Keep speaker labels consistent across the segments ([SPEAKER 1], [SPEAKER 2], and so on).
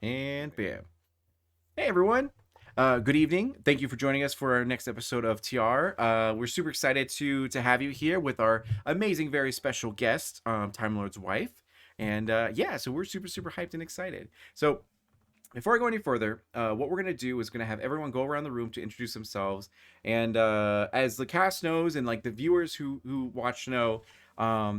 [SPEAKER 1] And bam. Hey, everyone. Good evening. Thank you for joining us for our next episode of TR. We're super excited to have you here with our amazing, very special guest, Time Lord's wife. And yeah, so we're super hyped and excited. So before I go any further, what we're gonna do is gonna have everyone go around the room to introduce themselves. And as the cast knows, and like the viewers who watch know,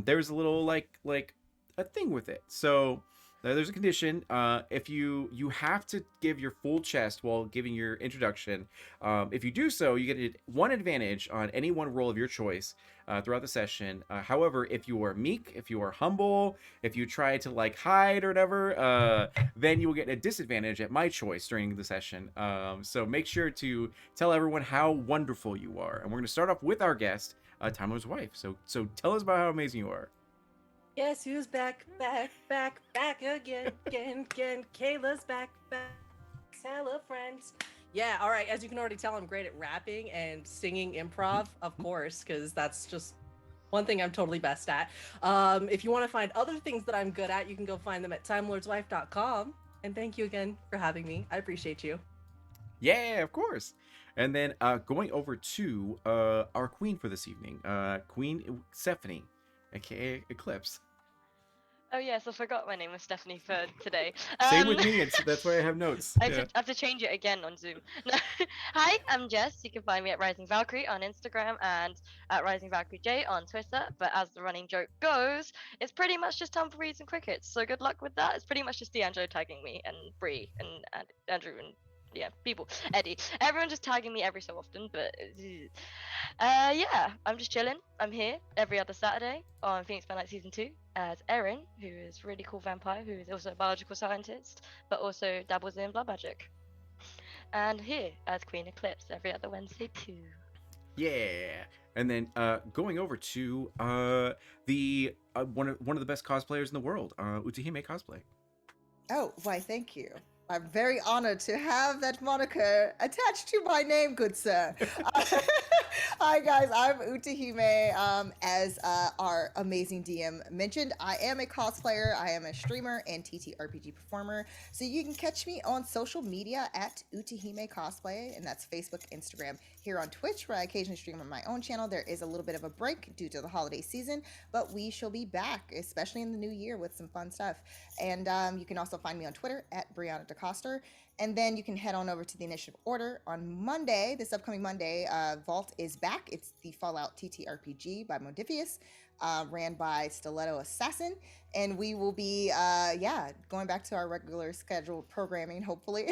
[SPEAKER 1] there's a little like a thing with it. So there's a condition. If you have to give your full chest while giving your introduction. If you do so, you get one advantage on any one roll of your choice throughout the session. However, if you are meek, if you are humble, if you try to like hide or whatever, then you will get a disadvantage at my choice during the session. So make sure to tell everyone how wonderful you are. And we're going to start off with our guest, Time Lord's wife. So tell us about how amazing you are.
[SPEAKER 2] Guess who's back again. Kayla's back. Hello, friends. Yeah, all right. As you can already tell, I'm great at rapping and singing improv, of course, because that's just one thing I'm totally best at. If you want to find other things that I'm good at, you can go find them at timelordswife.com. And thank you again for having me. I appreciate you.
[SPEAKER 1] Yeah, of course. And then going over to our queen for this evening, Queen Stephanie, aka Eclipse.
[SPEAKER 3] Oh yes, I forgot my name was Stephanie for today.
[SPEAKER 1] Same with me. That's why I have notes.
[SPEAKER 3] I have to change it again on Zoom. No. Hi, I'm Jess. You can find me at Rising Valkyrie on Instagram and at Rising Valkyrie J on Twitter. But as the running joke goes, it's pretty much just tumbleweeds and crickets. So good luck with that. It's pretty much just D'Angelo tagging me and Bree and Andrew and yeah, people, Eddie, everyone just tagging me every so often, but yeah, I'm just chilling. I'm here every other Saturday on Phoenix by Night Season 2 as Erin, who is a really cool vampire, who is also a biological scientist, but also dabbles in blood magic. And here as Queen Eclipse every other Wednesday too.
[SPEAKER 1] Yeah. And then going over to the one of the best cosplayers in the world, Utahime Cosplay.
[SPEAKER 4] Oh, why, thank you. I'm very honored to have that moniker attached to my name, good sir. Hi, guys. I'm Utahime. As our amazing DM mentioned, I am a cosplayer, I am a streamer and TTRPG performer. So you can catch me on social media at Utahime Cosplay, and that's Facebook, Instagram. Here on Twitch, where I occasionally stream on my own channel. There is a little bit of a break due to the holiday season, but we shall be back, especially in the new year, with some fun stuff. And you can also find me on Twitter at Brianna DeCoster. And then you can head on over to the Initiative Order on Monday, this upcoming Monday. Vault is back. It's the Fallout TTRPG by Modifius, ran by Stiletto Assassin. And we will be, going back to our regular scheduled programming, hopefully.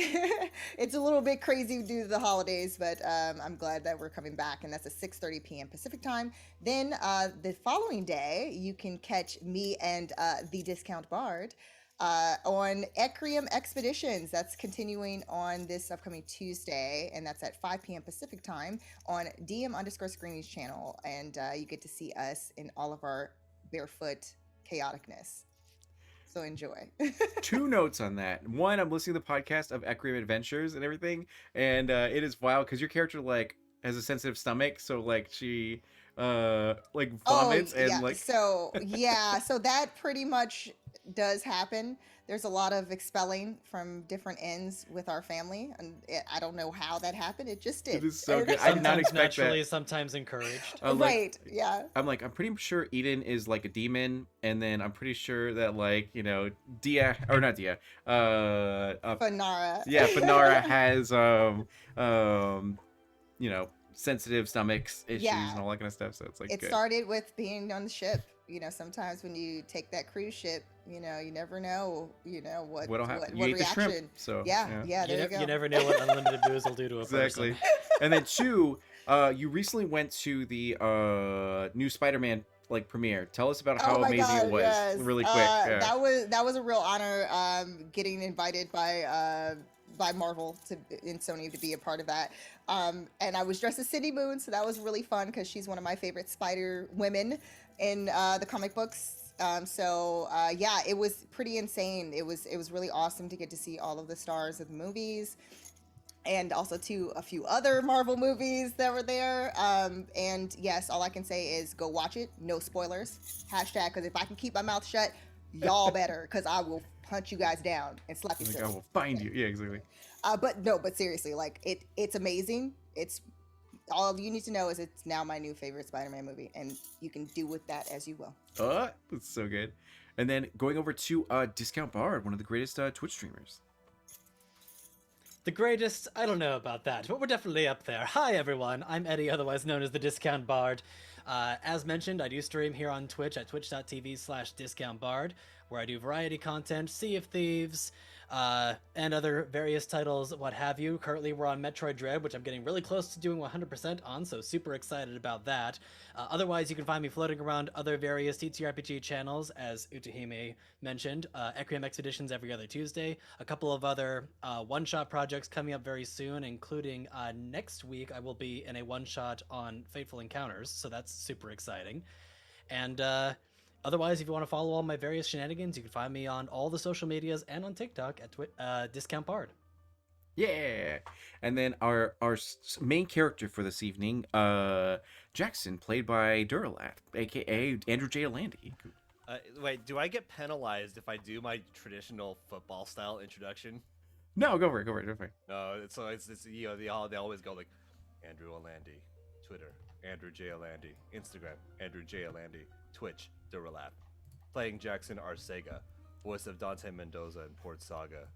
[SPEAKER 4] It's a little bit crazy due to the holidays, but I'm glad that we're coming back. And that's at 6:30 p.m. Pacific time. Then the following day, you can catch me and the Discount Bard on Ecrium Expeditions. That's continuing on this upcoming Tuesday, and that's at 5 p.m. Pacific time on DM_Screenings channel. And you get to see us in all of our barefoot chaoticness. So enjoy.
[SPEAKER 1] 2 notes on that. One, I'm listening to the podcast of Ecrium Adventures and everything, and it is wild because your character like has a sensitive stomach, so like she like vomits and like
[SPEAKER 4] so that pretty much does happen. There's a lot of expelling from different ends with our family, and I don't know how that happened. It just did.
[SPEAKER 1] It is so good. I did not expect
[SPEAKER 5] naturally,
[SPEAKER 1] that.
[SPEAKER 5] sometimes encouraged.
[SPEAKER 4] Right? Yeah.
[SPEAKER 1] I'm pretty sure Eden is like a demon, and then I'm pretty sure that like Dia or not Dia,
[SPEAKER 4] Fanara.
[SPEAKER 1] Yeah, Fanara has sensitive stomachs issues and all that kind of stuff. So it's like
[SPEAKER 4] it started with being on the ship. Sometimes when you take that cruise ship, you never know,
[SPEAKER 1] what'll happen.
[SPEAKER 4] What
[SPEAKER 1] you eat
[SPEAKER 4] reaction.
[SPEAKER 1] the shrimp, so
[SPEAKER 4] yeah, there you go.
[SPEAKER 5] You never know what unlimited booze will do to a
[SPEAKER 1] exactly.
[SPEAKER 5] person.
[SPEAKER 1] And then 2, you recently went to the new Spider-Man like premiere. Tell us about how amazing it was, really quick.
[SPEAKER 4] That was a real honor, getting invited by Marvel and Sony to be a part of that. And I was dressed as Cindy Moon, so that was really fun because she's one of my favorite Spider women in the comic books. It was pretty insane. It was really awesome to get to see all of the stars of the movies, and also to a few other Marvel movies that were there. And yes, all I can say is go watch it. No spoilers. #, because if I can keep my mouth shut, y'all better, because I will punch you guys down and slap you
[SPEAKER 1] Like, I
[SPEAKER 4] silly.
[SPEAKER 1] will find you. Yeah, exactly.
[SPEAKER 4] But seriously, like it's amazing. It's all you need to know is it's now my new favorite Spider-Man movie, and you can do with that as you will.
[SPEAKER 1] That's so good. And then going over to Discount Bard, one of the greatest Twitch streamers.
[SPEAKER 5] The greatest, I don't know about that, but we're definitely up there. Hi everyone, I'm Eddie, otherwise known as the Discount Bard. As mentioned, I do stream here on Twitch at twitch.tv/discountbard, where I do variety content, Sea of Thieves, and other various titles, what have you. Currently, we're on Metroid Dread, which I'm getting really close to doing 100% on, so super excited about that. Otherwise, you can find me floating around other various TTRPG channels, as Utahime mentioned, Ecrium Expeditions every other Tuesday, a couple of other one-shot projects coming up very soon, including next week I will be in a one-shot on Fateful Encounters, so that's super exciting. And otherwise, if you want to follow all my various shenanigans, you can find me on all the social medias and on TikTok at Discount Bard.
[SPEAKER 1] Yeah. And then our main character for this evening, Jackson, played by Duralath, aka Andrew J. Alandi.
[SPEAKER 6] Wait, do I get penalized if I do my traditional football style introduction?
[SPEAKER 1] No, go for it. Go for it.
[SPEAKER 6] No, it's you know they always go like Andrew Alandi, Twitter, Andrew J. Alandi, Instagram, Andrew J. Alandi, Twitch, Duralath, playing Jackson Arcega, voice of Dante Mendoza in Port Saga.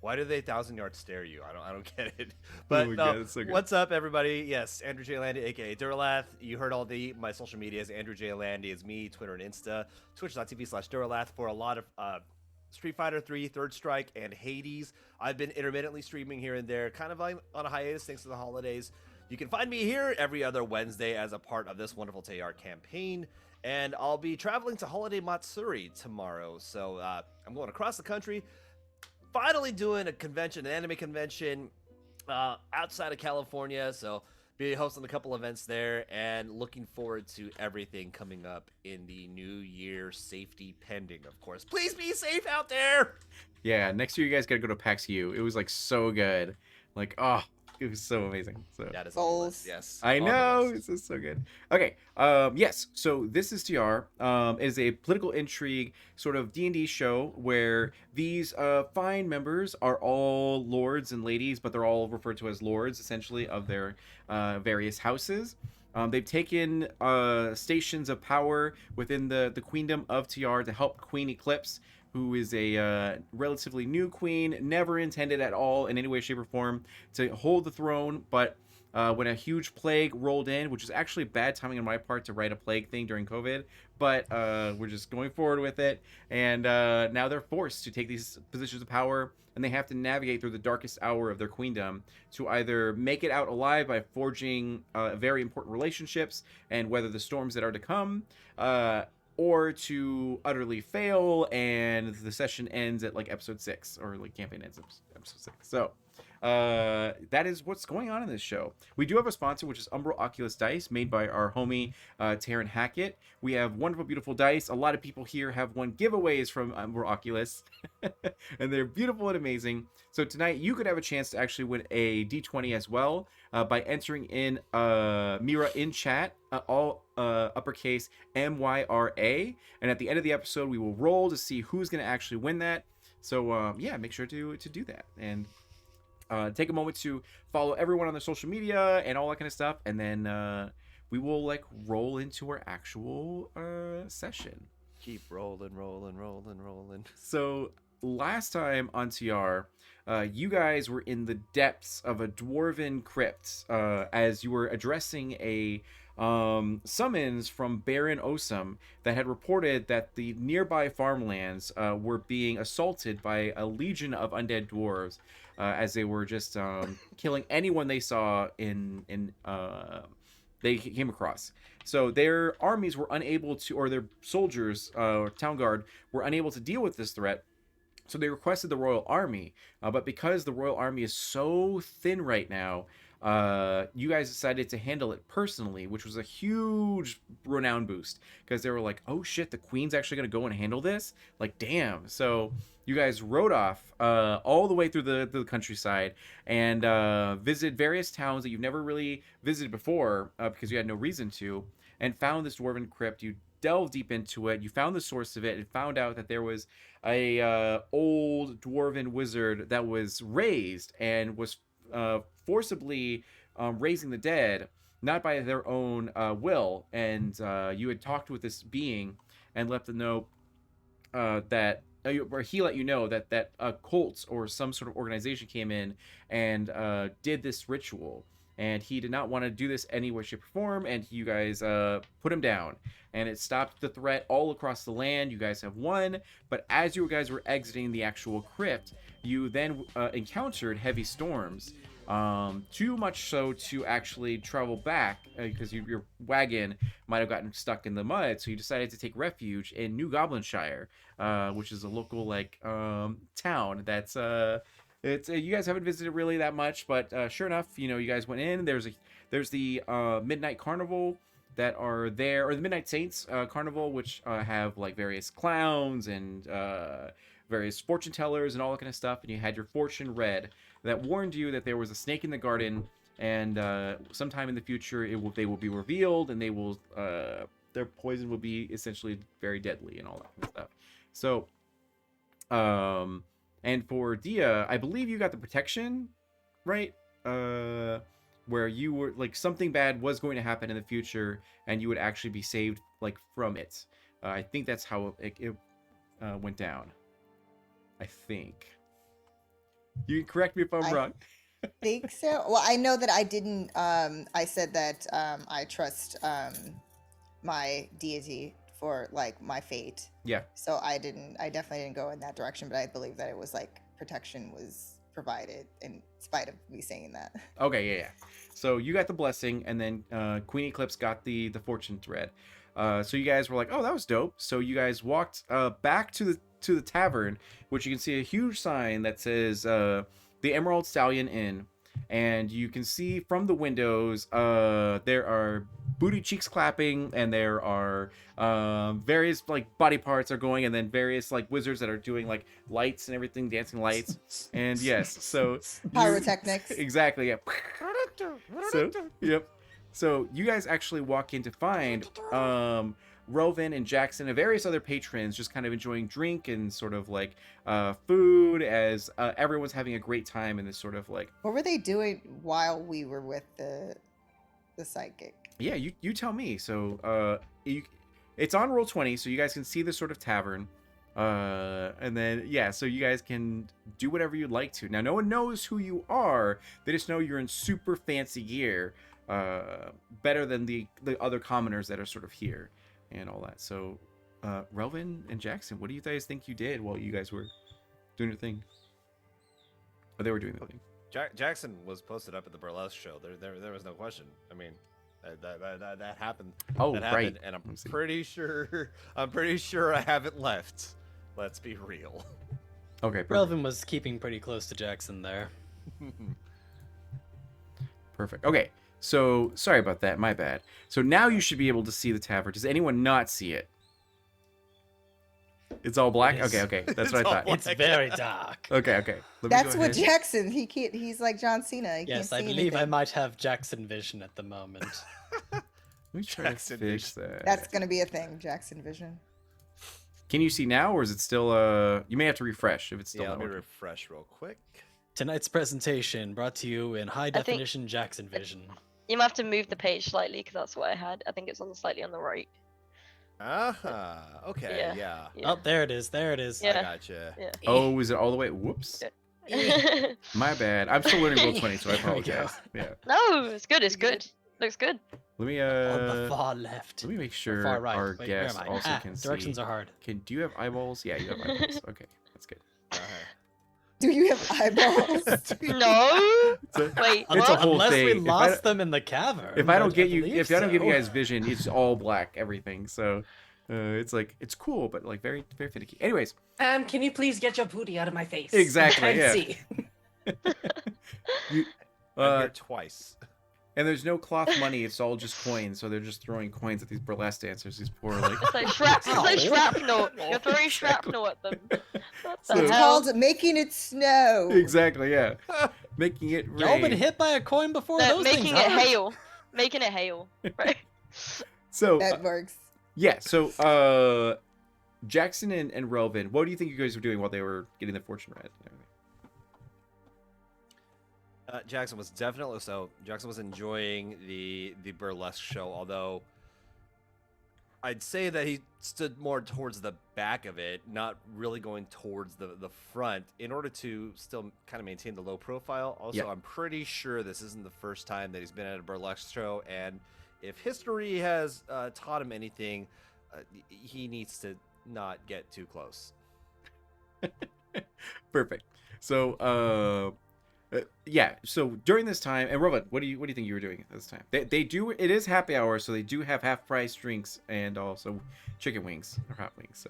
[SPEAKER 6] Why do they 1,000-yard stare you? I don't get it. But
[SPEAKER 1] my
[SPEAKER 6] no,
[SPEAKER 1] God, it's so good.
[SPEAKER 6] what's up, everybody? Yes, Andrew J. Landy, aka Duralath. You heard all my social medias. Andrew J. Landy is me, Twitter and Insta. Twitch.tv/Duralath for a lot of Street Fighter 3, Third Strike, and Hades. I've been intermittently streaming here and there, kind of on a hiatus thanks to the holidays. You can find me here every other Wednesday as a part of this wonderful Tayyar campaign. And I'll be traveling to Holiday Matsuri tomorrow. So I'm going across the country. Finally doing a convention, an anime convention outside of California. So be hosting a couple events there and looking forward to everything coming up in the new year, safety pending, of course. Please be safe out there.
[SPEAKER 1] Yeah, next year you guys gotta go to PAX U. It was like so good. Like, oh, it was so amazing. So
[SPEAKER 6] That is on the list,
[SPEAKER 4] Goals.
[SPEAKER 6] yes.
[SPEAKER 1] I
[SPEAKER 6] on the
[SPEAKER 1] know
[SPEAKER 6] list.
[SPEAKER 1] this is so good. Okay, yes. So this is TR. It is a political intrigue sort of D&D show where these fine members are all lords and ladies, but they're all referred to as lords essentially of their various houses. They've taken stations of power within the queendom of TR to help Queen Eclipse, who is a relatively new queen, never intended at all in any way, shape, or form to hold the throne. But when a huge plague rolled in, which is actually bad timing on my part to write a plague thing during COVID, but we're just going forward with it. And now they're forced to take these positions of power, and they have to navigate through the darkest hour of their queendom to either make it out alive by forging very important relationships and weather the storms that are to come, or to utterly fail and the session ends at like episode 6, or like campaign ends at episode 6. So that is what's going on in this show. We do have a sponsor, which is Umbral Oculus Dice, made by our homie Taryn Hackett. We have wonderful, beautiful dice. A lot of people here have won giveaways from Umbral Oculus, and they're beautiful and amazing. So tonight you could have a chance to actually win a D20 as well by entering in Mira in chat, all uppercase MYRA, and at the end of the episode we will roll to see who's going to actually win that. So yeah, make sure to do that, and take a moment to follow everyone on their social media and all that kind of stuff, and then we will like roll into our actual session.
[SPEAKER 6] Keep rolling.
[SPEAKER 1] So last time on TR, you guys were in the depths of a dwarven crypt as you were addressing a summons from Baron Osum that had reported that the nearby farmlands were being assaulted by a legion of undead dwarves as they were just killing anyone they saw they came across. So their armies were unable to, or their soldiers or town guard were unable to deal with this threat. So they requested the Royal Army, but because the Royal Army is so thin right now, you guys decided to handle it personally, which was a huge renown boost, because they were like, oh shit, the Queen's actually going to go and handle this? Like, damn. So you guys rode off all the way through the countryside and visited various towns that you've never really visited before because you had no reason to, and found this dwarven crypt. You delved deep into it. You found the source of it and found out that there was a old dwarven wizard that was raised and was forcibly raising the dead, not by their own will. And you had talked with this being and let them know that, or he let you know that a cult or some sort of organization came in and did this ritual. And he did not want to do this any way, shape, or form. And you guys put him down. And it stopped the threat all across the land. You guys have won. But as you guys were exiting the actual crypt, you then encountered heavy storms. Too much so to actually travel back because your wagon might have gotten stuck in the mud. So you decided to take refuge in New Goblinshire, which is a local town that's it's you guys haven't visited really that much, but sure enough, you guys went in. There's the Midnight Carnival that are there, or the Midnight Saints Carnival, which have like various clowns and various fortune tellers and all that kind of stuff. And you had your fortune read that warned you that there was a snake in the garden, and sometime in the future they will be revealed, and they will their poison will be essentially very deadly and all that kind of stuff. So, and for Dia, I believe you got the protection, right? Where you were like something bad was going to happen in the future, and you would actually be saved from it. I think that's how it went down. I think. You can correct me if I'm wrong.
[SPEAKER 4] Think so. Well, I know that I didn't. I said that I trust my deity for my fate.
[SPEAKER 1] Yeah.
[SPEAKER 4] So I definitely didn't go in that direction, but I believe that it was protection was provided in spite of me saying that.
[SPEAKER 1] Okay, yeah. So you got the blessing, and then Queen Eclipse got the fortune thread. So you guys were like, oh, that was dope. So you guys walked back to the tavern, which you can see a huge sign that says the Emerald Stallion Inn. And you can see from the windows there are booty cheeks clapping, and there are various body parts are going, and then various wizards that are doing lights and everything, dancing lights. And yes, so
[SPEAKER 4] Pyrotechnics.
[SPEAKER 1] Exactly, yeah. So yep. So you guys actually walk in to find Rovan and Jackson and various other patrons just kind of enjoying drink and sort of food as everyone's having a great time in this sort of
[SPEAKER 4] What were they doing while we were with the psychic?
[SPEAKER 1] Yeah, you tell me. So it's on Roll20, so you guys can see this sort of tavern. And then so you guys can do whatever you'd like to. Now no one knows who you are. They just know you're in super fancy gear, better than the other commoners that are sort of here and all that. So Relvin and Jackson, what do you guys think you did while you guys were doing your thing? Or they were doing their thing.
[SPEAKER 6] Jackson was posted up at the Burlesque Show. There was no question. I mean, that happened.
[SPEAKER 1] Oh,
[SPEAKER 6] that
[SPEAKER 1] right.
[SPEAKER 6] happened, and I'm pretty sure I haven't left. Let's be real.
[SPEAKER 1] Okay, perfect.
[SPEAKER 5] Relvin was keeping pretty close to Jackson there.
[SPEAKER 1] Perfect. Okay, so sorry about that. My bad. So now you should be able to see the tavern. Does anyone not see it? It's all black?
[SPEAKER 5] It is.
[SPEAKER 1] Okay. That's what I thought.
[SPEAKER 5] It's very dark.
[SPEAKER 1] Okay. Let me
[SPEAKER 4] That's
[SPEAKER 1] go
[SPEAKER 4] what
[SPEAKER 1] ahead.
[SPEAKER 4] Jackson. He's like John Cena. He can't
[SPEAKER 5] Yes,
[SPEAKER 4] see
[SPEAKER 5] I believe I
[SPEAKER 4] anything.
[SPEAKER 5] might have Jackson vision at the moment.
[SPEAKER 1] Let me try
[SPEAKER 6] Jackson
[SPEAKER 1] to fix that.
[SPEAKER 4] That's gonna be a thing. Jackson vision.
[SPEAKER 1] Can you see now, or is it still you may have to refresh if it's still
[SPEAKER 6] Yeah,
[SPEAKER 1] not
[SPEAKER 6] let me
[SPEAKER 1] working.
[SPEAKER 6] refresh real quick.
[SPEAKER 5] Tonight's presentation brought to you in high
[SPEAKER 3] think-
[SPEAKER 5] definition Jackson vision.
[SPEAKER 3] You might have to move the page slightly because that's what I had. I think it's slightly on the right.
[SPEAKER 6] Okay, yeah.
[SPEAKER 5] Oh, there it is. There it is.
[SPEAKER 3] Yeah.
[SPEAKER 6] I gotcha.
[SPEAKER 3] Yeah.
[SPEAKER 1] Oh, is it all the way? Whoops. My bad. I'm still learning Roll20, so I
[SPEAKER 5] There we go.
[SPEAKER 1] apologize. Yeah.
[SPEAKER 3] No, it's good. It's good. Looks good.
[SPEAKER 1] Let me
[SPEAKER 5] On the far left.
[SPEAKER 1] let me make
[SPEAKER 5] Or
[SPEAKER 1] sure
[SPEAKER 5] far right.
[SPEAKER 1] our
[SPEAKER 5] Wait, where
[SPEAKER 1] guest
[SPEAKER 5] am I?
[SPEAKER 1] also can
[SPEAKER 5] Directions
[SPEAKER 1] see.
[SPEAKER 5] are hard.
[SPEAKER 1] Do you have eyeballs? Yeah, you have eyeballs. Okay, that's good.
[SPEAKER 4] Do you have eyeballs?
[SPEAKER 3] No.
[SPEAKER 1] It's a,
[SPEAKER 3] Wait.
[SPEAKER 1] It's a
[SPEAKER 3] what?
[SPEAKER 1] whole
[SPEAKER 5] Unless
[SPEAKER 1] thing.
[SPEAKER 5] we
[SPEAKER 1] If I
[SPEAKER 5] lost them in the cavern.
[SPEAKER 1] if I don't
[SPEAKER 5] but
[SPEAKER 1] get you,
[SPEAKER 5] believe
[SPEAKER 1] if I don't give you
[SPEAKER 5] so.
[SPEAKER 1] guys vision, it's all black everything. So it's cool, but very very finicky. Anyways,
[SPEAKER 2] Can you please get your booty out of my face?
[SPEAKER 1] Exactly,
[SPEAKER 2] I
[SPEAKER 1] yeah.
[SPEAKER 2] see.
[SPEAKER 1] you,
[SPEAKER 6] I'm here twice.
[SPEAKER 1] and there's no cloth money. It's all just coins. So they're just throwing coins at these burlesque dancers. These poor
[SPEAKER 3] It's like shrapnel. You're throwing shrapnel at them. What the
[SPEAKER 1] So-
[SPEAKER 4] It's
[SPEAKER 3] hell?
[SPEAKER 4] called making it snow.
[SPEAKER 1] exactly, yeah, making it rain.
[SPEAKER 5] Y'all been hit by a coin before?
[SPEAKER 3] No,
[SPEAKER 5] Those
[SPEAKER 3] making
[SPEAKER 5] things
[SPEAKER 3] it
[SPEAKER 5] hurt.
[SPEAKER 3] hail. Making it hail. Right.
[SPEAKER 1] So
[SPEAKER 4] That works.
[SPEAKER 1] Yeah. So, Jackson and Relvin, what do you think you guys were doing while they were getting their fortune read? And everything?
[SPEAKER 6] Jackson was definitely so. Jackson was enjoying the burlesque show, although I'd say that he stood more towards the back of it, not really going towards the front, in order to still kind of maintain the low profile. Also,
[SPEAKER 1] Yep.
[SPEAKER 6] I'm pretty sure this isn't the first time that he's been at a burlesque show, and if history has taught him anything, he needs to not get too close.
[SPEAKER 1] Perfect. So, yeah. So during this time, and Robin, what do you think you were doing at this time? They do, it is happy hour, so they do have half price drinks and also chicken wings or hot wings.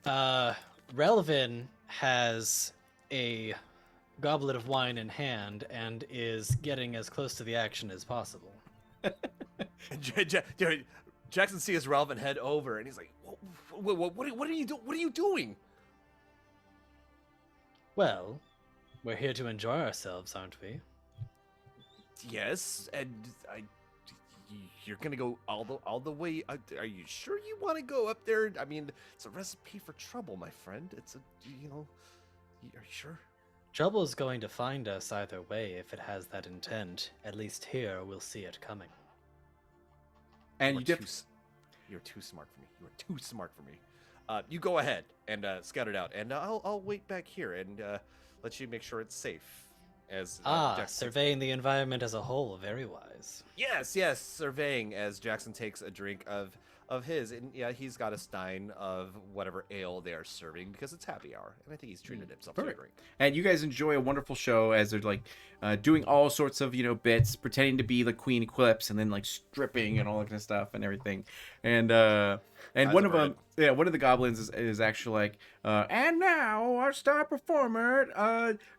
[SPEAKER 1] So
[SPEAKER 5] Relvin has a goblet of wine in hand and is getting as close to the action as possible.
[SPEAKER 6] Jackson sees Relvin head over, and he's like, "What are you doing? What are you doing?"
[SPEAKER 5] Well, we're here to enjoy ourselves, aren't we?
[SPEAKER 6] Yes, and you're gonna go all the way. Are you sure you want to go up there? I mean, it's a recipe for trouble, my friend. It's a, are you sure?
[SPEAKER 5] Trouble is going to find us either way if it has that intent. At least here, we'll see it coming.
[SPEAKER 1] and
[SPEAKER 6] You're too smart for me. You are too smart for me. You go ahead and scout it out, and I'll wait back here and let you make sure it's safe. As Jackson
[SPEAKER 5] surveying the environment as a whole, very wise.
[SPEAKER 6] Yes, surveying as Jackson takes a drink of his, and yeah, he's got a stein of whatever ale they are serving because it's happy hour, and I think he's treated himself to a
[SPEAKER 1] Perfect.
[SPEAKER 6] drink.
[SPEAKER 1] And you guys enjoy a wonderful show as they're like doing all sorts of bits, pretending to be the Queen Eclipse, and then like stripping and all that kind of stuff and everything. And one of them, one of the goblins is actually like, and now our star performer,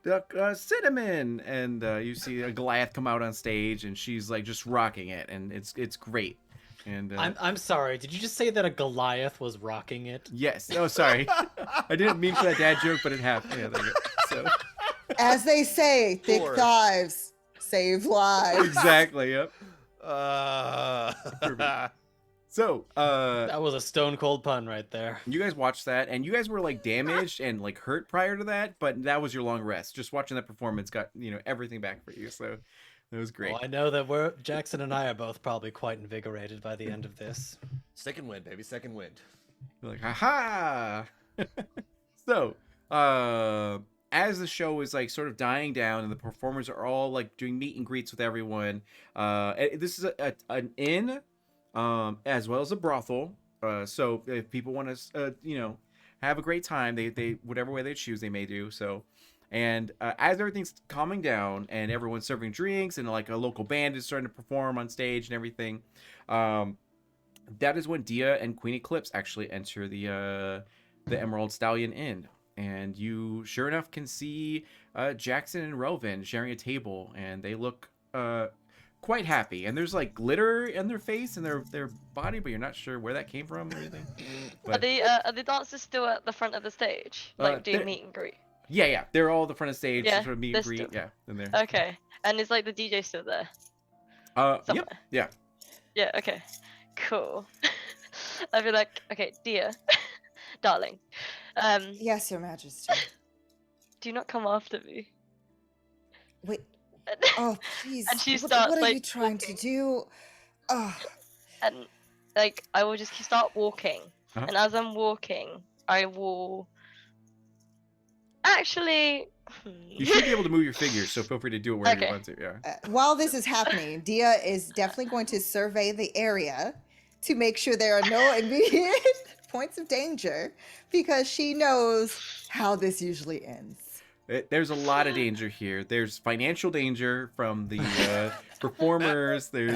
[SPEAKER 1] the Cinnamon, and you see a Goliath come out on stage, and she's like just rocking it, and it's great. And
[SPEAKER 5] I'm sorry. Did you just say that a Goliath was rocking it?
[SPEAKER 1] yes. Oh, sorry. I didn't mean for that dad joke, but it happened. Yeah, there you go. So.
[SPEAKER 4] As they say, thick
[SPEAKER 6] Sure.
[SPEAKER 4] thighs save lives.
[SPEAKER 1] Exactly. Yep.
[SPEAKER 6] Perfect.
[SPEAKER 1] So,
[SPEAKER 5] That was a stone cold pun right there.
[SPEAKER 1] you guys watched that, and you guys were like damaged and like hurt prior to that, but that was your long rest. Just watching that performance got everything back for you. So that was great.
[SPEAKER 5] Well, I know that Jackson and I are both probably quite invigorated by the end of this.
[SPEAKER 6] Second wind, baby, second wind.
[SPEAKER 1] You're like, haha. So, as the show is like sort of dying down, and the performers are all like doing meet and greets with everyone. This is an inn, as well as a brothel. So if people want to, have a great time, they whatever way they choose, they may do so. And as everything's calming down and everyone's serving drinks and like a local band is starting to perform on stage and everything, that is when Dia and Queen Eclipse actually enter the Emerald Stallion Inn. And you, sure enough, can see Jackson and Relvin sharing a table, and they look quite happy. And there's like glitter in their face and their body, but you're not sure where that came from or anything.
[SPEAKER 3] Are
[SPEAKER 1] But,
[SPEAKER 3] the dancers still at the front of the stage, like doing
[SPEAKER 1] they're-
[SPEAKER 3] meet and greet?
[SPEAKER 1] yeah, they're all at the front of stage,
[SPEAKER 3] Yeah,
[SPEAKER 1] sort of meet
[SPEAKER 3] they're
[SPEAKER 1] and greet.
[SPEAKER 3] still-
[SPEAKER 1] Yeah, in there.
[SPEAKER 3] Okay, and is like the DJ still there?
[SPEAKER 1] Yep,
[SPEAKER 3] somewhere.
[SPEAKER 1] yeah.
[SPEAKER 3] Yeah. Okay. Cool. I'd be like, okay, dear, darling,
[SPEAKER 4] Yes, Your Majesty.
[SPEAKER 3] do not come after me.
[SPEAKER 4] Wait. Oh, please.
[SPEAKER 3] And she
[SPEAKER 4] what
[SPEAKER 3] starts,
[SPEAKER 4] are
[SPEAKER 3] like,
[SPEAKER 4] you trying to do? Oh,
[SPEAKER 3] And like I will just start walking,
[SPEAKER 1] Uh-huh.
[SPEAKER 3] and as I'm walking, I will actually.
[SPEAKER 1] You should be able to move your figure, so feel free to do it wherever you
[SPEAKER 3] Okay.
[SPEAKER 1] want to. Yeah.
[SPEAKER 4] while this is happening, Dia is definitely going to survey the area to make sure there are no immediate points of danger, because she knows how this usually ends.
[SPEAKER 1] There's a lot of danger here. There's financial danger from the performers. There's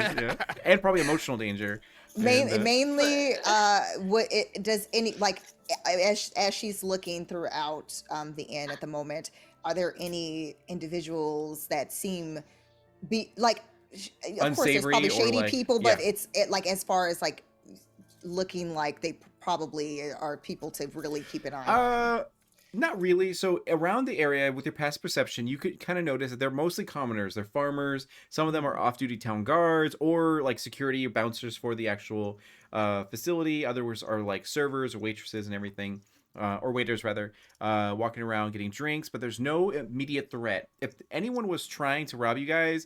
[SPEAKER 1] and probably emotional danger. And,
[SPEAKER 4] Mainly, what it does any like as she's looking throughout the inn at the moment, are there any individuals that seem be like of course there's
[SPEAKER 1] Unsavory
[SPEAKER 4] probably
[SPEAKER 1] or,
[SPEAKER 4] shady
[SPEAKER 1] like,
[SPEAKER 4] people, but
[SPEAKER 1] yeah.
[SPEAKER 4] it like as far as like looking like they probably are people to really keep an eye on.
[SPEAKER 1] Not really. So around the area with your past perception, you could kind of notice that they're mostly commoners. They're farmers. Some of them are off-duty town guards or like security bouncers for the actual facility. Others are like servers or waitresses and everything, or waiters rather, walking around getting drinks. But there's no immediate threat. If anyone was trying to rob you guys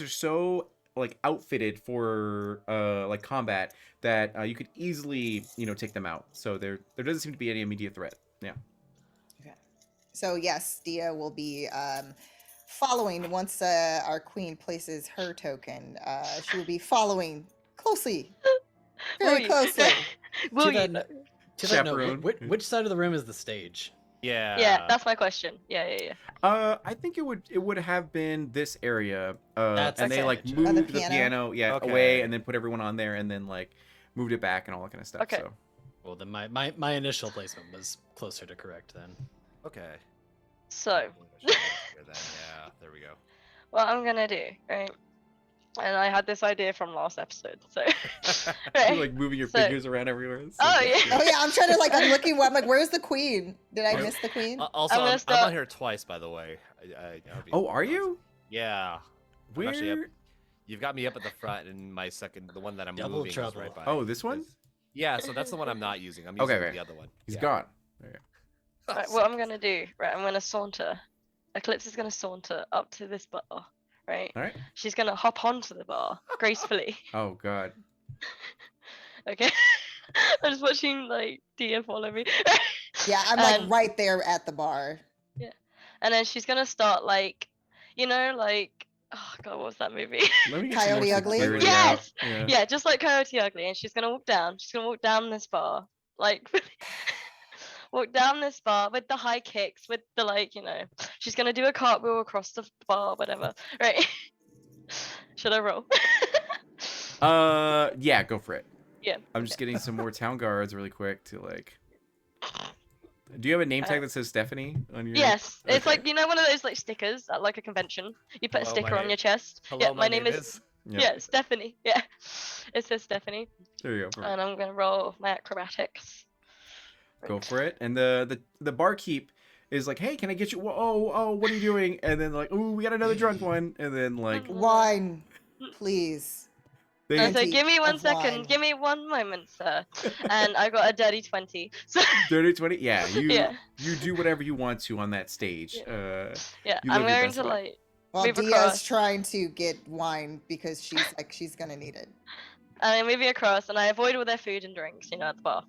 [SPEAKER 1] are so like outfitted for like combat that you could easily take them out. So there doesn't seem to be any immediate threat. Yeah.
[SPEAKER 4] Okay. So yes, Dia will be following once our queen places her token. She will be following closely,
[SPEAKER 3] Will
[SPEAKER 4] very
[SPEAKER 3] you?
[SPEAKER 4] closely.
[SPEAKER 3] Will
[SPEAKER 5] to
[SPEAKER 3] you?
[SPEAKER 5] that, no- to that note,
[SPEAKER 1] Chaperone.
[SPEAKER 5] which side of the room is the stage?
[SPEAKER 6] Yeah.
[SPEAKER 3] Yeah, that's my question. Yeah.
[SPEAKER 1] I think it would have been this area.
[SPEAKER 5] That's
[SPEAKER 1] And they
[SPEAKER 3] okay.
[SPEAKER 1] like
[SPEAKER 5] Oh, the
[SPEAKER 1] moved the
[SPEAKER 4] piano?
[SPEAKER 1] piano,
[SPEAKER 6] Okay.
[SPEAKER 1] away, and then put everyone on there, and then like moved it back and all that kind of stuff.
[SPEAKER 3] Okay.
[SPEAKER 1] So
[SPEAKER 5] Well, then my initial placement was closer to correct then.
[SPEAKER 6] Okay.
[SPEAKER 3] So,
[SPEAKER 6] I should hear that. Yeah, there we go.
[SPEAKER 3] what I'm gonna do, right? And I had this idea from last episode, so
[SPEAKER 1] you're
[SPEAKER 3] right.
[SPEAKER 1] like moving your
[SPEAKER 3] So-
[SPEAKER 1] fingers around everywhere. It's so
[SPEAKER 3] Oh,
[SPEAKER 1] good.
[SPEAKER 3] yeah.
[SPEAKER 4] Oh yeah, I'm trying to like. I'm looking. I'm like, where's the queen? Did I miss the queen?
[SPEAKER 6] Also,
[SPEAKER 3] I'm gonna
[SPEAKER 6] I'm
[SPEAKER 3] start-
[SPEAKER 6] on here twice, by the way. I hope
[SPEAKER 1] Oh, are you?
[SPEAKER 6] Yeah.
[SPEAKER 1] Where?
[SPEAKER 6] actually up- You've got me up at the front, and my second, the one that I'm
[SPEAKER 5] Double
[SPEAKER 6] moving is
[SPEAKER 5] trouble.
[SPEAKER 6] right by.
[SPEAKER 1] Oh, this one?
[SPEAKER 6] Yeah, so that's the one I'm not using. I'm
[SPEAKER 1] Okay,
[SPEAKER 6] using
[SPEAKER 1] okay.
[SPEAKER 6] the other one.
[SPEAKER 1] He's
[SPEAKER 6] Yeah.
[SPEAKER 1] gone. Okay.
[SPEAKER 3] Right, what I'm gonna do, right? I'm gonna saunter. Eclipse is gonna saunter up to this bar, right?
[SPEAKER 1] All right.
[SPEAKER 3] She's gonna hop onto the bar gracefully.
[SPEAKER 1] Oh God.
[SPEAKER 3] Okay. I'm just watching like Dia follow me.
[SPEAKER 4] Yeah, I'm like
[SPEAKER 3] And-
[SPEAKER 4] right there at the bar.
[SPEAKER 3] And then she's gonna start like, like, oh God, what was that movie?
[SPEAKER 1] Let me get some more
[SPEAKER 4] Coyote Ugly?
[SPEAKER 1] security
[SPEAKER 3] Yes!
[SPEAKER 1] out. Yeah.
[SPEAKER 3] Yeah, just like Coyote Ugly, and she's gonna walk down. She's gonna walk down this bar, like, walk down this bar with the high kicks, with the like, she's gonna do a cartwheel across the bar, whatever, right? Should I roll?
[SPEAKER 1] Yeah, go for it.
[SPEAKER 3] Yeah.
[SPEAKER 1] I'm just getting some more town guards really quick to like. Do you have a name tag that says Stephanie on your?
[SPEAKER 3] Yes, it's
[SPEAKER 1] Okay.
[SPEAKER 3] like one of those like stickers at like a convention. You put a
[SPEAKER 6] Hello, my
[SPEAKER 3] sticker on
[SPEAKER 6] name-
[SPEAKER 3] your chest.
[SPEAKER 6] Hello,
[SPEAKER 3] Yeah, my name is
[SPEAKER 1] Yeah.
[SPEAKER 3] yeah Stephanie. Yeah, it says Stephanie,
[SPEAKER 1] There you go. Perfect.
[SPEAKER 3] and I'm gonna roll my acrobatics.
[SPEAKER 1] Go for it. And the barkeep is like, "Hey, can I get you? Oh, what are you doing?" And then like, "Ooh, we got another drunk one." And then like
[SPEAKER 4] Wine, please.
[SPEAKER 1] they
[SPEAKER 3] And so
[SPEAKER 4] Plenty
[SPEAKER 3] give me one
[SPEAKER 4] of
[SPEAKER 3] second,
[SPEAKER 4] wine.
[SPEAKER 3] give me one moment, sir. And I got a dirty 20. So
[SPEAKER 1] dirty 20. Yeah,
[SPEAKER 3] Yeah.
[SPEAKER 1] you do whatever you want to on that stage.
[SPEAKER 3] yeah,
[SPEAKER 1] You
[SPEAKER 3] I'm
[SPEAKER 1] live your
[SPEAKER 3] going
[SPEAKER 1] best
[SPEAKER 3] to
[SPEAKER 1] life.
[SPEAKER 3] like
[SPEAKER 4] While
[SPEAKER 3] Move
[SPEAKER 4] Dia's
[SPEAKER 3] across.
[SPEAKER 4] trying to get wine because she's gonna need it.
[SPEAKER 3] and I'm moving across, and I avoid all their food and drinks, at the bar.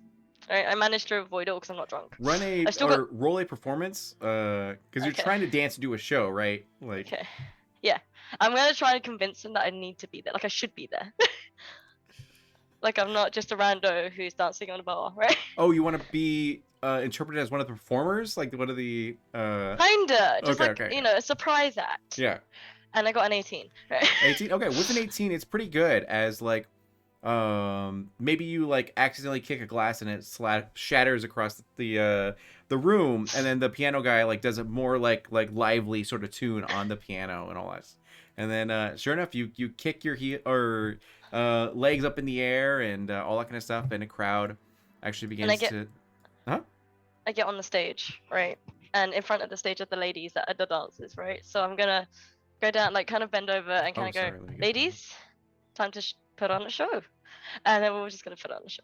[SPEAKER 3] Right, I managed to avoid it because I'm not drunk.
[SPEAKER 1] Run a
[SPEAKER 3] I still
[SPEAKER 1] or roll a performance, because you're
[SPEAKER 3] Okay.
[SPEAKER 1] trying to dance and do a show, right? Like,
[SPEAKER 3] Okay. Yeah. I'm gonna try to convince them that I need to be there. Like I should be there. Like I'm not just a rando who's dancing on a bar, right?
[SPEAKER 1] oh, you want to be interpreted as one of the performers, like one of the
[SPEAKER 3] Kinda. Just
[SPEAKER 1] Okay,
[SPEAKER 3] like
[SPEAKER 1] okay.
[SPEAKER 3] a surprise act.
[SPEAKER 1] yeah.
[SPEAKER 3] And I got an 18. Right?
[SPEAKER 1] 18. Okay, with an 18, it's pretty good. As like, maybe you like accidentally kick a glass and it shatters across the room, and then the piano guy like does a more like lively sort of tune on the piano and all that. And then sure enough, you kick your heel or legs up in the air and all that kind of stuff, and a crowd actually begins
[SPEAKER 3] get-
[SPEAKER 1] to.
[SPEAKER 3] I get on the stage, right? And in front of the stage are the ladies that are the dancers, right? So I'm gonna go down, like kind of bend over and kind
[SPEAKER 1] Oh,
[SPEAKER 3] of go,
[SPEAKER 1] sorry, let me get that.
[SPEAKER 3] ladies, time to put on a show. And then we're just gonna put on a show.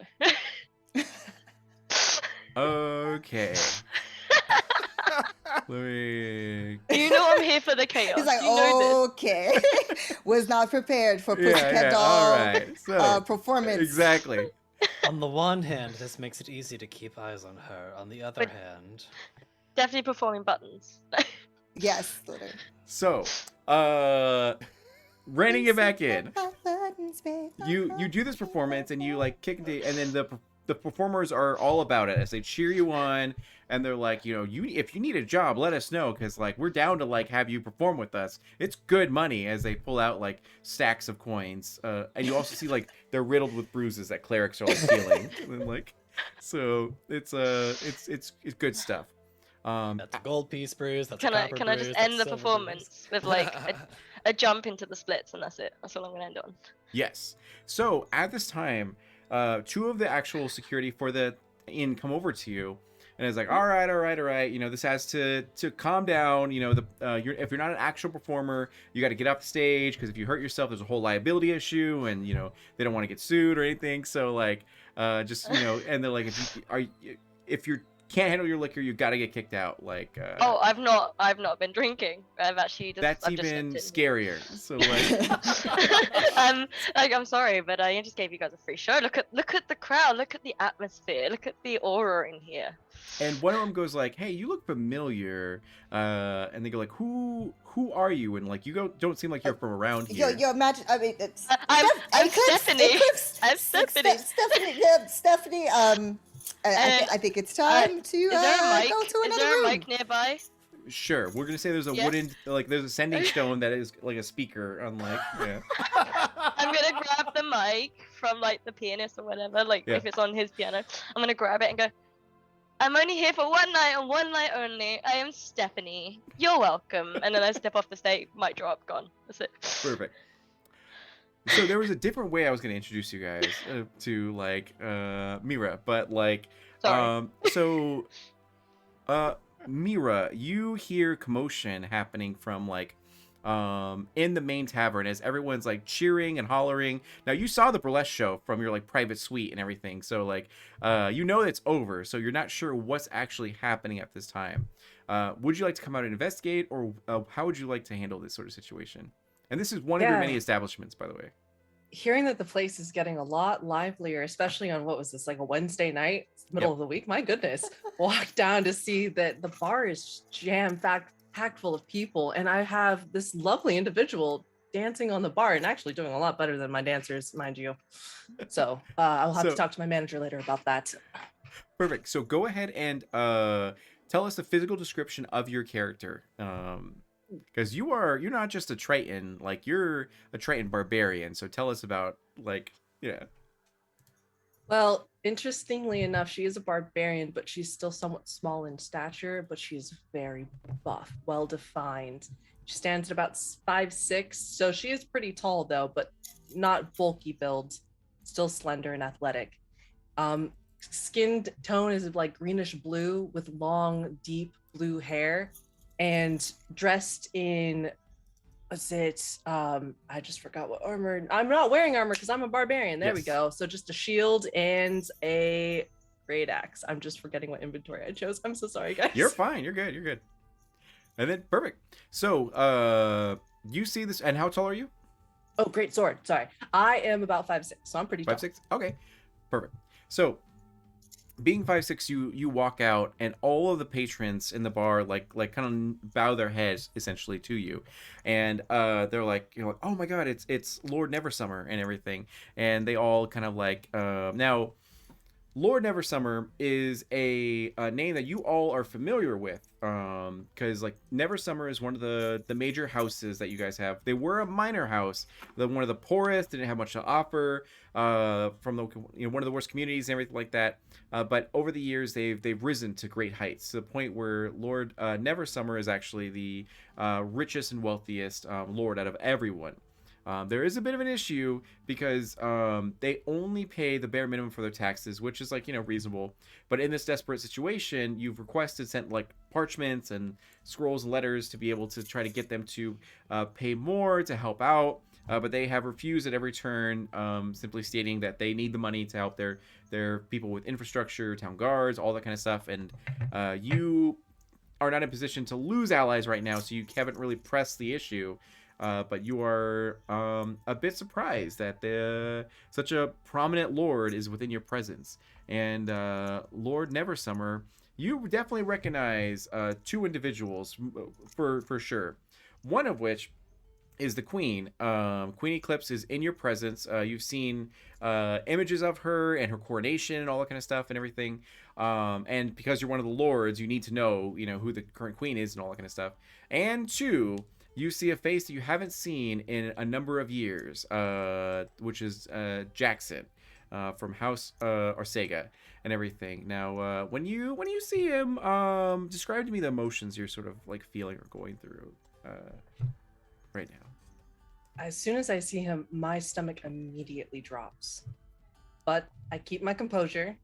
[SPEAKER 1] Okay. Let me.
[SPEAKER 3] You know I'm here for the chaos.
[SPEAKER 4] He's like,
[SPEAKER 3] you know
[SPEAKER 4] okay, was not prepared for
[SPEAKER 1] Yeah,
[SPEAKER 4] Pussycat
[SPEAKER 1] yeah.
[SPEAKER 4] Doll
[SPEAKER 1] All right. So
[SPEAKER 4] performance.
[SPEAKER 1] exactly.
[SPEAKER 5] On the one hand, this makes it easy to keep eyes on her. On the other
[SPEAKER 3] But-
[SPEAKER 5] hand,
[SPEAKER 3] this. Definitely performing buttons.
[SPEAKER 4] Yes, literally.
[SPEAKER 1] So, reining it back in. You do this performance and you like kick the, and then the performers are all about it as they cheer you on, and they're like, if you need a job, let us know, because like we're down to like have you perform with us. It's good money, as they pull out like stacks of coins, and you also see like they're riddled with bruises that clerics are like healing, and then, like, so it's good stuff.
[SPEAKER 5] that's a gold piece bruise. That's
[SPEAKER 3] Can
[SPEAKER 5] a
[SPEAKER 3] I
[SPEAKER 5] copper
[SPEAKER 3] can I
[SPEAKER 5] bruise,
[SPEAKER 3] just
[SPEAKER 5] that's
[SPEAKER 3] end the
[SPEAKER 5] silver
[SPEAKER 3] performance with like a jump into the splits, and that's it. That's all I'm gonna end on.
[SPEAKER 1] Yes. So at this time, two of the actual security for the inn come over to you, and it's like, all right, you know, this has to calm down. You know, if you're not an actual performer, you got to get off the stage, because if you hurt yourself, there's a whole liability issue, and you know they don't want to get sued or anything. So like, just, you know, and they're like, if you can't handle your liquor, you got to get kicked out. Like,
[SPEAKER 3] Oh, I've not been drinking. I've actually just.
[SPEAKER 1] that's
[SPEAKER 3] I've just
[SPEAKER 1] even
[SPEAKER 3] stepped in.
[SPEAKER 1] scarier. So like,
[SPEAKER 3] Like, I'm sorry, but I just gave you guys a free show. Look at the crowd. Look at the atmosphere. Look at the aura in here.
[SPEAKER 1] and one of them goes like, "Hey, you look familiar," and they go like, "Who are you?" And like, don't seem like you're from around here.
[SPEAKER 4] You're imagine. I mean, it's
[SPEAKER 3] I'm Stephanie.
[SPEAKER 4] Eclipse,
[SPEAKER 3] I'm Stephanie.
[SPEAKER 4] Stephanie. I think it's time to
[SPEAKER 3] Is there a mic?
[SPEAKER 4] go to
[SPEAKER 3] Is
[SPEAKER 4] another
[SPEAKER 3] there a
[SPEAKER 4] room.
[SPEAKER 3] mic nearby?
[SPEAKER 1] Sure, we're gonna say there's a
[SPEAKER 3] Yes.
[SPEAKER 1] wooden, like, there's a sending stone that is like a speaker, unlike, yeah.
[SPEAKER 3] I'm gonna grab the mic from like the pianist or whatever, like
[SPEAKER 1] Yeah.
[SPEAKER 3] if it's on his piano. I'm gonna grab it and go, I'm only here for one night and one night only. I am Stephanie. You're welcome. And then I step off the stage, mic drop, gone. That's it.
[SPEAKER 1] Perfect. So there was a different way I was gonna introduce you guys to like Mira, but like,
[SPEAKER 3] Sorry.
[SPEAKER 1] so Mira, you hear commotion happening from like in the main tavern as everyone's like cheering and hollering. Now you saw the burlesque show from your like private suite and everything, so like you know it's over, so you're not sure what's actually happening at this time. Would you like to come out and investigate, or how would you like to handle this sort of situation? And this is one of your
[SPEAKER 2] Yeah.
[SPEAKER 1] many establishments, by the way.
[SPEAKER 2] Hearing that the place is getting a lot livelier, especially on what was this, like a Wednesday night, middle
[SPEAKER 1] Yep.
[SPEAKER 2] of the week, my goodness. Walk down to see that the bar is packed full of people, and I have this lovely individual dancing on the bar and actually doing a lot better than my dancers, mind you. So I'll have
[SPEAKER 1] So-
[SPEAKER 2] to talk to my manager later about that.
[SPEAKER 1] Perfect. So go ahead and tell us the physical description of your character. Because you're not just a Triton, like you're a Triton barbarian. So tell us about like, yeah.
[SPEAKER 2] Well, interestingly enough, she is a barbarian, but she's still somewhat small in stature, but she's very buff, well defined. She stands at about 5'6", so she is pretty tall though, but not bulky build, still slender and athletic. Skin tone is like greenish blue with long, deep blue hair, and dressed in, what's it? I just forgot what armor. I'm not wearing armor because I'm a barbarian. There we
[SPEAKER 1] Yes.
[SPEAKER 2] go. So just a shield and a great axe. I'm just forgetting what inventory I chose. I'm so sorry, guys.
[SPEAKER 1] You're fine. You're good. You're good. And then perfect. So you see this, and how tall are you?
[SPEAKER 2] Oh, great sword. Sorry. I am about 5'6", so I'm pretty tall.
[SPEAKER 1] 5'6"? Okay. Perfect. So being 5'6", you walk out, and all of the patrons in the bar like kind of bow their heads essentially to you, and they're like, you know, oh my god, it's Lord Neversummer and everything, and they all kind of like now. Lord Neversummer is a name that you all are familiar with, because like Neversummer is one of the major houses that you guys have. They were a minor house, one of the poorest, didn't have much to offer, from the, you know, one of the worst communities and everything like that. But over the years, they've risen to great heights, to the point where Lord Neversummer is actually the richest and wealthiest lord out of everyone. There is a bit of an issue because they only pay the bare minimum for their taxes, which is like, you know, reasonable. But in this desperate situation, you've sent like parchments and scrolls and letters to be able to try to get them to pay more to help out. But they have refused at every turn, simply stating that they need the money to help their people with infrastructure, town guards, all that kind of stuff. And you are not in a position to lose allies right now, so you haven't really pressed the issue. But you are a bit surprised that such a prominent lord is within your presence. And Lord Neversummer, you definitely recognize two individuals for sure. One of which is the Queen. Queen Eclipse is in your presence. You've seen images of her and her coronation and all that kind of stuff and everything. And because you're one of the lords, you need to know, you know, who the current queen is and all that kind of stuff. And two, you see a face that you haven't seen in a number of years, which is Jackson from House Orsega and everything. Now, when you see him, describe to me the emotions you're sort of like feeling or going through right now.
[SPEAKER 2] As soon as I see him, my stomach immediately drops. But I keep my composure,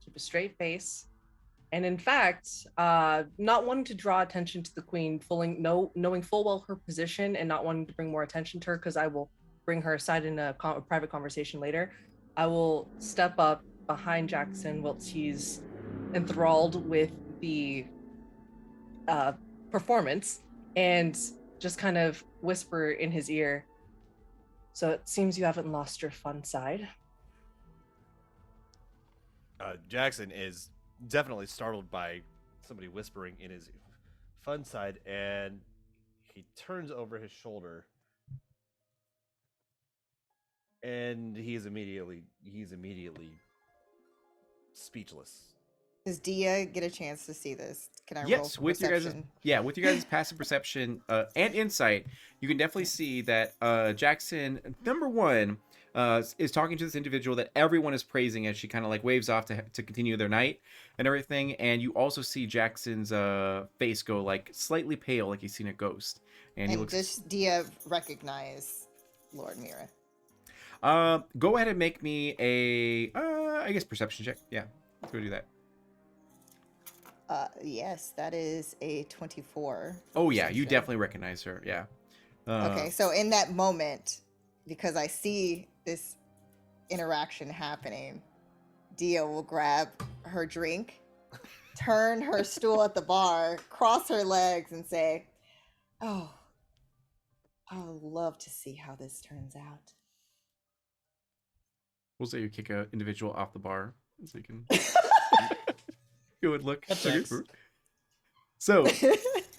[SPEAKER 2] keep a straight face, And in fact, not wanting to draw attention to the queen, knowing full well her position and not wanting to bring more attention to her, because I will bring her aside in a private conversation later, I will step up behind Jackson whilst he's enthralled with the performance and just kind of whisper in his ear, "So it seems you haven't lost your fun side."
[SPEAKER 6] Jackson is definitely startled by somebody whispering in his fun side, and he turns over his shoulder, and he's immediately speechless.
[SPEAKER 4] Does Dia get a chance to see this? Can I roll
[SPEAKER 1] Yes,
[SPEAKER 4] for
[SPEAKER 1] with your guys'
[SPEAKER 4] perception?
[SPEAKER 1] with your guys' passive perception and insight, you can definitely see that Jackson, number one, is talking to this individual that everyone is praising as she kind of like waves off to continue their night and everything. And you also see Jackson's face go like slightly pale, like he's seen a ghost. And he
[SPEAKER 4] And
[SPEAKER 1] looks.
[SPEAKER 4] does Dia recognize Lord Mira?
[SPEAKER 1] Go ahead and make me a, I guess, perception check. Yeah, let's go do that.
[SPEAKER 4] Yes, that is a 24.
[SPEAKER 1] Oh yeah, you
[SPEAKER 4] perception.
[SPEAKER 1] definitely recognize her. Yeah.
[SPEAKER 4] Okay, so in that moment, because I see this interaction happening, Dia will grab her drink, turn her stool at the bar, cross her legs, and say, "Oh, I would love to see how this turns out."
[SPEAKER 1] We'll say you kick an individual off the bar so you can go and look.
[SPEAKER 5] That checks.
[SPEAKER 1] So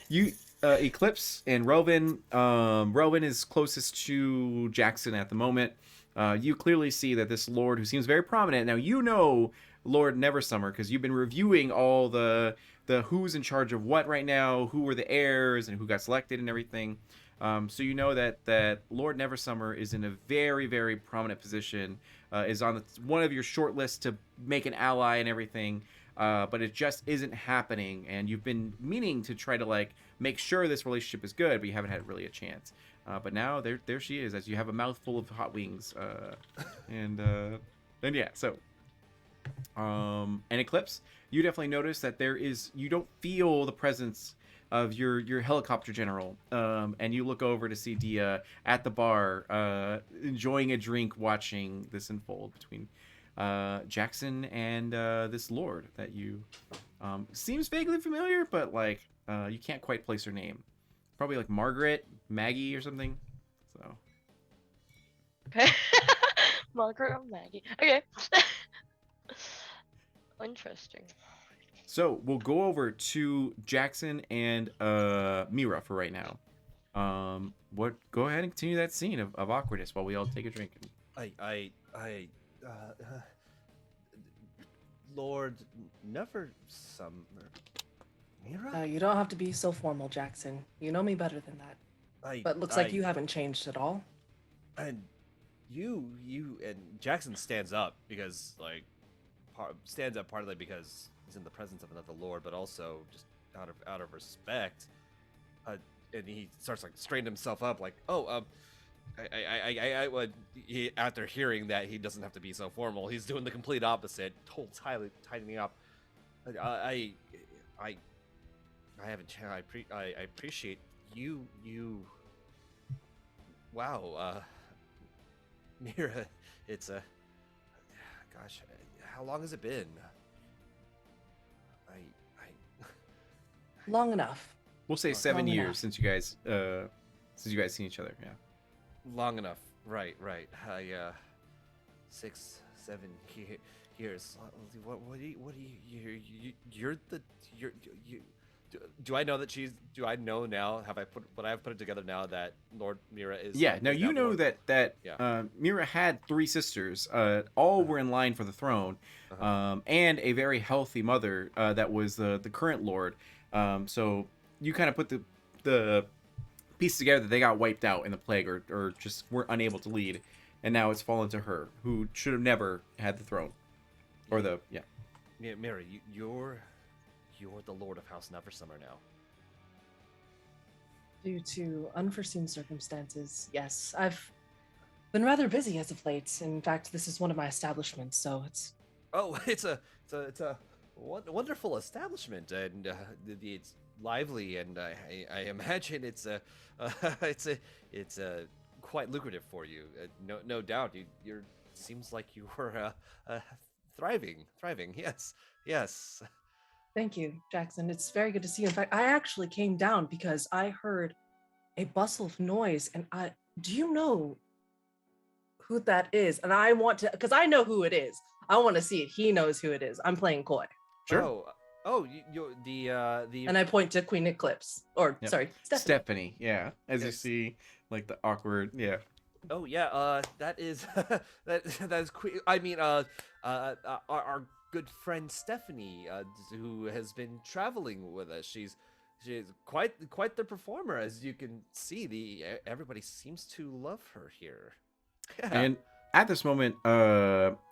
[SPEAKER 1] you Eclipse and Rowan. Rowan is closest to Jackson at the moment. You clearly see that this lord, who seems very prominent now, you know Lord Neversummer because you've been reviewing all the who's in charge of what right now, who were the heirs, and who got selected and everything. So you know that Lord Neversummer is in a very, very prominent position, is on one of your short lists to make an ally and everything, but it just isn't happening. And you've been meaning to try to like make sure this relationship is good, but you haven't had really a chance. But now there she is, as you have a mouthful of hot wings, and yeah. So, and Eclipse, you definitely notice that you don't feel the presence of your helicopter general, and you look over to see Dia at the bar, enjoying a drink, watching this unfold between Jackson and this lord that you seems vaguely familiar, but like you can't quite place her name. Probably like Margaret, Maggie, or something. So
[SPEAKER 3] Okay. Margaret or Maggie. Okay. Interesting.
[SPEAKER 1] So we'll go over to Jackson and Mira for right now. Go ahead and continue that scene of awkwardness while we all take a drink.
[SPEAKER 6] Lord Neversummer. Mira?
[SPEAKER 2] You don't have to be so formal, Jackson. You know me better than that. But looks like you haven't changed at all.
[SPEAKER 6] And you and Jackson stands up because stands up partly because he's in the presence of another lord, but also just out of respect. And he starts like straightening himself up, like, after hearing that he doesn't have to be so formal, he's doing the complete opposite, tightening up. I haven't. I appreciate you. Wow, Mira, it's gosh, how long has it been?
[SPEAKER 2] Long enough.
[SPEAKER 1] We'll say 7
[SPEAKER 2] Long
[SPEAKER 1] years
[SPEAKER 2] enough.
[SPEAKER 1] since you guys seen each other. Yeah.
[SPEAKER 6] Long enough, right. 6, 7 years. What do you do I know that do I know now? I've put it together now that Lord Mira is?
[SPEAKER 1] Yeah. Now
[SPEAKER 6] is
[SPEAKER 1] you
[SPEAKER 6] the
[SPEAKER 1] know
[SPEAKER 6] Lord?
[SPEAKER 1] that
[SPEAKER 6] Yeah.
[SPEAKER 1] Mira had 3 sisters. All were in line for the throne, and a very healthy mother that was the current lord. So you kind of put the piece together that they got wiped out in the plague, or just weren't unable to lead, and now it's fallen to her, who should have never had the throne, or the yeah.
[SPEAKER 6] Mira, you're the Lord of House Neversummer now.
[SPEAKER 2] Due to unforeseen circumstances, yes. I've been rather busy as of late. In fact, this is one of my establishments, so it's
[SPEAKER 6] Oh, it's a wonderful establishment, and it's lively, and I imagine it's a it's a quite lucrative for you. No doubt. You're seems like you were thriving. Yes.
[SPEAKER 2] Thank you, Jackson. It's very good to see you. In fact, I actually came down because I heard a bustle of noise, and do you know who that is? And I want to, because I know who it is. I want to see if he knows who it is. I'm playing coy.
[SPEAKER 1] Sure.
[SPEAKER 6] You the
[SPEAKER 2] And I point to Queen Eclipse, or
[SPEAKER 1] Yep.
[SPEAKER 2] sorry, Stephanie.
[SPEAKER 1] Stephanie, yeah. As you
[SPEAKER 6] Yes.
[SPEAKER 1] see, like the awkward, yeah.
[SPEAKER 6] Oh yeah, that is that is I mean, our good friend Stephanie, who has been traveling with us. She's quite the performer, as you can see. Everybody seems to love her here. Yeah.
[SPEAKER 1] And at this moment,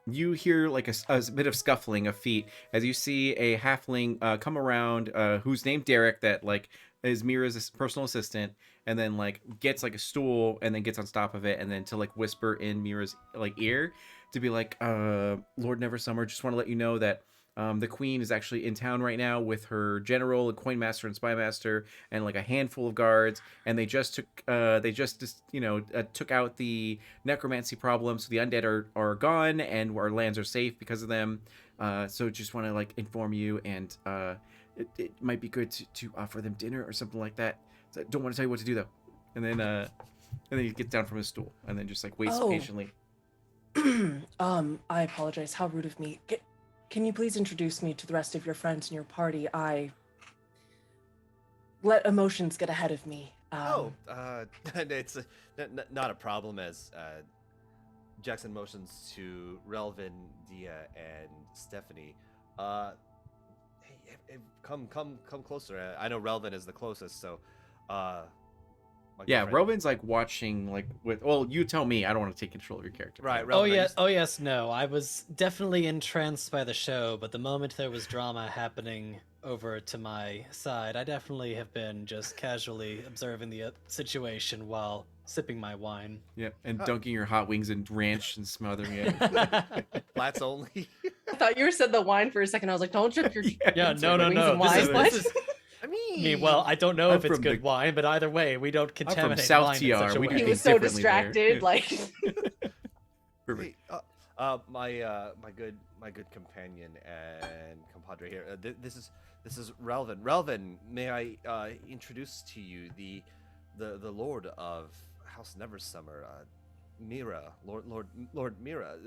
[SPEAKER 1] you hear like a bit of scuffling of feet as you see a halfling come around, who's named Derek, that like is Mira's personal assistant, and then like gets like a stool and then gets on top of it, and then to like whisper in Mira's like ear to be like, Lord Neversummer, just want to let you know that the queen is actually in town right now with her general, a coin master and spy master, and like a handful of guards, and they just took took out the necromancy problem, so the undead are gone and our lands are safe because of them. So just want to like inform you, and it might be good to offer them dinner or something like that. So I don't want to tell you what to do though. And then he gets down from his stool and then just like waits
[SPEAKER 2] Oh.
[SPEAKER 1] patiently.
[SPEAKER 2] I apologize. How rude of me. Can you please introduce me to the rest of your friends in your party? I let emotions get ahead of me.
[SPEAKER 6] It's not a problem, as Jackson motions to Relvin, Dia, and Stephanie. Hey, come closer. I know Relvin is the closest, so my
[SPEAKER 1] Yeah,
[SPEAKER 6] girlfriend-
[SPEAKER 1] Rovin's like watching like with. Well, you tell me. I don't want to take control of your character.
[SPEAKER 6] Right,
[SPEAKER 5] Oh
[SPEAKER 6] Relvin,
[SPEAKER 5] yeah, oh yes, no. I was definitely entranced by the show, but the moment there was drama happening over to my side, I definitely have been just casually observing the situation while sipping my wine.
[SPEAKER 1] Yeah, and
[SPEAKER 6] Huh.
[SPEAKER 1] dunking your hot wings in ranch and smothering it.
[SPEAKER 6] Flats only.
[SPEAKER 2] I thought you said the wine for a second. I was like, don't drink your
[SPEAKER 5] Yeah,
[SPEAKER 1] it's
[SPEAKER 5] no,
[SPEAKER 1] like-
[SPEAKER 5] no,
[SPEAKER 2] wings
[SPEAKER 5] no.
[SPEAKER 2] and wine.
[SPEAKER 5] This
[SPEAKER 2] What?
[SPEAKER 5] is,
[SPEAKER 6] I
[SPEAKER 5] I
[SPEAKER 6] mean,
[SPEAKER 5] mean, well, I don't know
[SPEAKER 1] I'm
[SPEAKER 5] if it's
[SPEAKER 1] from
[SPEAKER 5] good
[SPEAKER 1] the-
[SPEAKER 5] wine, but either way, we don't
[SPEAKER 1] from
[SPEAKER 5] contaminate
[SPEAKER 1] South
[SPEAKER 5] wine in such
[SPEAKER 1] TR,
[SPEAKER 5] a
[SPEAKER 1] we do
[SPEAKER 5] way.
[SPEAKER 2] He
[SPEAKER 1] things
[SPEAKER 2] was so
[SPEAKER 1] differently there.
[SPEAKER 2] distracted,
[SPEAKER 1] Yeah.
[SPEAKER 2] like
[SPEAKER 1] Perfect.
[SPEAKER 6] my good companion and compadre here. This is Relvin. Relvin, may I introduce to you the Lord of House Neversummer, Mira, Lord Mira.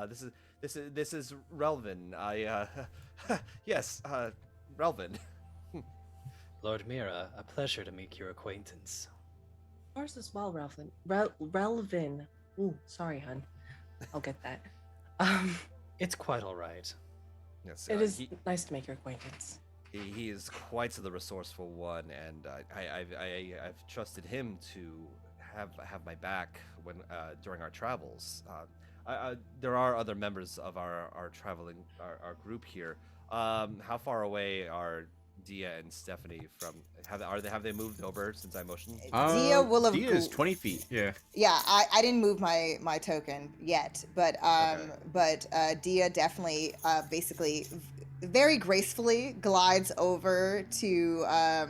[SPEAKER 6] This is Relvin. Yes, Relvin.
[SPEAKER 5] Lord Mira, a pleasure to make your acquaintance.
[SPEAKER 2] yours as well, Relvin. Relvin. Ooh, sorry, hun. I'll get that.
[SPEAKER 5] It's quite all right.
[SPEAKER 6] Yes,
[SPEAKER 2] It is nice to make your acquaintance.
[SPEAKER 6] he is quite the resourceful one, and I've trusted him to have my back when during our travels. There are other members of our traveling our group here. How far away are Dia and Stephanie from? Have they moved over since I motioned?
[SPEAKER 4] Dia will have
[SPEAKER 1] Dia is
[SPEAKER 4] go-
[SPEAKER 1] 20 feet. Yeah.
[SPEAKER 4] Yeah, I didn't move my token yet, but Dia definitely basically very gracefully glides over to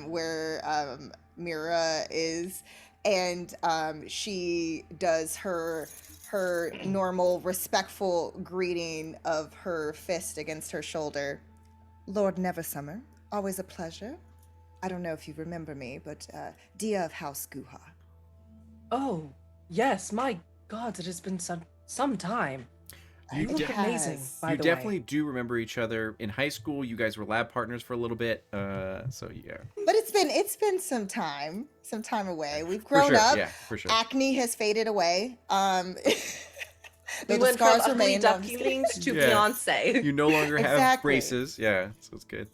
[SPEAKER 4] where Mira is, and she does her normal respectful greeting of her fist against her shoulder. Lord Neversummer, always a pleasure. I don't know if you remember me, but Dia of House Guha.
[SPEAKER 2] Oh, yes, my gods, it has been some time.
[SPEAKER 1] You
[SPEAKER 2] You look
[SPEAKER 4] de-
[SPEAKER 2] amazing,
[SPEAKER 4] Yes.
[SPEAKER 2] by
[SPEAKER 1] You
[SPEAKER 2] the
[SPEAKER 1] definitely
[SPEAKER 2] way.
[SPEAKER 1] do remember each other. In high school, you guys were lab partners for a little bit. So yeah.
[SPEAKER 4] But it's been some time away. We've
[SPEAKER 1] For
[SPEAKER 4] grown
[SPEAKER 1] sure.
[SPEAKER 4] up.
[SPEAKER 1] Yeah, for sure.
[SPEAKER 4] Acne has faded away.
[SPEAKER 2] We
[SPEAKER 4] though the
[SPEAKER 2] went from
[SPEAKER 4] scars
[SPEAKER 2] ugly
[SPEAKER 4] remain. No, I'm just kidding.
[SPEAKER 2] ducklings to
[SPEAKER 1] Yeah.
[SPEAKER 2] Beyonce.
[SPEAKER 1] You no longer have
[SPEAKER 4] Exactly.
[SPEAKER 1] braces. Yeah, so it's good.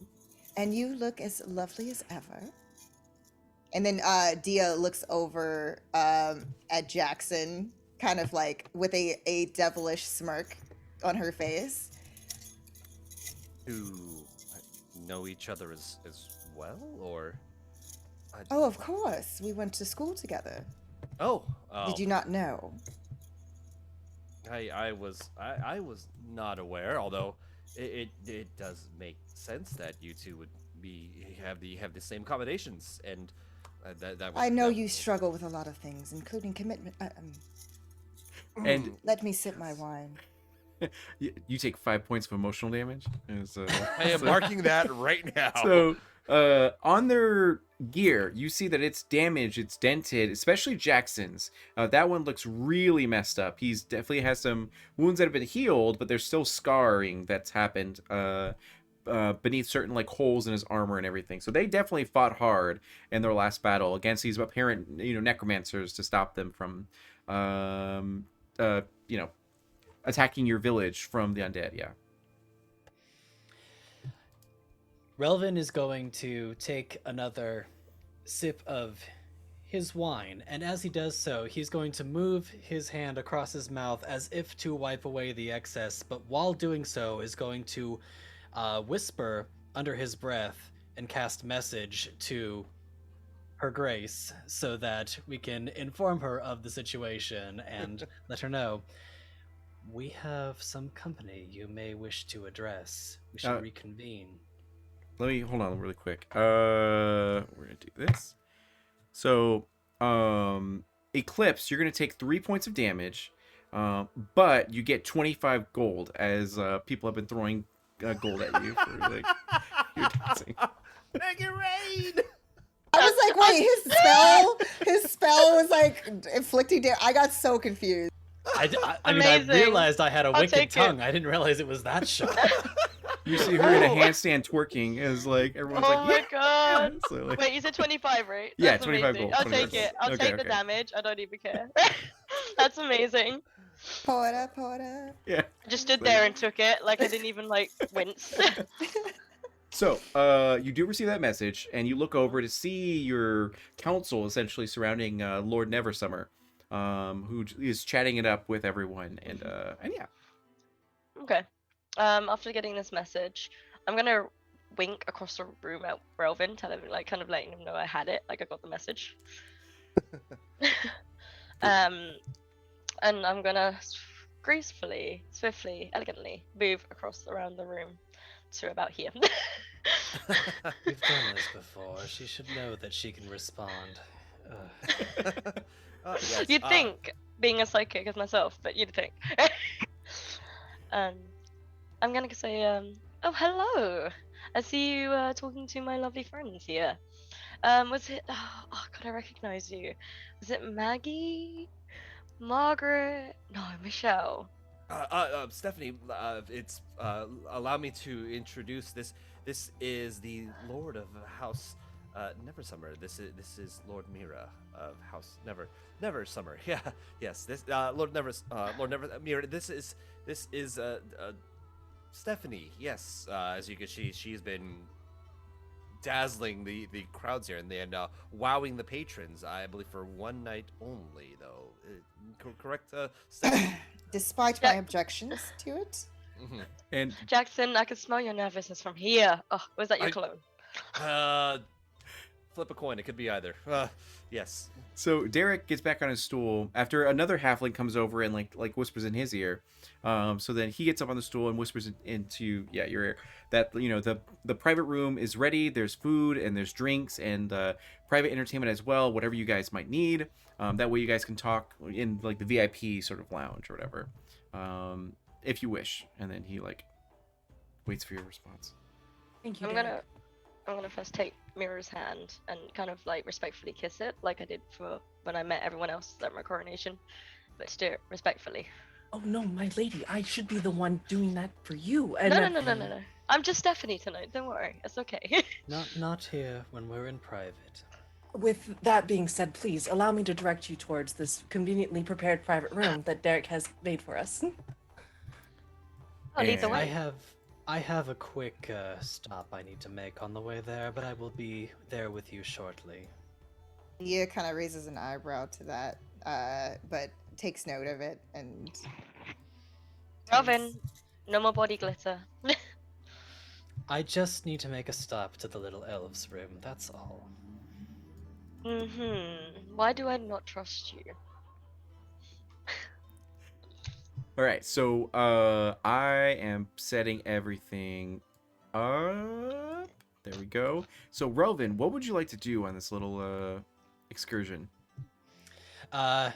[SPEAKER 4] And you look as lovely as ever. And then Dia looks over at Jackson, kind of like with a devilish smirk on her face.
[SPEAKER 6] Do know each other as well, or?
[SPEAKER 4] Oh, of course. We went to school together.
[SPEAKER 6] Oh.
[SPEAKER 4] Did you not know?
[SPEAKER 6] I was not aware, although it does make sense that you two would have the same accommodations, and that
[SPEAKER 4] I know
[SPEAKER 6] that
[SPEAKER 4] you
[SPEAKER 6] would-
[SPEAKER 4] struggle with a lot of things, including commitment.
[SPEAKER 1] And
[SPEAKER 4] Let me sip my wine.
[SPEAKER 1] you take 5 points of emotional damage.
[SPEAKER 6] I am marking that right now.
[SPEAKER 1] So, on their gear, you see that it's damaged, it's dented, especially Jackson's. That one looks really messed up. He's definitely has some wounds that have been healed, but there's still scarring that's happened beneath certain like holes in his armor and everything. So they definitely fought hard in their last battle against these apparent, necromancers to stop them from, attacking your village from the undead. Yeah.
[SPEAKER 5] Relvin is going to take another sip of his wine, and as he does so, he's going to move his hand across his mouth as if to wipe away the excess, but while doing so is going to whisper under his breath and cast message to Her Grace so that we can inform her of the situation and let her know. We have some company you may wish to address. We should reconvene.
[SPEAKER 1] Let me hold on really quick. We're gonna do this. So, Eclipse, you're gonna take 3 points of damage, but you get 25 gold as people have been throwing gold at you for like your dancing.
[SPEAKER 6] Make it rain.
[SPEAKER 4] I was like, wait, his spell was like inflicting damage. I got so confused.
[SPEAKER 5] I mean, I
[SPEAKER 3] Amazing.
[SPEAKER 5] realized I had a
[SPEAKER 3] I'll
[SPEAKER 5] wicked
[SPEAKER 3] take it.
[SPEAKER 5] tongue. I didn't realize it was that sharp.
[SPEAKER 1] You see her in a handstand twerking as like everyone's
[SPEAKER 3] Oh
[SPEAKER 1] like,
[SPEAKER 3] my
[SPEAKER 1] yeah.
[SPEAKER 3] god.
[SPEAKER 1] So, like,
[SPEAKER 3] Wait, you said 25, right?
[SPEAKER 1] Yeah,
[SPEAKER 3] That's
[SPEAKER 1] 25
[SPEAKER 3] amazing.
[SPEAKER 1] gold,
[SPEAKER 3] I'll
[SPEAKER 1] 25
[SPEAKER 3] take it.
[SPEAKER 1] gold.
[SPEAKER 3] I'll
[SPEAKER 1] Okay,
[SPEAKER 3] take the
[SPEAKER 1] okay.
[SPEAKER 3] damage. I don't even care. That's amazing.
[SPEAKER 4] Poeta, poeta.
[SPEAKER 1] yeah.
[SPEAKER 3] I just stood there and took it, like I didn't even like wince.
[SPEAKER 1] So, you do receive that message, and you look over to see your council essentially surrounding Lord Neversummer, who is chatting it up with everyone, and yeah.
[SPEAKER 3] Okay. After getting this message, I'm gonna wink across the room at Relvin, tell him, like, kind of letting him know I had it, like I got the message. And I'm gonna gracefully, swiftly, elegantly move across around the room to about here.
[SPEAKER 5] We've done this before. She should know that she can respond.
[SPEAKER 6] Yes,
[SPEAKER 3] You'd think, being a psychic as myself, but you'd think. I'm gonna say, oh, hello. I see you talking to my lovely friends here. Was it? Oh, God, I recognize you. Was it Maggie? Margaret? No, Michelle.
[SPEAKER 6] Stephanie, it's allow me to introduce this. This is the Lord of House Neversummer. This is Lord Mira of House Neversummer. Yeah, yes. This Lord Mira. This is Stephanie. Yes, as you can see, she's been dazzling the crowds here and wowing the patrons. I believe for one night only, though. Correct, Stephanie?
[SPEAKER 4] Despite my objections to it.
[SPEAKER 6] Mhm.
[SPEAKER 1] And
[SPEAKER 3] Jackson, I can smell your nervousness from here. Oh, was that your cologne?
[SPEAKER 6] Flip a coin. It could be either. Yes.
[SPEAKER 1] so Derek gets back on his stool after another halfling comes over and like whispers in his ear. So then he gets up on the stool and whispers into your ear that the private room is ready. There's food and there's drinks and private entertainment as well. Whatever you guys might need. That way you guys can talk in like the VIP sort of lounge or whatever, if you wish. And then he like waits for your response.
[SPEAKER 2] Thank you.
[SPEAKER 3] I'm
[SPEAKER 2] Derek.
[SPEAKER 3] gonna first take Mira's hand and kind of like respectfully kiss it, like I did for when I met everyone else at my coronation, but still respectfully.
[SPEAKER 2] Oh no, my lady, I should be the one doing that for you. And
[SPEAKER 3] No. I'm just Stephanie tonight. Don't worry, it's okay.
[SPEAKER 5] Not here when we're in private.
[SPEAKER 2] With that being said, please allow me to direct you towards this conveniently prepared private room that Derek has made for us.
[SPEAKER 3] I'll lead the
[SPEAKER 1] And-
[SPEAKER 3] way.
[SPEAKER 5] I have a quick stop I need to make on the way there, but I will be there with you shortly.
[SPEAKER 4] Nia kind of raises an eyebrow to that, but takes note of it and.
[SPEAKER 3] Robin, no more body glitter.
[SPEAKER 5] I just need to make a stop to the little elves room, that's all.
[SPEAKER 3] Why do I not trust you?
[SPEAKER 1] All right, so I am setting everything up. There we go. So Relvin, what would you like to do on this little excursion?
[SPEAKER 5] Uh,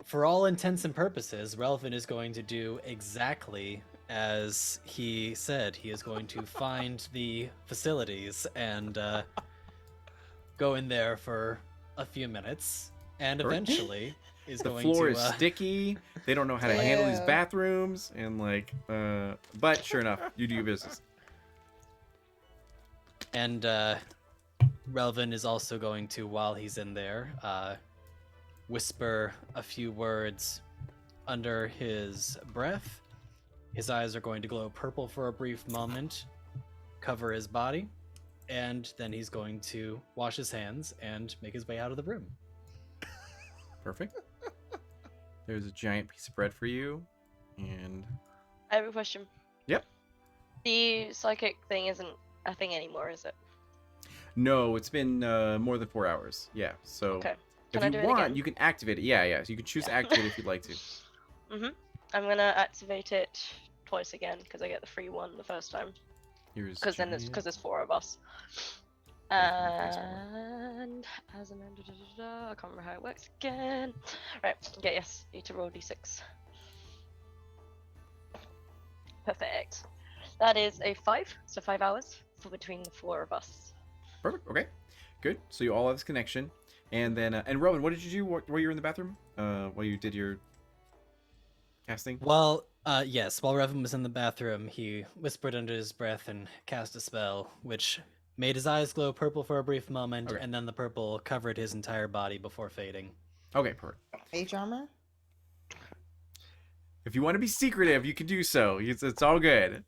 [SPEAKER 5] for all intents and purposes, Relvin is going to do exactly as he said. He is going to find the facilities and go in there for a few minutes, and
[SPEAKER 1] Alright.
[SPEAKER 5] eventually is
[SPEAKER 1] The
[SPEAKER 5] going
[SPEAKER 1] floor
[SPEAKER 5] to.
[SPEAKER 1] is sticky. They don't know how to handle these
[SPEAKER 4] Ew.
[SPEAKER 1] bathrooms, and like, but sure enough, you do your business.
[SPEAKER 5] And Relvin is also going to, while he's in there, whisper a few words under his breath. His eyes are going to glow purple for a brief moment, cover his body, and then he's going to wash his hands and make his way out of the room.
[SPEAKER 1] Perfect. There's a giant piece of bread for you, and
[SPEAKER 3] I have a question.
[SPEAKER 1] Yep.
[SPEAKER 3] The psychic thing isn't a thing anymore, is it?
[SPEAKER 1] no, it's been more than 4 hours. Yeah, so
[SPEAKER 3] Okay.
[SPEAKER 1] if
[SPEAKER 3] Can I
[SPEAKER 1] you
[SPEAKER 3] do it
[SPEAKER 1] want,
[SPEAKER 3] again?
[SPEAKER 1] you can activate it. Yeah, so you can choose to activate it if you'd like to.
[SPEAKER 3] I'm gonna activate it twice again because I get the free one the first time.
[SPEAKER 1] Here's
[SPEAKER 3] Because then
[SPEAKER 1] giant-
[SPEAKER 3] there's 4 of us.
[SPEAKER 1] Definitely
[SPEAKER 3] And as an I can't remember how it works again. Right, okay, yes, need to roll d6. Perfect. That is a 5, so 5 hours for between the 4 of us.
[SPEAKER 1] Perfect. Okay, good. So you all have this connection, and then and Rowan, what did you do while you were in the bathroom? While you did your casting?
[SPEAKER 5] Well, yes, while Relvin was in the bathroom, he whispered under his breath and cast a spell, which made his eyes glow purple for a brief moment,
[SPEAKER 1] Okay.
[SPEAKER 5] and then the purple covered his entire body before fading.
[SPEAKER 1] Okay, perfect.
[SPEAKER 4] Mage armor?
[SPEAKER 1] If you want to be secretive, you can do so. It's all good.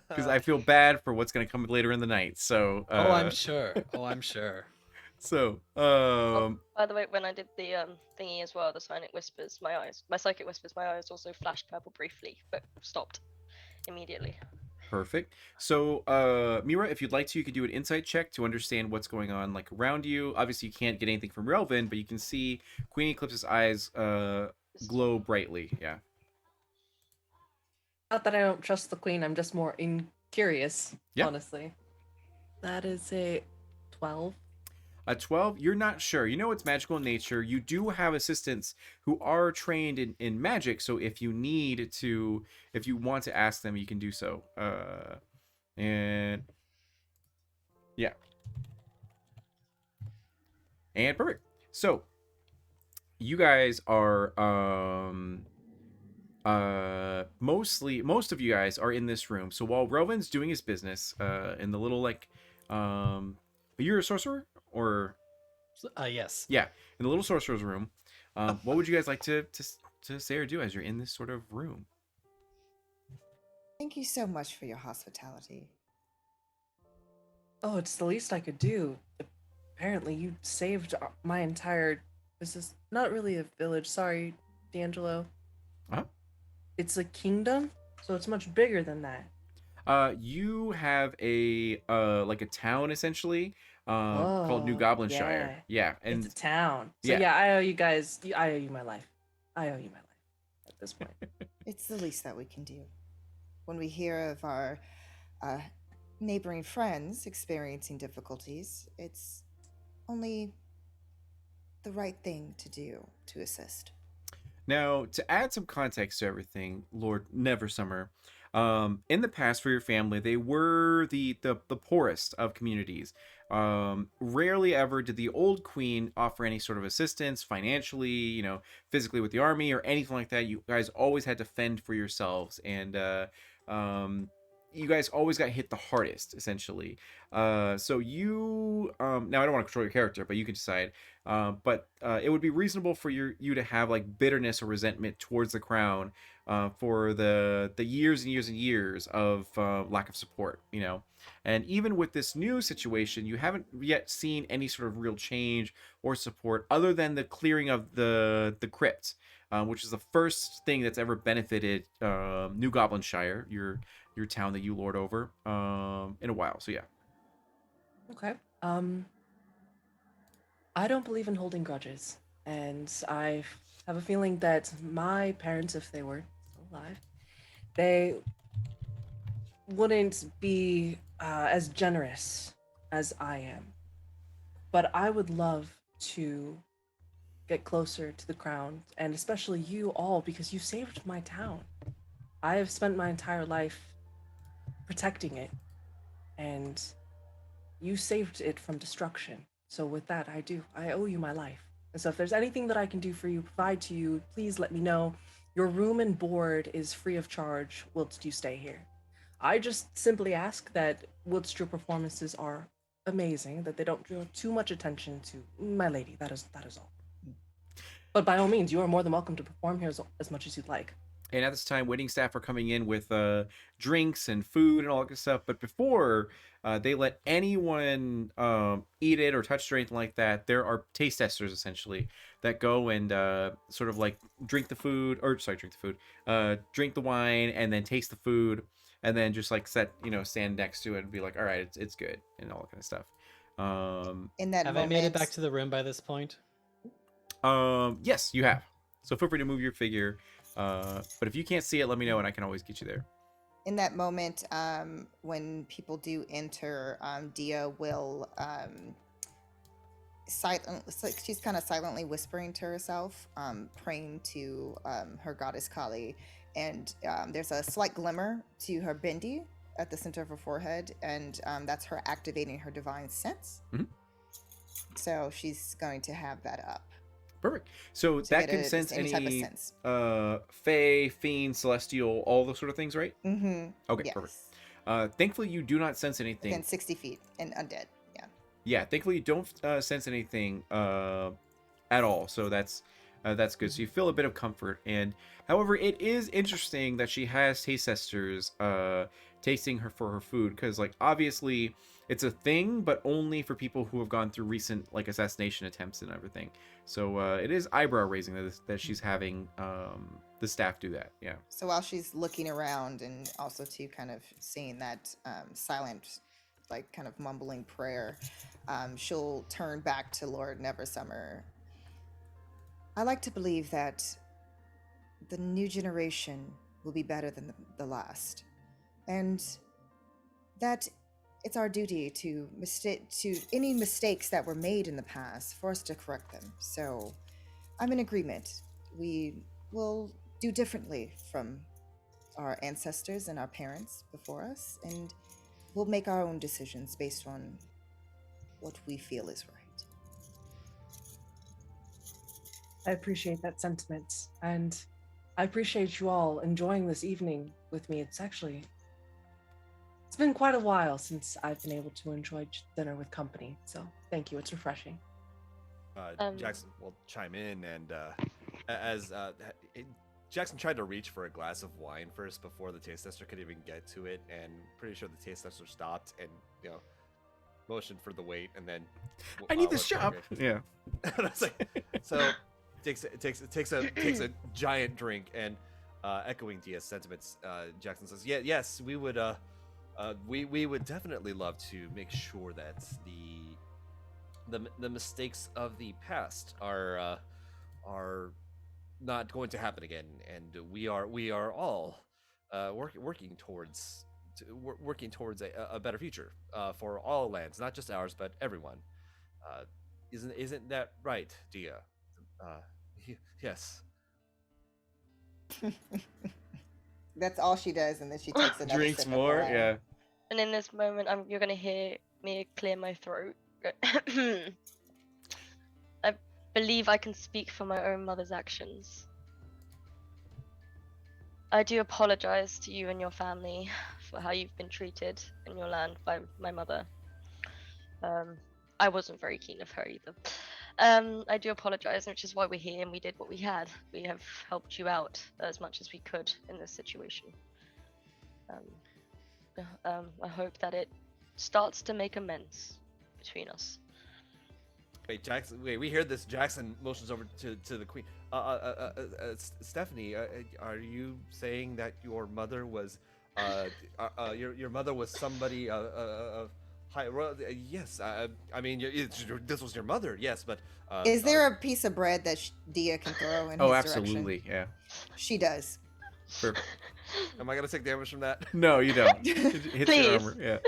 [SPEAKER 1] Because I feel bad for what's gonna come later in the night. So
[SPEAKER 5] Oh, I'm sure. Oh, I'm sure.
[SPEAKER 1] So
[SPEAKER 3] By the way, when I did the thingy as well, the psychic whispers, my eyes also flashed purple briefly, but stopped immediately.
[SPEAKER 1] perfect. So Mira, if you'd like to, you could do an insight check to understand what's going on like around you. Obviously, you can't get anything from Relvin, but you can see Queen Eclipse's eyes glow brightly. Yeah.
[SPEAKER 2] Not that I don't trust the queen, I'm just more curious,
[SPEAKER 1] Yeah.
[SPEAKER 2] honestly. That is a 12.
[SPEAKER 1] A 12, you're not sure. You know it's magical in nature. You do have assistants who are trained in magic, so if you want to ask them, you can do so. And yeah. And perfect. So you guys are most of you guys are in this room. So while Rovin's doing his business in the little like you're a sorcerer or
[SPEAKER 5] Yes.
[SPEAKER 1] yeah, in the little sorcerer's room. What would you guys like to say or do as you're in this sort of room?
[SPEAKER 4] Thank you so much for your hospitality.
[SPEAKER 2] Oh, it's the least I could do. Apparently, you saved my entire. This is not really a village. Sorry, D'Angelo.
[SPEAKER 1] Huh?
[SPEAKER 2] It's a kingdom, so it's much bigger than that.
[SPEAKER 1] You have a like a town essentially called New
[SPEAKER 2] Oh,
[SPEAKER 1] Goblinshire. Yeah, and
[SPEAKER 2] It's a town. So
[SPEAKER 1] yeah.
[SPEAKER 2] yeah, I owe you guys. I owe you my life. I owe you my life at this point.
[SPEAKER 4] It's the least that we can do. When we hear of our neighboring friends experiencing difficulties, it's only the right thing to do to assist.
[SPEAKER 1] Now, to add some context to everything, Lord Neversummer, in the past for your family, they were the poorest of communities. Rarely ever did the old queen offer any sort of assistance financially, physically with the army or anything like that. You guys always had to fend for yourselves, and you guys always got hit the hardest, essentially. So you now I don't want to control your character, but you can decide. But it would be reasonable for you to have like bitterness or resentment towards the crown for the years and years and years of lack of support, And even with this new situation, you haven't yet seen any sort of real change or support other than the clearing of the crypt, which is the first thing that's ever benefited New Goblinshire, your town that you lord over, in a while. So yeah.
[SPEAKER 2] Okay. I don't believe in holding grudges, and I have a feeling that my parents, if they were still alive, they wouldn't be as generous as I am. But I would love to get closer to the crown, and especially you all, because you saved my town. I have spent my entire life protecting it, and you saved it from destruction. So with that, I owe you my life. And so if there's anything that I can do for you, provide to you, please let me know. Your room and board is free of charge whilst you stay here. I just simply ask that whilst your performances are amazing, that they don't draw too much attention to my lady. That is all. But by all means, you are more than welcome to perform here as much as you'd like.
[SPEAKER 1] And at this time, waiting staff are coming in with drinks and food and all that good stuff. But before they let anyone eat it or touch it or anything like that, there are taste testers essentially that go and sort of like drink the food, or sorry, drink the wine and then taste the food, and then just like stand next to it and be like, all right, it's good and all that kind of stuff.
[SPEAKER 4] In that
[SPEAKER 5] Have
[SPEAKER 4] moment,
[SPEAKER 5] I made it back to the room by this point?
[SPEAKER 1] Yes, you have. So feel free to move your figure. But if you can't see it, let me know and I can always get you there.
[SPEAKER 4] in that moment, when people do enter, Dia will it's like she's kind of silently whispering to herself, praying to her goddess Kali, and there's a slight glimmer to her bindi at the center of her forehead, and that's her activating her divine sense.
[SPEAKER 1] Mhm.
[SPEAKER 4] So she's going to have that up.
[SPEAKER 1] Perfect. So
[SPEAKER 4] To
[SPEAKER 1] that
[SPEAKER 4] get
[SPEAKER 1] can
[SPEAKER 4] a-
[SPEAKER 1] sense
[SPEAKER 4] any type of
[SPEAKER 1] any
[SPEAKER 4] sense.
[SPEAKER 1] fae, fiend, celestial, all those sort of things, right?
[SPEAKER 4] Mm-hmm.
[SPEAKER 1] Okay,
[SPEAKER 4] Yes.
[SPEAKER 1] perfect. Thankfully, you do not sense anything.
[SPEAKER 4] Within 60 feet and undead. Yeah.
[SPEAKER 1] Yeah, thankfully you don't sense anything at all. So that's good. So you feel a bit of comfort. And however, it is interesting that she has taste testers tasting her for her food, because like obviously it's a thing, but only for people who have gone through recent like assassination attempts and everything. So it is eyebrow raising that she's having the staff do that. Yeah.
[SPEAKER 4] So while she's looking around and also to kind of seeing that silent, like kind of mumbling prayer, she'll turn back to Lord Neversummer. I like to believe that the new generation will be better than the last, and that it's our duty to any mistakes that were made in the past for us to correct them. So I'm in agreement. We will do differently from our ancestors and our parents before us, and we'll make our own decisions based on what we feel is right.
[SPEAKER 2] I appreciate that sentiment, and I appreciate you all enjoying this evening with me. It's been quite a while since I've been able to enjoy dinner with company, so thank you. It's refreshing.
[SPEAKER 6] Jackson will chime in, and Jackson tried to reach for a glass of wine first before the taste tester could even get to it, and pretty sure the taste tester stopped and motioned for the wait, and then
[SPEAKER 1] I need
[SPEAKER 6] was
[SPEAKER 1] this job.
[SPEAKER 6] okay.
[SPEAKER 1] Yeah.
[SPEAKER 6] And I was like, so takes a giant drink, and echoing Dia's sentiments, Jackson says, yes, we would we would definitely love to make sure that the mistakes of the past are not going to happen again, and we are all working towards a better future for all lands, not just ours, but everyone. Isn't that right, Dia? Yes.
[SPEAKER 4] That's all she does, and then she takes another
[SPEAKER 1] Drinks
[SPEAKER 4] sip
[SPEAKER 1] more.
[SPEAKER 4] Of wine.
[SPEAKER 1] Yeah.
[SPEAKER 3] And in this moment, you're gonna hear me clear my throat. I believe I can speak for my own mother's actions. I do apologize to you and your family for how you've been treated in your land by my mother. I wasn't very keen of her either. I do apologize, which is why we're here and we did what we had. We have helped you out as much as we could in this situation. I hope that it starts to make amends between us.
[SPEAKER 6] Wait, Jackson. Wait, we hear this. Jackson motions over to the queen. Stephanie, are you saying that your mother was, your mother was somebody of high royalty? Yes. I mean, this was your mother. Yes, but
[SPEAKER 4] Is there a piece of bread that Dia can throw in
[SPEAKER 1] Oh,
[SPEAKER 4] his
[SPEAKER 1] absolutely.
[SPEAKER 4] direction?
[SPEAKER 1] Yeah.
[SPEAKER 4] She does.
[SPEAKER 1] Perfect.
[SPEAKER 6] Am I gonna take damage from that?
[SPEAKER 1] No, you don't. It hits your
[SPEAKER 3] Please.
[SPEAKER 1] armor.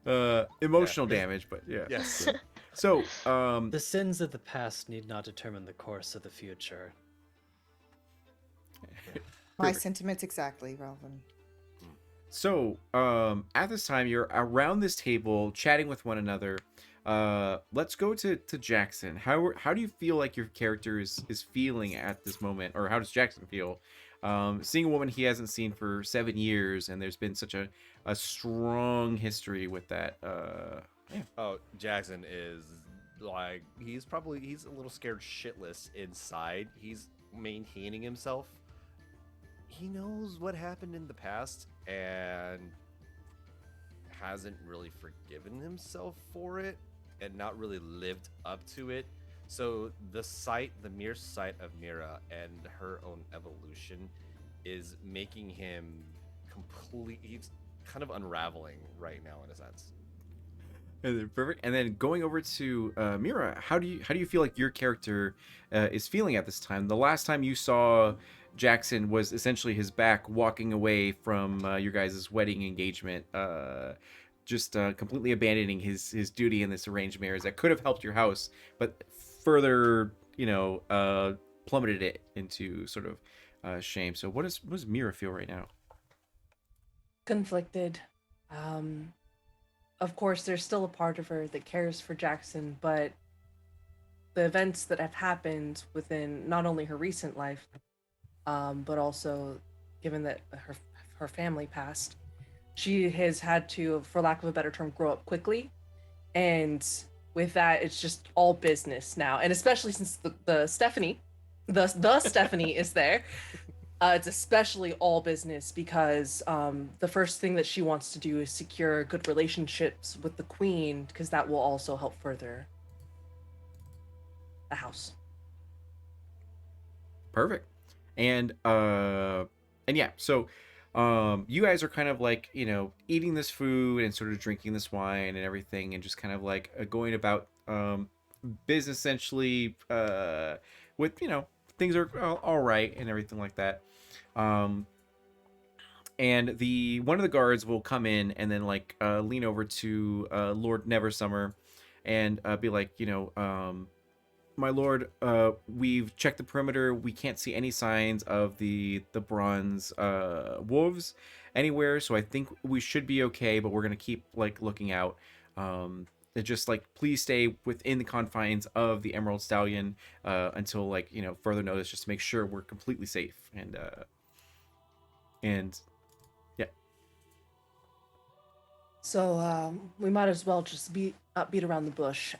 [SPEAKER 1] Yeah. Emotional damage, but yeah.
[SPEAKER 6] Yes.
[SPEAKER 1] So,
[SPEAKER 5] The sins of the past need not determine the course of the future.
[SPEAKER 4] My sentiments exactly, Relvin.
[SPEAKER 1] So, at this time, you're around this table chatting with one another. Let's go to Jackson. How do you feel like your character is feeling at this moment, or how does Jackson feel? Seeing a woman he hasn't seen for 7 years, and there's been such a strong history with that. Yeah.
[SPEAKER 6] Oh, Jackson is like he's a little scared shitless inside. He's maintaining himself. He knows what happened in the past and hasn't really forgiven himself for it and not really lived up to it. So the mere sight of Mira and her own evolution is making him he's kind of unraveling right now in a sense.
[SPEAKER 1] Perfect. And then going over to Mira, how do you feel like your character is feeling at this time? The last time you saw Jackson was essentially his back walking away from your guys' wedding engagement, just completely abandoning his duty in this arranged marriage that could have helped your house, but further, plummeted it into sort of shame. So what does Mira feel right now?
[SPEAKER 2] Conflicted. Of course, there's still a part of her that cares for Jackson, but the events that have happened within not only her recent life, but also given that her family passed, she has had to, for lack of a better term, grow up quickly. And with that, it's just all business now. And especially since the Stephanie, the Stephanie is there, it's especially all business because the first thing that she wants to do is secure good relationships with the queen, because that will also help further the house.
[SPEAKER 1] Perfect. And yeah, so you guys are kind of like, eating this food and sort of drinking this wine and everything, and just kind of like going about business essentially, with, things are all right and everything like that. And one of the guards will come in and then like lean over to Lord Neversummer and be like, my lord, we've checked the perimeter. We can't see any signs of the bronze wolves anywhere, so I think we should be okay, but we're gonna keep like looking out. Just like please stay within the confines of the Emerald Stallion until like further notice, just to make sure we're completely safe. And yeah.
[SPEAKER 2] So we might as well just beat around the bush.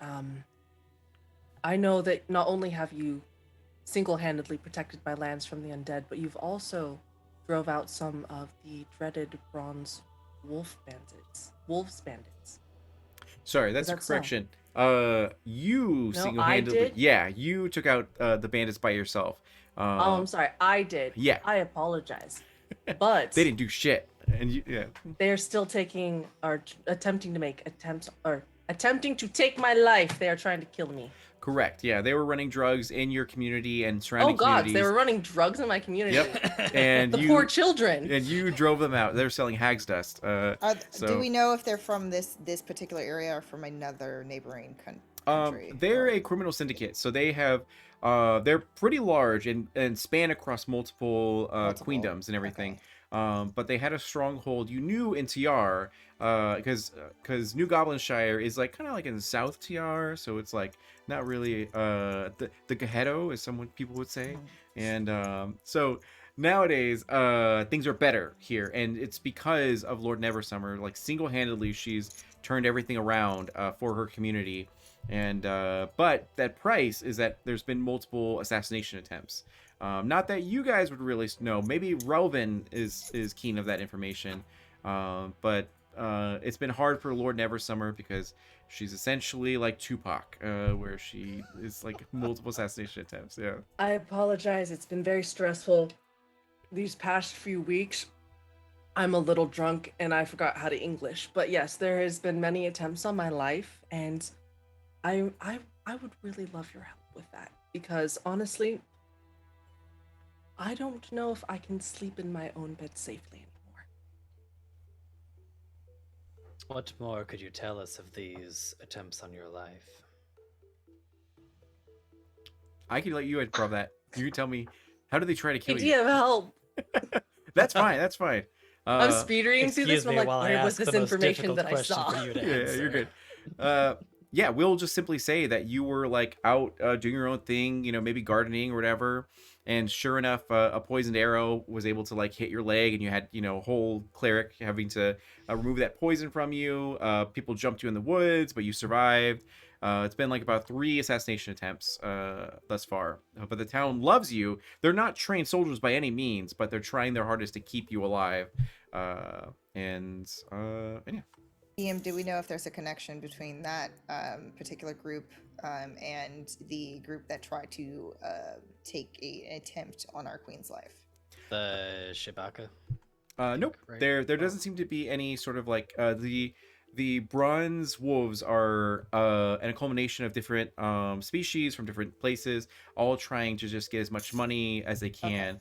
[SPEAKER 2] I know that not only have you single-handedly protected my lands from the undead, but you've also drove out some of the dreaded bronze wolves bandits.
[SPEAKER 1] Sorry, that's a
[SPEAKER 2] that so?
[SPEAKER 1] correction. You
[SPEAKER 2] No,
[SPEAKER 1] single-handedly,
[SPEAKER 2] I did?
[SPEAKER 1] yeah, you took out the bandits by yourself.
[SPEAKER 2] Oh, I'm sorry, I did.
[SPEAKER 1] Yeah.
[SPEAKER 2] I apologize. But
[SPEAKER 1] They didn't do shit, and yeah.
[SPEAKER 2] they're still attempting to take my life. They are trying to kill me.
[SPEAKER 1] Correct. Yeah, they were running drugs in your community and surrounding
[SPEAKER 2] Oh God,
[SPEAKER 1] communities.
[SPEAKER 2] they were running drugs in my community.
[SPEAKER 1] Yep. And
[SPEAKER 2] The poor children.
[SPEAKER 1] And you drove them out. They're selling hag's dust.
[SPEAKER 4] Do we know if they're from this particular area or from another neighboring country?
[SPEAKER 1] They're a criminal syndicate, so they have they're pretty large and span across multiple queendoms and everything.
[SPEAKER 4] Okay.
[SPEAKER 1] But they had a stronghold. You knew in Tayyar, because New Goblinshire is like kind of like in South Tayyar, so it's like not really the Gehetto, as people would say. And so nowadays things are better here, and it's because of Lord Neversummer. Like single-handedly, she's turned everything around for her community. And but that price is that there's been multiple assassination attempts. Not that you guys would really know. Maybe Relvin is keen of that information, but it's been hard for Lord Neversummer because she's essentially like Tupac, where she is like multiple assassination attempts. Yeah.
[SPEAKER 2] I apologize. It's been very stressful these past few weeks. I'm a little drunk and I forgot how to English. But yes, there has been many attempts on my life, and I would really love your help with that, because honestly, I don't know if I can sleep in my own bed safely anymore.
[SPEAKER 5] What more could you tell us of these attempts on your life?
[SPEAKER 1] I can let you improv that. You can tell me, how do they try to kill you?
[SPEAKER 2] Idea of help.
[SPEAKER 1] That's fine. That's fine.
[SPEAKER 2] I'm speed reading through this,
[SPEAKER 5] Excuse
[SPEAKER 2] and I'm
[SPEAKER 5] me
[SPEAKER 2] like,
[SPEAKER 5] while I
[SPEAKER 2] where was
[SPEAKER 5] ask
[SPEAKER 2] this
[SPEAKER 5] the most
[SPEAKER 2] information
[SPEAKER 5] difficult
[SPEAKER 2] that I
[SPEAKER 5] question
[SPEAKER 2] saw?
[SPEAKER 5] for you to
[SPEAKER 1] Yeah,
[SPEAKER 5] answer.
[SPEAKER 1] you're good. Yeah, we'll just simply say that you were like out doing your own thing, maybe gardening or whatever. And sure enough, a poisoned arrow was able to like hit your leg, and you had, a whole cleric having to remove that poison from you. People jumped you in the woods, but you survived. It's been like about 3 assassination attempts thus far. But the town loves you. They're not trained soldiers by any means, but they're trying their hardest to keep you alive. And yeah.
[SPEAKER 4] Ian, do we know if there's a connection between that particular group and the group that tried to take an attempt on our queen's life?
[SPEAKER 5] The Shibaka?
[SPEAKER 1] Nope.
[SPEAKER 5] Right.
[SPEAKER 1] There doesn't seem to be any sort of like the bronze wolves are a culmination of different species from different places, all trying to just get as much money as they can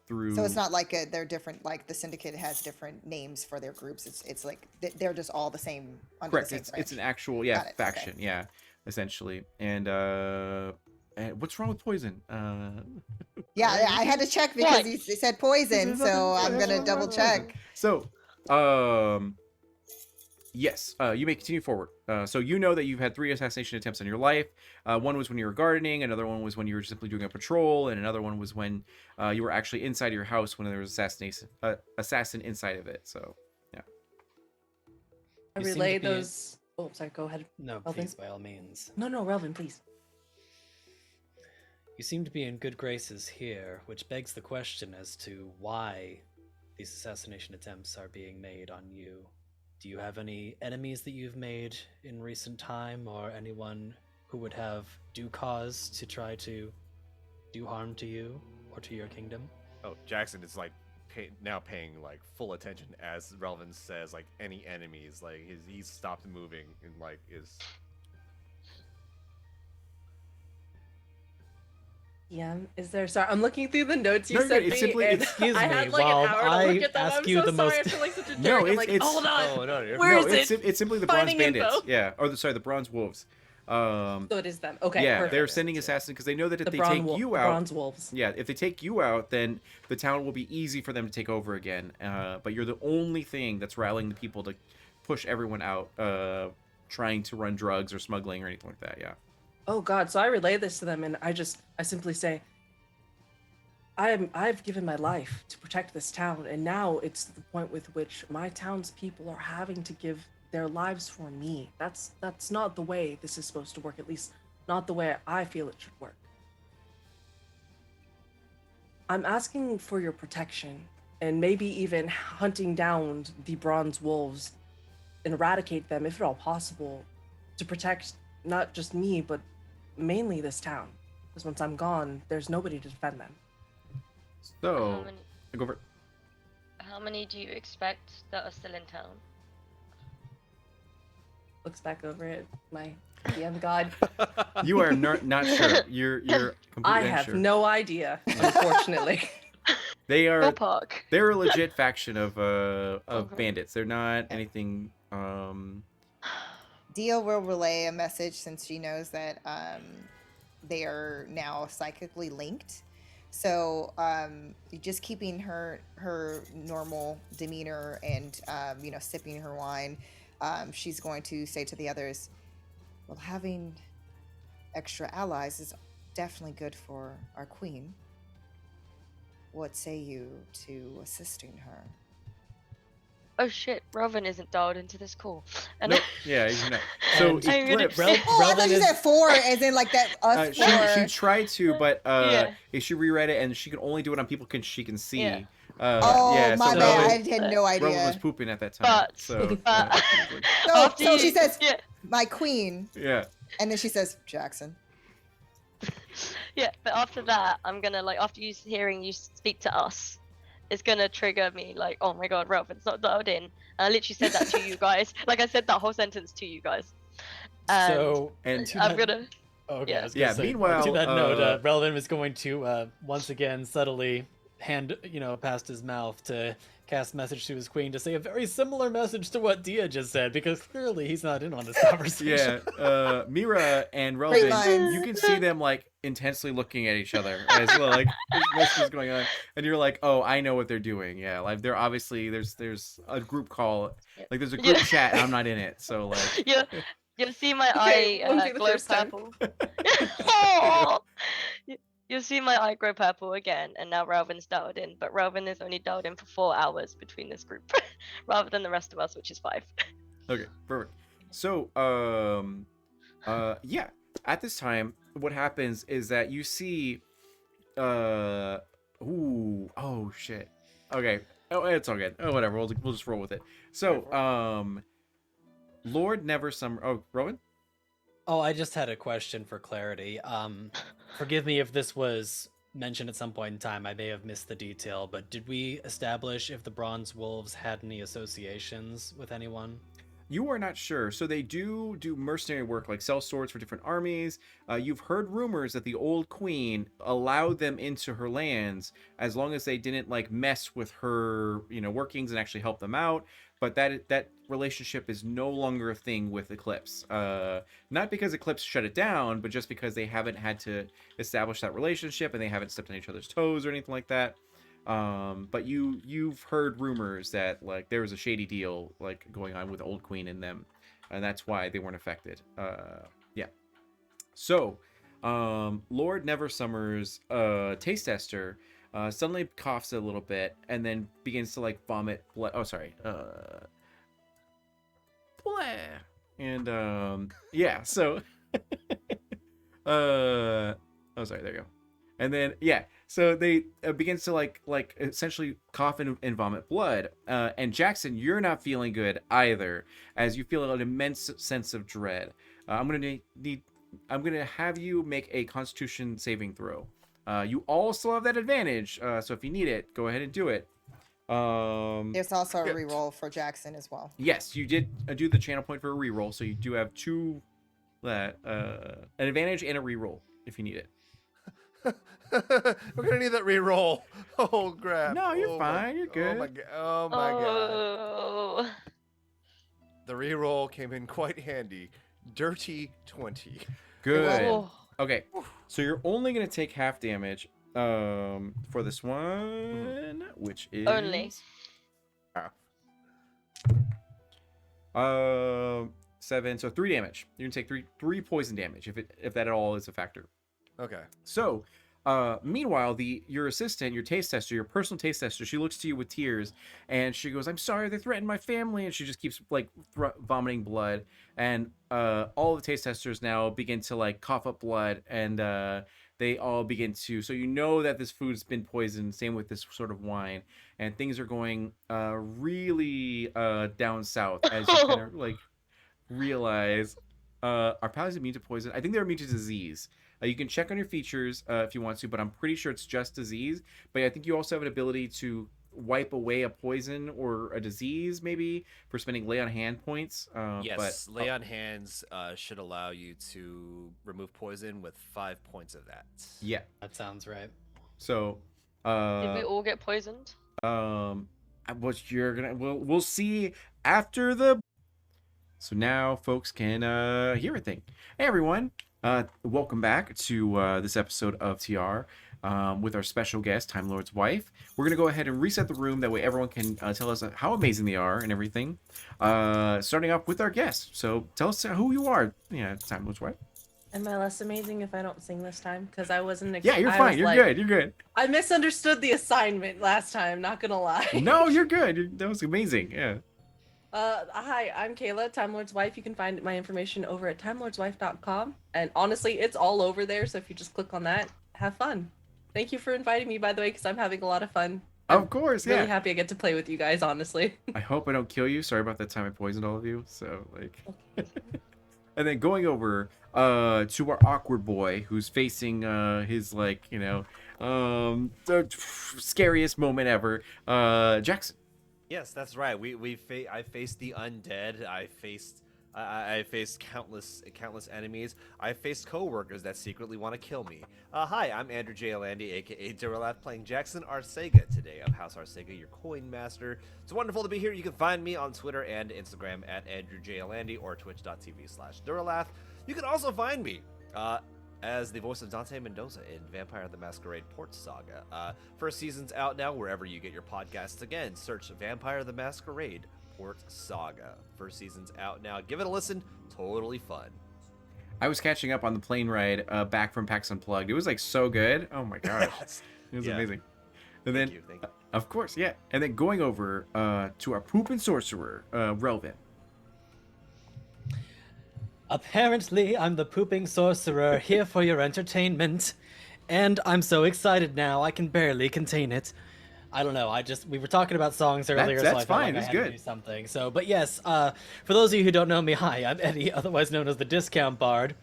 [SPEAKER 1] through.
[SPEAKER 4] So it's not like they're different. Like the syndicate has different names for their groups. It's like they're just all the same. Under
[SPEAKER 1] Correct.
[SPEAKER 4] The same
[SPEAKER 1] It's an
[SPEAKER 4] branch.
[SPEAKER 1] actual
[SPEAKER 4] Got it,
[SPEAKER 1] faction.
[SPEAKER 4] okay.
[SPEAKER 1] Yeah, essentially. And what's wrong with poison?
[SPEAKER 4] Yeah, I had to check because he said poison,
[SPEAKER 1] There's
[SPEAKER 4] so
[SPEAKER 1] nothing-
[SPEAKER 4] I'm
[SPEAKER 1] there's
[SPEAKER 4] gonna
[SPEAKER 1] nothing
[SPEAKER 4] double
[SPEAKER 1] wrong with poison.
[SPEAKER 4] check.
[SPEAKER 1] So, yes, you may continue forward. So you know that you've had 3 assassination attempts in your life. One was when you were gardening, another one was when you were simply doing a patrol, and another one was when you were actually inside your house when there was assassin inside of it. So, yeah.
[SPEAKER 2] I
[SPEAKER 5] You seem to
[SPEAKER 2] relay
[SPEAKER 5] be-
[SPEAKER 2] those. Oh, sorry. Go ahead.
[SPEAKER 5] No,
[SPEAKER 2] Relvin?
[SPEAKER 5] please, by all means.
[SPEAKER 2] No, Relvin, please.
[SPEAKER 5] You seem to be in good graces here, which begs the question as to why these assassination attempts are being made on you. Do you have any enemies that you've made in recent time, or anyone who would have due cause to try to do harm to you or to your kingdom?
[SPEAKER 6] Oh, Jackson is like now paying like full attention as Relvin says like any enemies. Like he's stopped moving and like is.
[SPEAKER 2] Yeah, is there? Sorry, I'm looking through the notes you
[SPEAKER 1] No, you're
[SPEAKER 2] sent
[SPEAKER 1] good. It's
[SPEAKER 2] me.
[SPEAKER 1] simply-
[SPEAKER 2] and
[SPEAKER 5] excuse
[SPEAKER 2] I
[SPEAKER 5] me,
[SPEAKER 2] had like
[SPEAKER 5] while
[SPEAKER 2] an hour to
[SPEAKER 5] I
[SPEAKER 2] look at them.
[SPEAKER 5] ask
[SPEAKER 2] I'm
[SPEAKER 5] you
[SPEAKER 2] so
[SPEAKER 5] the
[SPEAKER 2] sorry.
[SPEAKER 5] most-
[SPEAKER 2] I feel like such a jerk.
[SPEAKER 1] No,
[SPEAKER 2] I'm like,
[SPEAKER 1] it's-
[SPEAKER 2] hold on.
[SPEAKER 6] Oh no, you're
[SPEAKER 2] Where
[SPEAKER 1] No,
[SPEAKER 2] is it?
[SPEAKER 1] it's simply the bronze
[SPEAKER 2] Finding
[SPEAKER 1] bandits.
[SPEAKER 2] info.
[SPEAKER 1] Yeah, or sorry, the bronze wolves.
[SPEAKER 2] So it is them. Okay.
[SPEAKER 1] Yeah,
[SPEAKER 2] perfect.
[SPEAKER 1] they're sending assassins because they know that if
[SPEAKER 2] the
[SPEAKER 1] they take you out,
[SPEAKER 2] bronze wolves.
[SPEAKER 1] yeah, if they take you out, then the town will be easy for them to take over again. But you're the only thing that's rallying the people to push everyone out, trying to run drugs or smuggling or anything like that. Yeah.
[SPEAKER 2] Oh God! So I relay this to them, and I simply say, I've given my life to protect this town, and now it's the point with which my townspeople are having to give their lives for me. That's not the way this is supposed to work. At least not the way I feel it should work. I'm asking for your protection, and maybe even hunting down the bronze wolves and eradicate them if at all possible, to protect not just me but mainly this town. Because once I'm gone, there's nobody to defend them.
[SPEAKER 1] So go for it.
[SPEAKER 3] How many do you expect that are still in town?
[SPEAKER 2] Looks back over at my DM god.
[SPEAKER 1] You are not sure. You're completely
[SPEAKER 2] I have
[SPEAKER 1] unsure.
[SPEAKER 2] no idea, unfortunately.
[SPEAKER 1] They are
[SPEAKER 3] Ballpark.
[SPEAKER 1] they're a legit faction of
[SPEAKER 3] Okay.
[SPEAKER 1] bandits. They're not anything.
[SPEAKER 4] Dia will relay a message since she knows that they are now psychically linked. So just keeping her normal demeanor and sipping her wine, she's going to say to the others, well, having extra allies is definitely good for our queen. What say you to assisting her?
[SPEAKER 3] Oh shit, Robin isn't dialed into this call. And
[SPEAKER 1] Nope. Yeah, you know. So
[SPEAKER 5] And-
[SPEAKER 1] it
[SPEAKER 3] I'm gonna-
[SPEAKER 1] flips.
[SPEAKER 4] Oh, I thought
[SPEAKER 5] Relvin
[SPEAKER 4] you
[SPEAKER 5] is-
[SPEAKER 4] said 4, as in like that us
[SPEAKER 1] She
[SPEAKER 4] 4.
[SPEAKER 1] tried to, but
[SPEAKER 3] Yeah.
[SPEAKER 1] if she reread it and she can only do it on people she can see.
[SPEAKER 3] Yeah.
[SPEAKER 4] Oh,
[SPEAKER 1] yeah,
[SPEAKER 4] my
[SPEAKER 1] so
[SPEAKER 4] bad.
[SPEAKER 1] Rowan-
[SPEAKER 4] I had no
[SPEAKER 1] Rowan was
[SPEAKER 4] idea.
[SPEAKER 1] pooping at that time.
[SPEAKER 3] But-
[SPEAKER 1] so
[SPEAKER 3] but-
[SPEAKER 4] So,
[SPEAKER 3] After
[SPEAKER 4] so
[SPEAKER 3] you-
[SPEAKER 4] she says,
[SPEAKER 3] yeah,
[SPEAKER 4] my queen.
[SPEAKER 1] yeah.
[SPEAKER 4] And then she says, Jackson.
[SPEAKER 3] yeah, but after that, I'm gonna like after you hearing you speak to us, it's gonna trigger me like, oh my god, Robin's not dialed in. And I literally said that to you guys. Like I said that whole sentence to you guys. And
[SPEAKER 5] So,
[SPEAKER 1] And
[SPEAKER 3] I'm gonna
[SPEAKER 5] Okay,
[SPEAKER 3] Yeah.
[SPEAKER 5] I was gonna
[SPEAKER 1] Yeah,
[SPEAKER 5] say,
[SPEAKER 1] meanwhile,
[SPEAKER 5] to that note, Relvin is going to once again subtly hand, past his mouth to cast message to his queen to say a very similar message to what Dia just said, because clearly he's not in on this conversation.
[SPEAKER 1] Yeah, Mira and
[SPEAKER 4] Great
[SPEAKER 1] Relvin,
[SPEAKER 4] minds.
[SPEAKER 1] you can see them like intensely looking at each other as well, like this message is going on, and you're like, oh, I know what they're doing. Yeah, like they're obviously there's a group call, like there's a group
[SPEAKER 3] Yeah.
[SPEAKER 1] chat, and I'm not in it, so like.
[SPEAKER 3] you you'll see my
[SPEAKER 2] Okay,
[SPEAKER 3] eye
[SPEAKER 2] won't be the
[SPEAKER 3] glow
[SPEAKER 2] first time.
[SPEAKER 3] purple. Aw. You'll see my eye grow purple again, and now Relvin's dialed in, but Relvin is only dialed in for 4 hours between this group, rather than the rest of us, which is 5.
[SPEAKER 1] Okay, perfect. So, yeah. At this time, what happens is that you see, oh shit. Okay. Oh, it's all good. Oh, whatever. We'll just roll with it. So, Lord Never Summer. Oh, Rowan.
[SPEAKER 5] Oh, I just had a question for clarity. Forgive me if this was mentioned at some point in time. I may have missed the detail, but did we establish if the Bronze Wolves had any associations with anyone?
[SPEAKER 1] You are not sure. So they do mercenary work, like sell swords for different armies. You've heard rumors that the old queen allowed them into her lands as long as they didn't like mess with her, workings and actually help them out. But that relationship is no longer a thing with Eclipse. Not because Eclipse shut it down, but just because they haven't had to establish that relationship and they haven't stepped on each other's toes or anything like that. But you've heard rumors that like there was a shady deal like going on with Old Queen and them, and that's why they weren't affected. Yeah. So, Lord Never Summer's taste tester suddenly coughs a little bit and then begins to like vomit blood. Oh, sorry. Blah. And yeah. So. Oh, sorry. There you go. And then yeah, so they begins to like essentially cough and vomit blood. And Jackson, you're not feeling good either, as you feel an immense sense of dread. I'm gonna have you make a Constitution saving throw. You all still have that advantage, so if you need it, go ahead and do it.
[SPEAKER 4] There's also a reroll for Jackson as well.
[SPEAKER 1] Yes, you did do the channel point for a reroll, so you do have two, an advantage and a reroll if you need it.
[SPEAKER 6] We're gonna need that re-roll. Oh crap!
[SPEAKER 1] No, you're
[SPEAKER 6] Oh,
[SPEAKER 1] fine. You're good.
[SPEAKER 6] Oh my god!
[SPEAKER 3] Oh.
[SPEAKER 6] The re-roll came in quite handy. Dirty 20.
[SPEAKER 1] Good.
[SPEAKER 3] Oh.
[SPEAKER 1] Okay, so you're only gonna take half damage for this one, which is
[SPEAKER 3] Only.
[SPEAKER 1] 7, so 3 damage. You're gonna take three poison damage if that at all is a factor.
[SPEAKER 6] Okay.
[SPEAKER 1] So, meanwhile, your assistant, your taste tester, your personal taste tester, she looks to you with tears, and she goes, "I'm sorry, they threatened my family," and she just keeps like vomiting blood, and all the taste testers now begin to like cough up blood, and they all begin to. So you know that this food's been poisoned. Same with this sort of wine, and things are going really down south as you kind of like realize. Are paladins immune to poison? I think they're immune to disease. You can check on your features if you want to, but I'm pretty sure it's just disease. But I think you also have an ability to wipe away a poison or a disease, maybe, for spending lay on hand points.
[SPEAKER 6] Yes,
[SPEAKER 1] but,
[SPEAKER 6] lay on hands should allow you to remove poison with 5 points of that.
[SPEAKER 1] Yeah.
[SPEAKER 5] That sounds right.
[SPEAKER 1] So,
[SPEAKER 3] Did we all get poisoned?
[SPEAKER 1] what you're gonna we'll see after the. So now folks can hear a thing. Hey everyone, welcome back to this episode of TR with our special guest, Time Lord's wife. We're gonna go ahead and reset the room, that way everyone can tell us how amazing they are and everything. Starting off with our guest. So tell us who you are. Yeah, Time Lord's wife.
[SPEAKER 2] Am I less amazing if I don't sing this time? Because I wasn't.
[SPEAKER 1] Yeah, you're
[SPEAKER 2] I
[SPEAKER 1] fine.
[SPEAKER 2] was
[SPEAKER 1] You're
[SPEAKER 2] like-
[SPEAKER 1] good. You're good.
[SPEAKER 2] I misunderstood the assignment last time. Not gonna lie.
[SPEAKER 1] No, you're good. That was amazing. Yeah.
[SPEAKER 2] Hi, I'm Kayla, Time Lord's wife. You can find my information over at timelordswife.com. And honestly, it's all over there. So if you just click on that, have fun. Thank you for inviting me, by the way, because I'm having a lot of fun.
[SPEAKER 1] Of course, yeah.
[SPEAKER 2] Really happy I get to play with you guys, honestly.
[SPEAKER 1] I hope I don't kill you. Sorry about that time I poisoned all of you. So like, and then going over to our awkward boy who's facing his like the scariest moment ever, Jackson.
[SPEAKER 6] Yes, that's right. I faced the undead. I faced I faced countless enemies. I faced coworkers that secretly want to kill me. Hi, I'm Andrew J. Alandi, aka Duralath, playing Jackson Arcega today of House Arcega, your coin master. It's wonderful to be here. You can find me on Twitter and Instagram at Andrew J. Alandi or twitch.tv/Duralath. You can also find me as the voice of Dante Mendoza in Vampire the Masquerade Port Saga. First season's out now wherever you get your podcasts. Again, search Vampire the Masquerade Port Saga. First season's out now. Give it a listen. Totally fun.
[SPEAKER 1] I was catching up on the plane ride back from PAX Unplugged. It was like so good. Oh my gosh. It was
[SPEAKER 6] Yeah.
[SPEAKER 1] amazing. And then,
[SPEAKER 6] Thank you.
[SPEAKER 1] of course, yeah. And then going over to our poop and sorcerer, Relvin.
[SPEAKER 5] Apparently, I'm the pooping sorcerer here for your entertainment. And I'm so excited now, I can barely contain it. I don't know, we were talking about songs earlier, so
[SPEAKER 1] that's
[SPEAKER 5] I felt
[SPEAKER 1] fine,
[SPEAKER 5] like I
[SPEAKER 1] it's
[SPEAKER 5] had to
[SPEAKER 1] good.
[SPEAKER 5] do something. So, but yes, for those of you who don't know me, hi, I'm Eddie, otherwise known as the Discount Bard.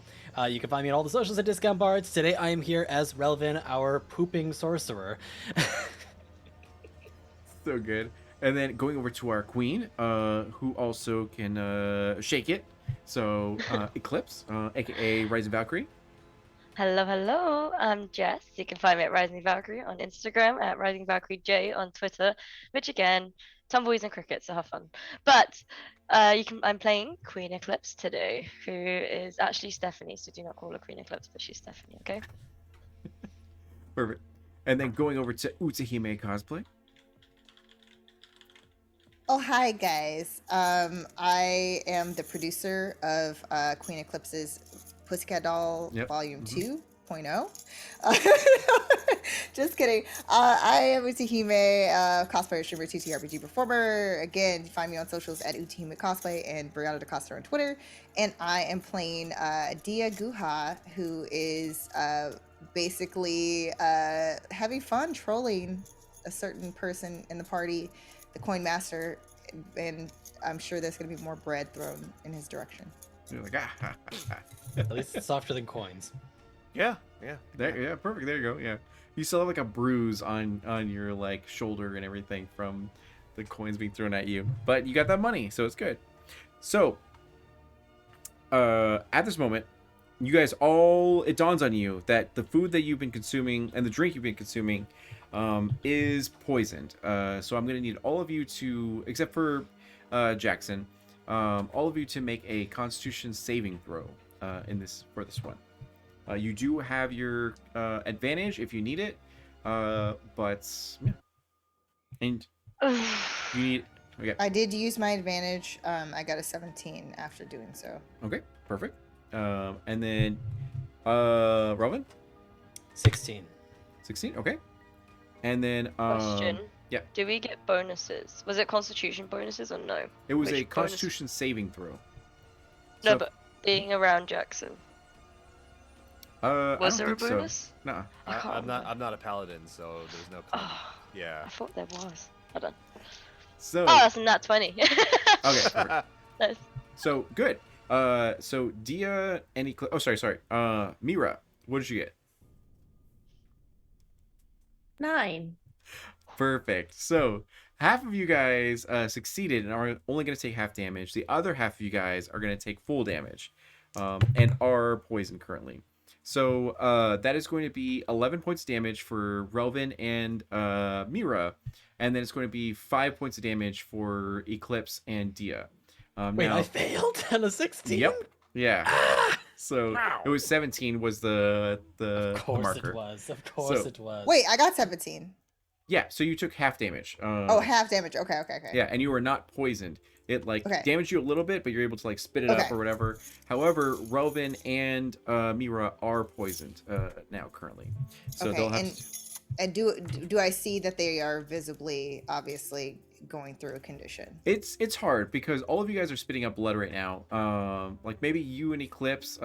[SPEAKER 5] You can find me on all the socials at Discount Bards. Today I am here as Relvin, our pooping sorcerer.
[SPEAKER 1] So good. And then going over to our queen, who also can shake it. So, Eclipse, aka Rising Valkyrie.
[SPEAKER 3] Hello, I'm Jess. You can find me at Rising Valkyrie on Instagram, at Rising Valkyrie J on Twitter, which again, tumbleweeds and crickets, so have fun. But I'm playing Queen Eclipse today, who is actually Stephanie, so do not call her Queen Eclipse, but she's Stephanie, okay?
[SPEAKER 1] Perfect. And then going over to Utahime cosplay.
[SPEAKER 4] Oh, hi, guys. I am the producer of Queen Eclipse's Pussycat Doll
[SPEAKER 1] Yep.
[SPEAKER 4] Volume
[SPEAKER 1] Mhm.
[SPEAKER 4] 2.0. Just kidding. I am Utahime, cosplayer, streamer, TTRPG performer. Again, you find me on socials at Utahime Cosplay and Brianna DaCosta on Twitter. And I am playing Dia Guha, who is basically having fun trolling a certain person in the party, the coin master, and I'm sure there's going to be more bread thrown in his direction.
[SPEAKER 1] You're like, ah, ha, ha, ha.
[SPEAKER 5] At least it's softer than coins.
[SPEAKER 6] Yeah.
[SPEAKER 1] There, yeah, perfect. There you go. Yeah, you still have like a bruise on your like shoulder and everything from the coins being thrown at you, but you got that money, so it's good. So, at this moment, you guys it dawns on you that the food that you've been consuming and the drink you've been consuming is poisoned. So I'm gonna need all of you to, except for Jackson, all of you to make a Constitution saving throw for this one. You do have your advantage if you need it, but yeah, and you need. Okay,
[SPEAKER 4] I did use my advantage. I got a 17 after doing so.
[SPEAKER 1] okay, perfect. And then Robin,
[SPEAKER 5] 16.
[SPEAKER 1] 16. Okay, and then
[SPEAKER 3] Question.
[SPEAKER 1] yeah.
[SPEAKER 3] Do we get bonuses? Was it Constitution bonuses or no?
[SPEAKER 1] It was
[SPEAKER 3] Which
[SPEAKER 1] a
[SPEAKER 3] bonus?
[SPEAKER 1] Constitution saving throw.
[SPEAKER 3] No,
[SPEAKER 1] So,
[SPEAKER 3] but being around Jackson.
[SPEAKER 1] I
[SPEAKER 3] Was
[SPEAKER 1] don't
[SPEAKER 3] there a
[SPEAKER 1] think so.
[SPEAKER 3] bonus?
[SPEAKER 1] Nah.
[SPEAKER 3] I can't
[SPEAKER 6] I'm
[SPEAKER 3] remember.
[SPEAKER 6] not a paladin, so there's no.
[SPEAKER 3] Oh,
[SPEAKER 6] Yeah.
[SPEAKER 3] I thought there was. Hold on.
[SPEAKER 1] So
[SPEAKER 3] Oh, that's a nat 20.
[SPEAKER 1] okay, perfect.
[SPEAKER 3] Nice.
[SPEAKER 1] So good. So Dia and Eclipse. Oh, sorry. Mira, what did you get?
[SPEAKER 2] 9.
[SPEAKER 1] Perfect. So half of you guys succeeded and are only going to take half damage. The other half of you guys are going to take full damage, and are poisoned currently. So that is going to be 11 points of damage for Relvin and Mira, and then it's going to be 5 points of damage for Eclipse and Dia.
[SPEAKER 5] Wait,
[SPEAKER 1] now,
[SPEAKER 5] I failed on a 16?
[SPEAKER 1] Yep. Yeah.
[SPEAKER 5] Ah!
[SPEAKER 1] So
[SPEAKER 6] Wow.
[SPEAKER 1] it was 17 was the
[SPEAKER 5] Of course
[SPEAKER 1] marker.
[SPEAKER 5] it was. Of course
[SPEAKER 1] So-
[SPEAKER 5] it was.
[SPEAKER 4] Wait, I got 17.
[SPEAKER 1] Yeah, so you took half damage.
[SPEAKER 4] Oh, half damage. Okay.
[SPEAKER 1] Yeah, and you were not poisoned. It like
[SPEAKER 4] Okay.
[SPEAKER 1] damaged you a little bit, but you're able to like spit it up
[SPEAKER 4] Okay.
[SPEAKER 1] or whatever. However, Relvin and Mira are poisoned now currently, so
[SPEAKER 4] Okay,
[SPEAKER 1] they'll have.
[SPEAKER 4] and do I see that they are visibly, obviously going through a condition?
[SPEAKER 1] It's hard because all of you guys are spitting up blood right now. Like maybe you and Eclipse.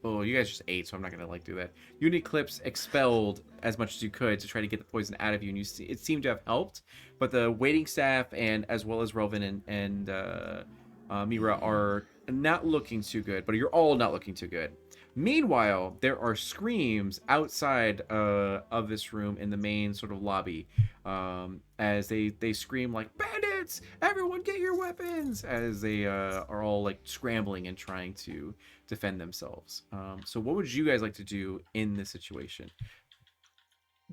[SPEAKER 1] Oh, you guys just ate, so I'm not gonna like do that. You and Eclipse expelled as much as you could to try to get the poison out of you, and it seemed to have helped. But the waiting staff and as well as Relvin and Mira are not looking too good. But you're all not looking too good. Meanwhile, there are screams outside of this room in the main sort of lobby, as they scream like bandits, bandits! Everyone get your weapons! As they are all like scrambling and trying to defend themselves. So what would you guys like to do in this situation?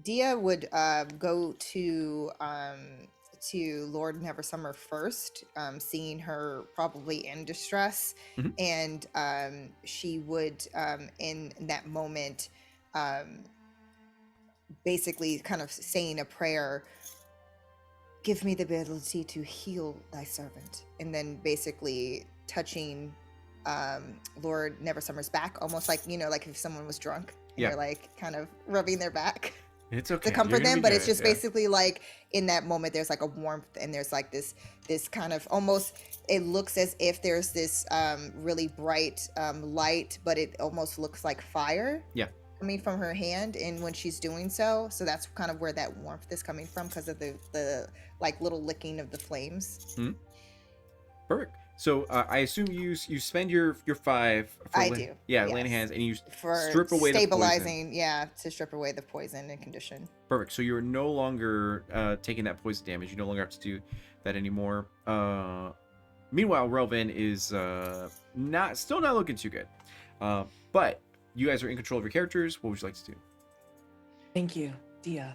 [SPEAKER 4] Dia would go to Lord Neversummer first, seeing her probably in distress,
[SPEAKER 1] Mhm.
[SPEAKER 4] and she would in that moment basically kind of saying a prayer. Give me the ability to heal thy servant, and then basically touching Lord Neversummer's back, almost like like if someone was drunk and
[SPEAKER 1] Yeah.
[SPEAKER 4] you're like kind of rubbing their back
[SPEAKER 1] It's okay.
[SPEAKER 4] to comfort
[SPEAKER 1] You're gonna
[SPEAKER 4] them,
[SPEAKER 1] be
[SPEAKER 4] but it's
[SPEAKER 1] good,
[SPEAKER 4] just
[SPEAKER 1] yeah.
[SPEAKER 4] basically like in that moment there's like a warmth and there's like this kind of almost, it looks as if there's this really bright light, but it almost looks like fire
[SPEAKER 1] Yeah.
[SPEAKER 4] coming from her hand, and when she's doing so that's kind of where that warmth is coming from, because of the like little licking of the flames.
[SPEAKER 1] Perfect. So I assume you spend your 5 for
[SPEAKER 4] I do,
[SPEAKER 1] yeah,
[SPEAKER 4] yes.
[SPEAKER 1] laying hands, and you
[SPEAKER 4] For
[SPEAKER 1] strip away the poison.
[SPEAKER 4] stabilizing, yeah, to strip away the poison and condition.
[SPEAKER 1] Perfect. So you're no longer taking that poison damage. You no longer have to do that anymore. Meanwhile, Relvin is still not looking too good. But you guys are in control of your characters. What would you like to do?
[SPEAKER 2] Thank you, Dia.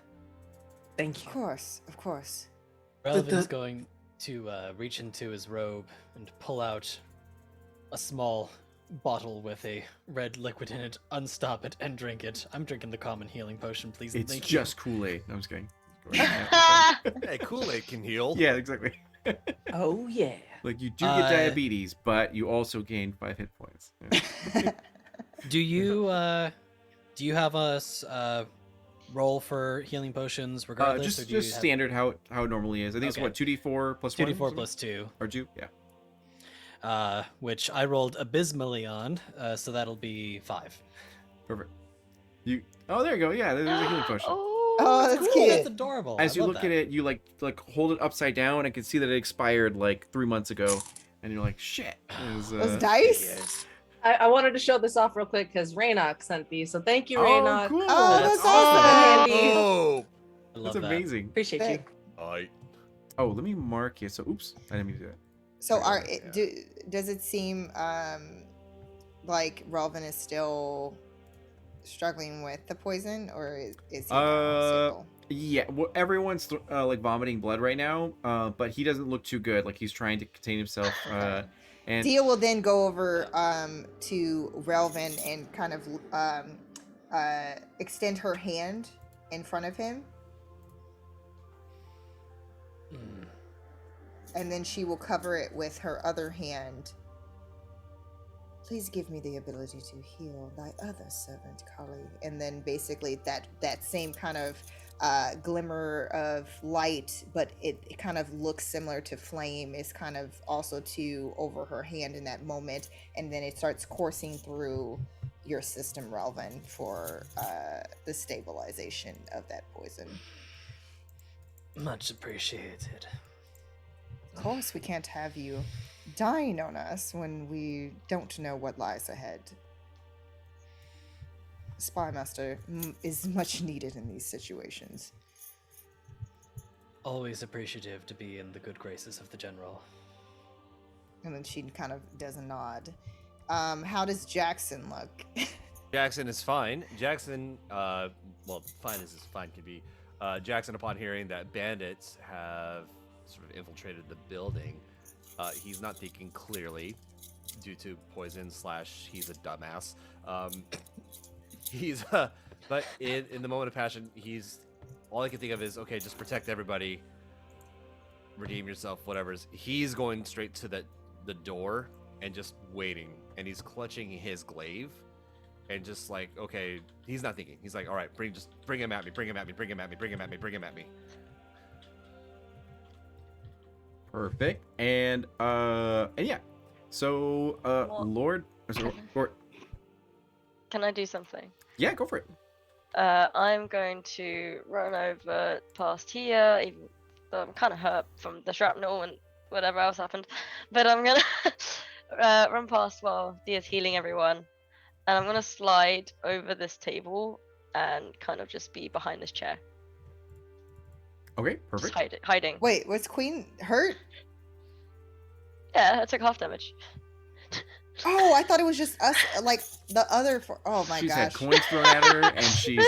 [SPEAKER 2] Thank you.
[SPEAKER 4] Of course.
[SPEAKER 5] Relvin's going to reach into his robe and pull out a small bottle with a red liquid in it, unstop it, and drink it. I'm drinking the common healing potion, please. And
[SPEAKER 1] It's
[SPEAKER 5] thank
[SPEAKER 1] just Kool-Aid. No, I'm just kidding.
[SPEAKER 6] Hey, Kool-Aid can heal.
[SPEAKER 1] Yeah, exactly.
[SPEAKER 2] Oh yeah.
[SPEAKER 1] Like you do get diabetes, but you also gain 5 hit points. Yeah.
[SPEAKER 5] you. Do you have us roll for healing potions regardless?
[SPEAKER 1] Just standard how it normally is. I think
[SPEAKER 5] Okay.
[SPEAKER 1] it's what 2d4 plus 1?
[SPEAKER 5] 2d4 plus 2.
[SPEAKER 1] Or 2? Yeah.
[SPEAKER 5] Which I rolled abysmally on, so that'll be 5.
[SPEAKER 1] Perfect. Oh, there you go. Yeah, there's a healing potion.
[SPEAKER 4] Oh, that's
[SPEAKER 5] Cool,
[SPEAKER 4] cute.
[SPEAKER 5] that's adorable.
[SPEAKER 1] As
[SPEAKER 5] I
[SPEAKER 1] you
[SPEAKER 5] love
[SPEAKER 1] look
[SPEAKER 5] that.
[SPEAKER 1] at it, you like hold it upside down and can see that it expired like 3 months ago, and you're like, shit.
[SPEAKER 4] Those dice.
[SPEAKER 2] I wanted to show this off real quick because Raynok sent these, so thank you,
[SPEAKER 1] Oh,
[SPEAKER 2] Raynok.
[SPEAKER 1] cool.
[SPEAKER 4] Oh,
[SPEAKER 5] That's
[SPEAKER 4] that's awesome.
[SPEAKER 2] Handy.
[SPEAKER 6] Oh,
[SPEAKER 5] I love
[SPEAKER 1] That's
[SPEAKER 5] that.
[SPEAKER 1] amazing.
[SPEAKER 2] Appreciate you.
[SPEAKER 6] I
[SPEAKER 1] Oh, let me mark it. So, oops, I didn't mean to do that.
[SPEAKER 4] So
[SPEAKER 1] Yeah.
[SPEAKER 4] does it seem like Relvin is still struggling with the poison, or is he now
[SPEAKER 1] Yeah, well, everyone's like vomiting blood right now, but he doesn't look too good. Like he's trying to contain himself. And
[SPEAKER 4] Dia will then go over to Relvin and kind of extend her hand in front of him,
[SPEAKER 5] Mm.
[SPEAKER 4] and then she will cover it with her other hand. Please give me the ability to heal thy other servant, Kali. And then basically that same kind of glimmer of light, but it kind of looks similar to flame, is kind of also over her hand in that moment, and then it starts coursing through your system, Relvin, for the stabilization of that poison.
[SPEAKER 5] Much appreciated.
[SPEAKER 4] Of course, we can't have you dying on us when we don't know what lies ahead. Spymaster is much needed in these situations.
[SPEAKER 5] Always appreciative to be in the good graces of the general.
[SPEAKER 4] And then she kind of does a nod. How does Jackson look?
[SPEAKER 6] Jackson is fine. Jackson, well, fine as fine can be. Jackson, upon hearing that bandits have sort of infiltrated the building, he's not thinking clearly due to poison / he's a dumbass. But in the moment of passion, all I can think of is, okay, just protect everybody, redeem yourself, whatever's. He's going straight to the door and just waiting, and he's clutching his glaive. And just like, okay, he's not thinking. He's like, all right, bring him at me, bring him at me, bring him at me, bring him at me, bring him at me.
[SPEAKER 1] perfect. And yeah. So
[SPEAKER 3] Well-
[SPEAKER 1] Lord, or
[SPEAKER 3] Can I do something?
[SPEAKER 1] yeah, go for it.
[SPEAKER 3] I'm going to run over past here, even though I'm kind of hurt from the shrapnel and whatever else happened. But I'm gonna run past while Dia's healing everyone, and I'm gonna slide over this table and kind of just be behind this chair.
[SPEAKER 1] Okay,
[SPEAKER 3] Just
[SPEAKER 1] perfect.
[SPEAKER 3] hiding.
[SPEAKER 4] Wait, was Queen hurt?
[SPEAKER 3] Yeah, I took half damage.
[SPEAKER 4] Oh, I thought it was just us, like the other. Oh my
[SPEAKER 1] She's
[SPEAKER 4] gosh.
[SPEAKER 1] had coins thrown at her, and she's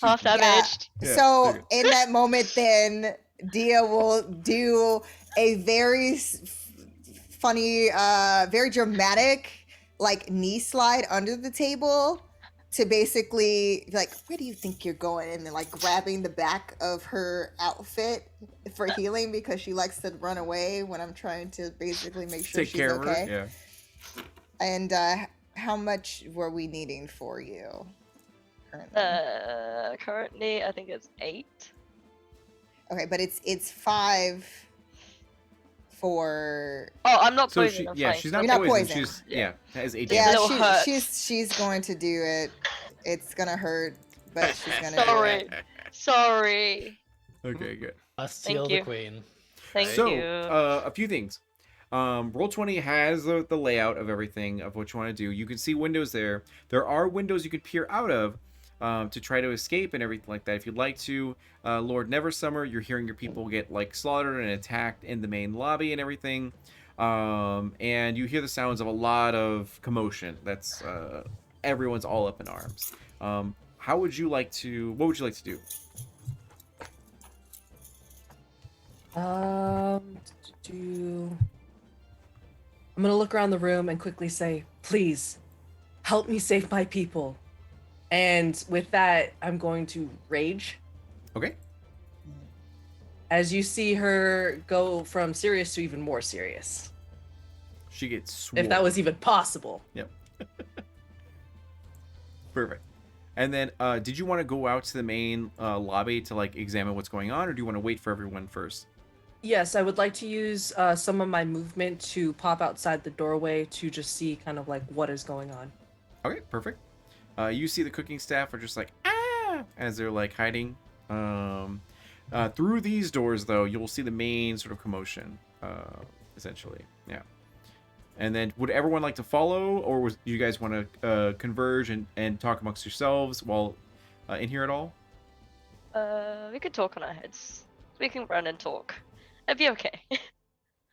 [SPEAKER 3] Half
[SPEAKER 4] Yeah.
[SPEAKER 3] damaged.
[SPEAKER 1] Yeah,
[SPEAKER 4] So
[SPEAKER 1] there you
[SPEAKER 4] in that moment, then Dia will do a very funny, very dramatic, like knee slide under the table to basically like, where do you think you're going? And then like grabbing the back of her outfit for healing because she likes to run away when I'm trying to basically make sure
[SPEAKER 1] take
[SPEAKER 4] she's
[SPEAKER 1] care
[SPEAKER 4] okay.
[SPEAKER 1] of her. Yeah.
[SPEAKER 4] And how much were we needing for you currently?
[SPEAKER 3] Currently I think it's 8.
[SPEAKER 4] Okay, but it's 5 for.
[SPEAKER 3] Oh, I'm not
[SPEAKER 1] So
[SPEAKER 3] poisoned. I'm fine.
[SPEAKER 1] she's not
[SPEAKER 4] You're not
[SPEAKER 1] poisoned.
[SPEAKER 4] poisoned.
[SPEAKER 1] She's has 8
[SPEAKER 4] Yeah,
[SPEAKER 3] little hurt.
[SPEAKER 4] she's going to do it. It's gonna hurt, but she's gonna do
[SPEAKER 3] Sorry.
[SPEAKER 4] it.
[SPEAKER 3] Sorry.
[SPEAKER 1] Okay, good.
[SPEAKER 5] Must
[SPEAKER 3] Thank
[SPEAKER 5] heal
[SPEAKER 3] you.
[SPEAKER 5] the queen.
[SPEAKER 3] Thank
[SPEAKER 1] So,
[SPEAKER 3] you.
[SPEAKER 1] a few things. Roll20 has the layout of everything of what you want to do. You can see windows there. There are windows you can peer out of to try to escape and everything like that. If you'd like to, Lord Neversummer, you're hearing your people get like slaughtered and attacked in the main lobby and everything. And you hear the sounds of a lot of commotion. That's everyone's all up in arms. What would you like to do?
[SPEAKER 2] I'm gonna look around the room and quickly say, please, help me save my people. And with that, I'm going to rage.
[SPEAKER 1] Okay.
[SPEAKER 2] As you see her go from serious to even more serious.
[SPEAKER 1] She gets sworn.
[SPEAKER 2] If that was even possible.
[SPEAKER 1] Yep. Perfect. And then, did you want to go out to the main lobby to like examine what's going on, or do you want to wait for everyone first?
[SPEAKER 2] Yes, I would like to use some of my movement to pop outside the doorway to just see kind of like what is going on.
[SPEAKER 1] Okay, perfect. You see the cooking staff are just like as they're like hiding. Through these doors, though, you'll see the main sort of commotion, essentially. Yeah. And then, would everyone like to follow, or do you guys want to converge and talk amongst yourselves while in here at all?
[SPEAKER 3] We could talk on our heads. We can run and talk. It'd be okay.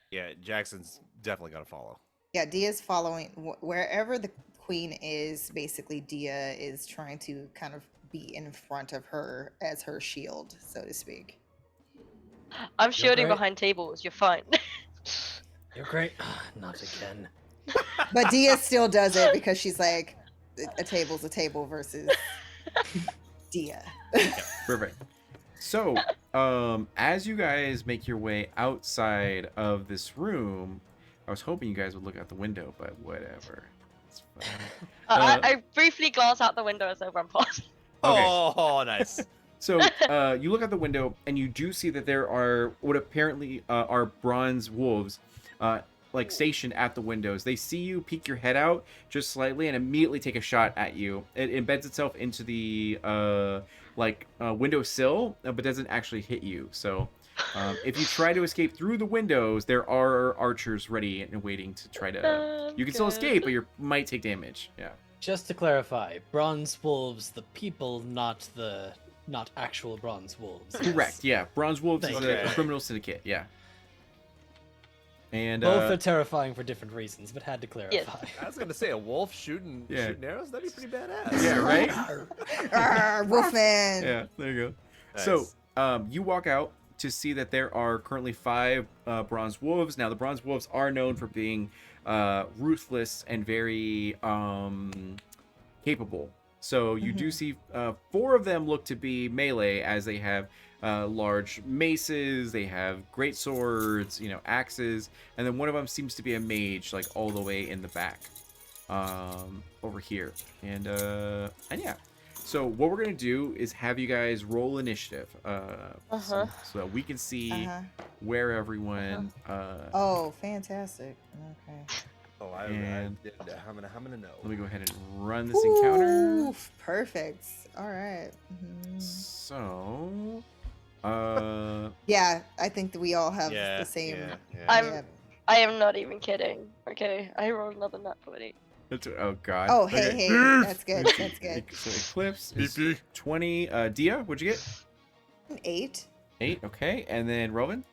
[SPEAKER 6] Yeah, Jackson's definitely gonna follow.
[SPEAKER 4] Yeah, Dia's following wherever the queen is. Basically, Dia is trying to kind of be in front of her as her shield, so to speak.
[SPEAKER 3] I'm shielding
[SPEAKER 5] great.
[SPEAKER 3] behind tables. You're fine.
[SPEAKER 5] You're great. Not again.
[SPEAKER 4] But Dia still does it because she's like, a table's a table versus Dia.
[SPEAKER 1] Perfect. So, as you guys make your way outside of this room, I was hoping you guys would look out the window, but whatever. It's fine.
[SPEAKER 3] I briefly glance out the window as I run past.
[SPEAKER 1] Okay.
[SPEAKER 6] Oh, nice.
[SPEAKER 1] So, you look out the window, and you do see that there are what apparently are bronze wolves, like stationed at the windows. They see you peek your head out just slightly and immediately take a shot at you. It embeds itself into the windowsill, but doesn't actually hit you. So, if you try to escape through the windows, there are archers ready and waiting to try to. You can still escape, but you might take damage. Yeah.
[SPEAKER 5] Just to clarify, bronze wolves, the people, not actual bronze wolves. yes.
[SPEAKER 1] Correct. Yeah. Bronze wolves is
[SPEAKER 6] Okay.
[SPEAKER 1] a criminal syndicate. Yeah. And
[SPEAKER 5] Both are terrifying for different reasons, but had to clarify.
[SPEAKER 6] I was gonna say a wolf shooting arrows. That'd be pretty badass.
[SPEAKER 1] yeah, right.
[SPEAKER 4] Arr, Wolfman.
[SPEAKER 1] Yeah, there you go.
[SPEAKER 6] Nice.
[SPEAKER 1] So, you walk out to see that there are currently 5 bronze wolves. Now, the bronze wolves are known for being ruthless and very capable. So you do see 4 of them look to be melee, as they have large maces, they have great swords, axes, and then one of them seems to be a mage, like all the way in the back, over here. And yeah. So what we're gonna do is have you guys roll initiative, so that we can see where everyone.
[SPEAKER 4] Oh, fantastic. Okay.
[SPEAKER 6] Oh,
[SPEAKER 1] And-
[SPEAKER 6] I did. How many know?
[SPEAKER 1] Let me go ahead and run this encounter.
[SPEAKER 4] Oof, perfect. All right. Mhm.
[SPEAKER 1] So,
[SPEAKER 4] Yeah, I think that we all have
[SPEAKER 6] Yeah,
[SPEAKER 4] the same.
[SPEAKER 6] yeah.
[SPEAKER 3] I am not even kidding. Okay, I rolled another nat 20.
[SPEAKER 1] oh god.
[SPEAKER 4] Oh, hey,
[SPEAKER 1] Okay.
[SPEAKER 4] hey, that's good. That's good.
[SPEAKER 1] So Eclipse is 20. Dia, what'd you get?
[SPEAKER 4] An 8.
[SPEAKER 1] 8, okay. And then Rowan?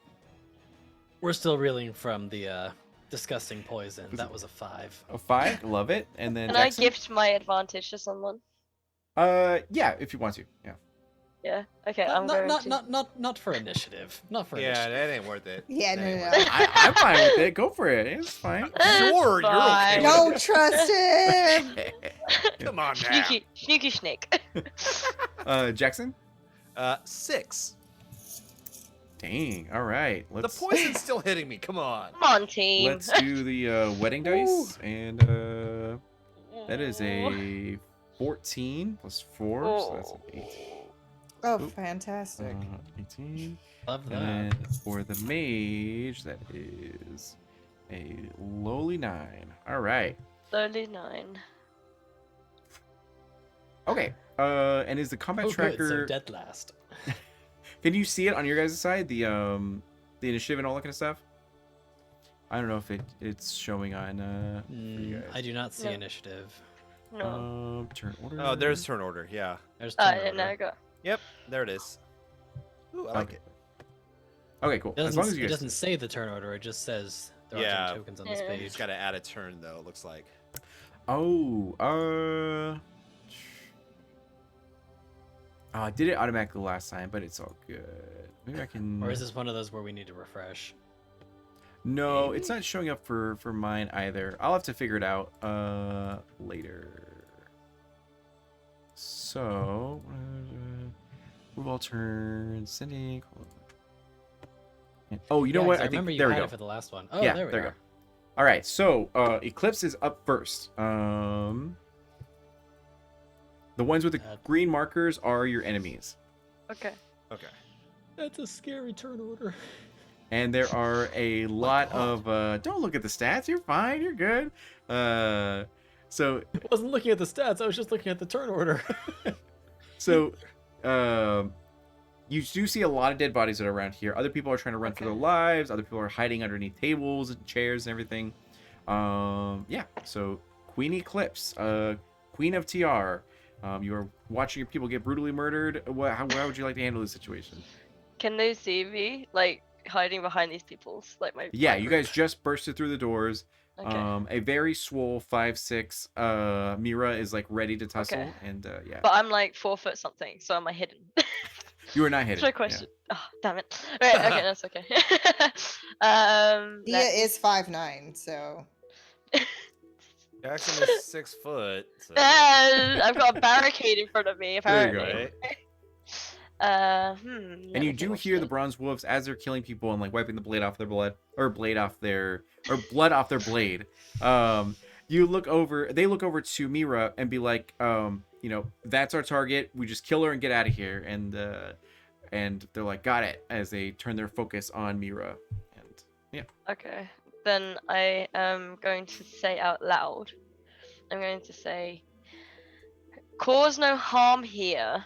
[SPEAKER 5] We're still reeling from the disgusting poison. That was a 5.
[SPEAKER 1] A 5, love it. And then
[SPEAKER 3] Can I
[SPEAKER 1] Jackson?
[SPEAKER 3] gift my advantage to someone?
[SPEAKER 1] Yeah, if you want to. Yeah.
[SPEAKER 3] Yeah. Okay,
[SPEAKER 5] Not,
[SPEAKER 3] I'm
[SPEAKER 5] not,
[SPEAKER 3] going
[SPEAKER 5] not,
[SPEAKER 3] to.
[SPEAKER 5] not for initiative. Not for
[SPEAKER 6] Yeah,
[SPEAKER 5] initiative.
[SPEAKER 6] that ain't worth it.
[SPEAKER 4] Yeah,
[SPEAKER 6] That
[SPEAKER 4] no,
[SPEAKER 6] ain't
[SPEAKER 4] no,
[SPEAKER 6] worth
[SPEAKER 4] no.
[SPEAKER 6] it.
[SPEAKER 1] I'm fine with it. Go for it. It's fine.
[SPEAKER 6] Sure, you're okay
[SPEAKER 3] Fine.
[SPEAKER 6] with
[SPEAKER 4] Don't trust him.
[SPEAKER 6] Come on now.
[SPEAKER 3] Sneaky snake.
[SPEAKER 1] Jackson?
[SPEAKER 6] 6.
[SPEAKER 1] Dang. All right.
[SPEAKER 6] The
[SPEAKER 1] Let's
[SPEAKER 6] poison's still hitting me. Come on.
[SPEAKER 3] Come on, team.
[SPEAKER 1] let's do the wedding dice, and that is a 14 plus 4, so that's an 8.
[SPEAKER 4] Oh,
[SPEAKER 1] Oop.
[SPEAKER 4] fantastic.
[SPEAKER 1] 18.
[SPEAKER 5] Love that.
[SPEAKER 1] And then for the mage, that is a lowly 9. All right.
[SPEAKER 3] 39.
[SPEAKER 1] Okay. And is the combat
[SPEAKER 5] Oh, good. So
[SPEAKER 1] tracker?
[SPEAKER 5] dead last.
[SPEAKER 1] Can you see it on your guys' side? The initiative and all that kind of stuff. I don't know if it's showing on for you guys.
[SPEAKER 5] I do not see
[SPEAKER 3] No.
[SPEAKER 5] initiative.
[SPEAKER 3] No.
[SPEAKER 1] Turn order.
[SPEAKER 6] Oh, there's turn order. Yeah.
[SPEAKER 5] There's
[SPEAKER 3] I
[SPEAKER 5] turn
[SPEAKER 3] didn't know.
[SPEAKER 5] order.
[SPEAKER 3] Go.
[SPEAKER 6] Yep. There it is. Ooh, I like
[SPEAKER 1] Okay.
[SPEAKER 6] it.
[SPEAKER 1] Okay, cool.
[SPEAKER 5] It
[SPEAKER 1] As long as
[SPEAKER 5] doesn't,
[SPEAKER 1] you
[SPEAKER 5] it
[SPEAKER 1] guys.
[SPEAKER 5] doesn't say the turn order. It just says there are
[SPEAKER 6] Yeah.
[SPEAKER 5] 10 tokens on this
[SPEAKER 3] Yeah.
[SPEAKER 6] You
[SPEAKER 5] page.
[SPEAKER 6] just gotta add a turn though. It looks like.
[SPEAKER 1] Oh, I did it automatically last time, but it's all good. Maybe I can.
[SPEAKER 5] Or is this one of those where we need to refresh?
[SPEAKER 1] No, it's not showing up for mine either. I'll have to figure it out later. So, move all turns, sending. Oh, you know
[SPEAKER 5] Yeah,
[SPEAKER 1] what?
[SPEAKER 5] 'cause I
[SPEAKER 1] I think
[SPEAKER 5] remember you
[SPEAKER 1] there we
[SPEAKER 5] had
[SPEAKER 1] go.
[SPEAKER 5] it for the last one. Oh,
[SPEAKER 1] Yeah,
[SPEAKER 5] there we
[SPEAKER 1] there we
[SPEAKER 5] are.
[SPEAKER 1] go. All right, so Eclipse is up first. The ones with the green markers are your enemies,
[SPEAKER 3] Okay.
[SPEAKER 6] Okay.
[SPEAKER 5] That's a scary turn order.
[SPEAKER 1] and there are a lot
[SPEAKER 5] God.
[SPEAKER 1] of. Don't look at the stats. You're fine. You're good. So
[SPEAKER 5] I wasn't looking at the stats. I was just looking at the turn order.
[SPEAKER 1] So, you do see a lot of dead bodies that are around here. Other people are trying to run for their
[SPEAKER 3] Okay.
[SPEAKER 1] lives. Other people are hiding underneath tables and chairs and everything. Yeah. So, Queen Eclipse, Queen of TR, you are watching your people get brutally murdered. How would you like to handle this situation?
[SPEAKER 3] Can they see me, like, hiding behind these people's, like, my...
[SPEAKER 1] Yeah,
[SPEAKER 3] my
[SPEAKER 1] you
[SPEAKER 3] group?
[SPEAKER 1] guys just bursted through the doors.
[SPEAKER 3] Okay.
[SPEAKER 1] A very swole 5'6" Mira is like ready to tussle,
[SPEAKER 3] Okay.
[SPEAKER 1] and yeah,
[SPEAKER 3] But I'm, like, 4 foot something, so am I hidden?
[SPEAKER 1] you are not
[SPEAKER 3] That's
[SPEAKER 1] hidden.
[SPEAKER 3] my
[SPEAKER 1] Yeah.
[SPEAKER 3] question. Oh, damn it. Right, okay, that's okay.
[SPEAKER 4] Dia
[SPEAKER 3] let me-
[SPEAKER 4] is 5'9", so
[SPEAKER 6] Jackson is 6 foot. So.
[SPEAKER 3] I've got a barricade in front of me,
[SPEAKER 1] There you go.
[SPEAKER 3] apparently.
[SPEAKER 6] Right?
[SPEAKER 3] Let
[SPEAKER 1] And
[SPEAKER 3] me
[SPEAKER 1] you
[SPEAKER 3] think
[SPEAKER 1] do
[SPEAKER 3] what to
[SPEAKER 1] hear the
[SPEAKER 3] say.
[SPEAKER 1] bronze wolves as they're killing people and like wiping the blade off their blood or blade off their or blood off their blade. You look over, they look over to Mira and be like, you know, that's our target. We just kill her and get out of here. And they're like, got it, as they turn their focus on Mira. And yeah,
[SPEAKER 3] Okay, then I am going to say out loud. I'm going to say, cause no harm here.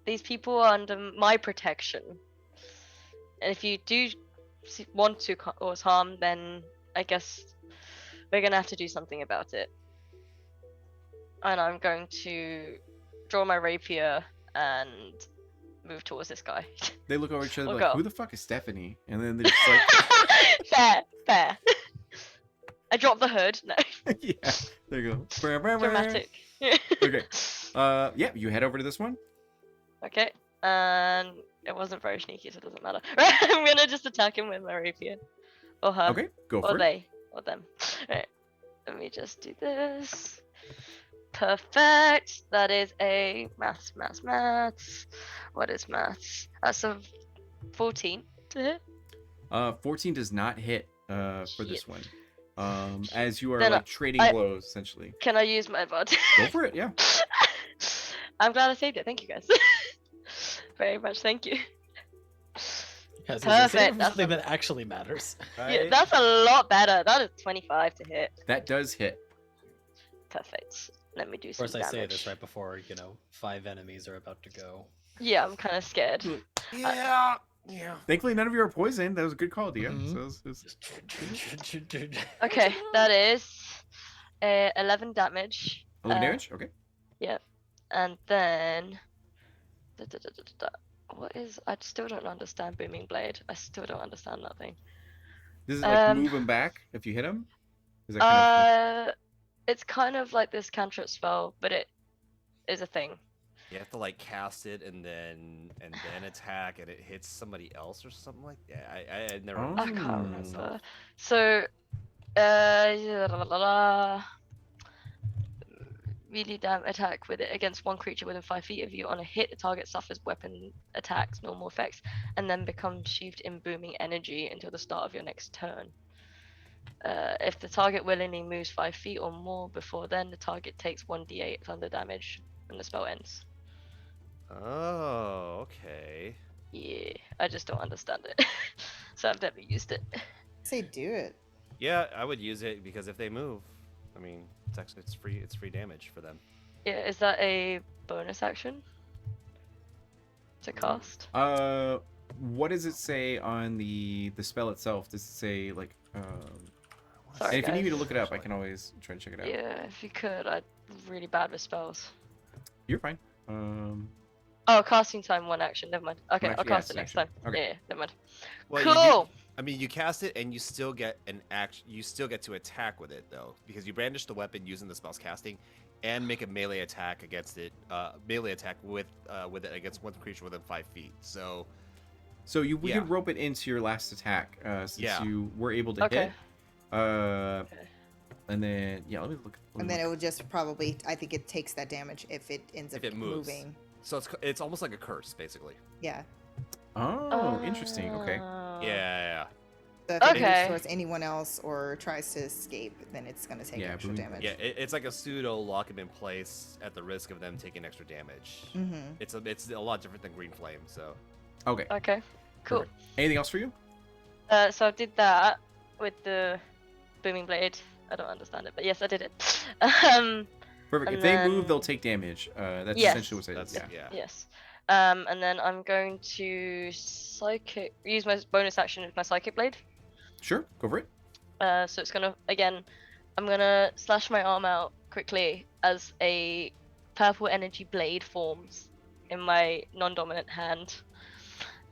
[SPEAKER 3] These people are under my protection. And if you do want to cause harm, then I guess we're gonna have to do something about it. And I'm going to draw my rapier and move towards this guy.
[SPEAKER 1] they look over each other
[SPEAKER 3] Or
[SPEAKER 1] like,
[SPEAKER 3] go.
[SPEAKER 1] who the fuck is Stephanie? And then they're just like,
[SPEAKER 3] fair. I dropped the hood. No,
[SPEAKER 1] yeah, there you go. Brr, brr, brr.
[SPEAKER 3] dramatic.
[SPEAKER 1] Okay. Yeah, you head over to this one.
[SPEAKER 3] Okay, and it wasn't very sneaky, so it doesn't matter. I'm gonna just attack him with my rapier. Or her.
[SPEAKER 1] Okay, go
[SPEAKER 3] Or
[SPEAKER 1] for it.
[SPEAKER 3] they. Or them. Alright, let me just do this. Perfect! That is a maths. What is maths? That's a 14 to hit.
[SPEAKER 1] 14 does not hit for this
[SPEAKER 3] Shit.
[SPEAKER 1] one. As you are
[SPEAKER 3] Then
[SPEAKER 1] like trading
[SPEAKER 3] I-
[SPEAKER 1] blows essentially.
[SPEAKER 3] Can I use my advantage?
[SPEAKER 1] Go for it, yeah.
[SPEAKER 3] I'm glad I saved it. Thank you guys. Very much. Thank you.
[SPEAKER 5] Yeah, so save it
[SPEAKER 3] Perfect,
[SPEAKER 5] for
[SPEAKER 3] that's
[SPEAKER 5] something that actually matters.
[SPEAKER 3] Yeah,
[SPEAKER 6] Right?
[SPEAKER 3] that's a lot better. That is 25 to hit.
[SPEAKER 1] That does hit.
[SPEAKER 3] Perfect. Let me do
[SPEAKER 5] Of
[SPEAKER 3] some
[SPEAKER 5] course, I
[SPEAKER 3] damage.
[SPEAKER 5] say this right before 5 enemies are about to go.
[SPEAKER 3] Yeah, I'm kind of scared.
[SPEAKER 6] Yeah. Yeah.
[SPEAKER 1] Thankfully, none of you are poisoned. That was a good call, Dia.
[SPEAKER 5] Mhm.
[SPEAKER 1] So it's
[SPEAKER 3] Okay, that is 11 damage.
[SPEAKER 1] 11 damage. Okay.
[SPEAKER 3] And then What is? I still don't understand Booming Blade. I still don't understand that thing.
[SPEAKER 1] Does it like
[SPEAKER 3] Um,
[SPEAKER 1] move him back if you hit him? Is that kind of like...
[SPEAKER 3] It's kind of like this cantrip spell, but it is a thing.
[SPEAKER 6] You have to like cast it and then attack, and it hits somebody else or something like that. I never.
[SPEAKER 1] Oh.
[SPEAKER 3] I can't
[SPEAKER 1] Mm.
[SPEAKER 3] remember. So, uh, melee attack with it against one creature within 5 feet of you. On a hit, the target suffers weapon attacks, normal effects, and then becomes sheathed in booming energy until the start of your next turn. If the target willingly moves 5 feet or more before then, the target takes 1d8 thunder damage when the spell ends.
[SPEAKER 6] Oh, okay.
[SPEAKER 3] Yeah, I just don't understand it. So I've never used it.
[SPEAKER 4] Say do it.
[SPEAKER 6] Yeah, I would use it because if they move, I mean, it's free. It's free damage for them.
[SPEAKER 3] Yeah, is that a bonus action to cast?
[SPEAKER 1] What does it say on the spell itself? Does it say like
[SPEAKER 3] Sorry,
[SPEAKER 1] and if you need me to
[SPEAKER 3] guys.
[SPEAKER 1] look it up, I can always try to check it out.
[SPEAKER 3] Yeah, if you could. I'm really bad with spells.
[SPEAKER 1] You're fine.
[SPEAKER 3] Oh, casting time, one action. Never mind. Okay,
[SPEAKER 1] One
[SPEAKER 3] I'll
[SPEAKER 1] action, yeah,
[SPEAKER 3] cast
[SPEAKER 1] it's
[SPEAKER 3] it
[SPEAKER 1] an
[SPEAKER 3] next
[SPEAKER 1] action.
[SPEAKER 3] time.
[SPEAKER 1] Okay.
[SPEAKER 3] Yeah, never mind.
[SPEAKER 6] Well,
[SPEAKER 3] Cool.
[SPEAKER 6] I mean, you cast it and you still get an action. You still get to attack with it though, because you brandish the weapon using the spell's casting, and make a melee attack against it. Melee attack with it against one creature within 5 feet. So
[SPEAKER 1] We
[SPEAKER 6] Yeah.
[SPEAKER 1] could rope it into your last attack since
[SPEAKER 6] Yeah.
[SPEAKER 1] you were able to
[SPEAKER 3] Okay.
[SPEAKER 1] hit. And then let me look.
[SPEAKER 4] And then it will just probably, I think it takes that damage if it ends
[SPEAKER 6] If
[SPEAKER 4] up
[SPEAKER 6] it moves.
[SPEAKER 4] moving.
[SPEAKER 6] So it's almost like a curse, basically.
[SPEAKER 4] Yeah.
[SPEAKER 1] Oh, interesting. Okay.
[SPEAKER 6] Yeah.
[SPEAKER 4] So if it
[SPEAKER 3] Okay.
[SPEAKER 4] moves towards anyone else or tries to escape, then it's going to take
[SPEAKER 1] Yeah,
[SPEAKER 4] extra
[SPEAKER 1] boom.
[SPEAKER 4] damage.
[SPEAKER 6] Yeah, it's like a pseudo lock them in place at the risk of them taking extra damage.
[SPEAKER 4] Mm-hmm.
[SPEAKER 6] It's a lot different than Green Flame. So
[SPEAKER 1] Okay.
[SPEAKER 3] Okay, cool.
[SPEAKER 1] Perfect. Anything else for you?
[SPEAKER 3] So I did that with the booming blade. I don't understand it, but yes, I did it.
[SPEAKER 1] Perfect.
[SPEAKER 3] And
[SPEAKER 1] If they move,
[SPEAKER 3] then-
[SPEAKER 1] they'll take damage. That's
[SPEAKER 3] Yes.
[SPEAKER 1] essentially what it
[SPEAKER 6] that's
[SPEAKER 1] is.
[SPEAKER 6] yeah.
[SPEAKER 3] Yes. And then I'm going to use my bonus action with my psychic blade.
[SPEAKER 1] Sure. Go for it.
[SPEAKER 3] So it's gonna I'm gonna slash my arm out quickly as a purple energy blade forms in my non-dominant hand,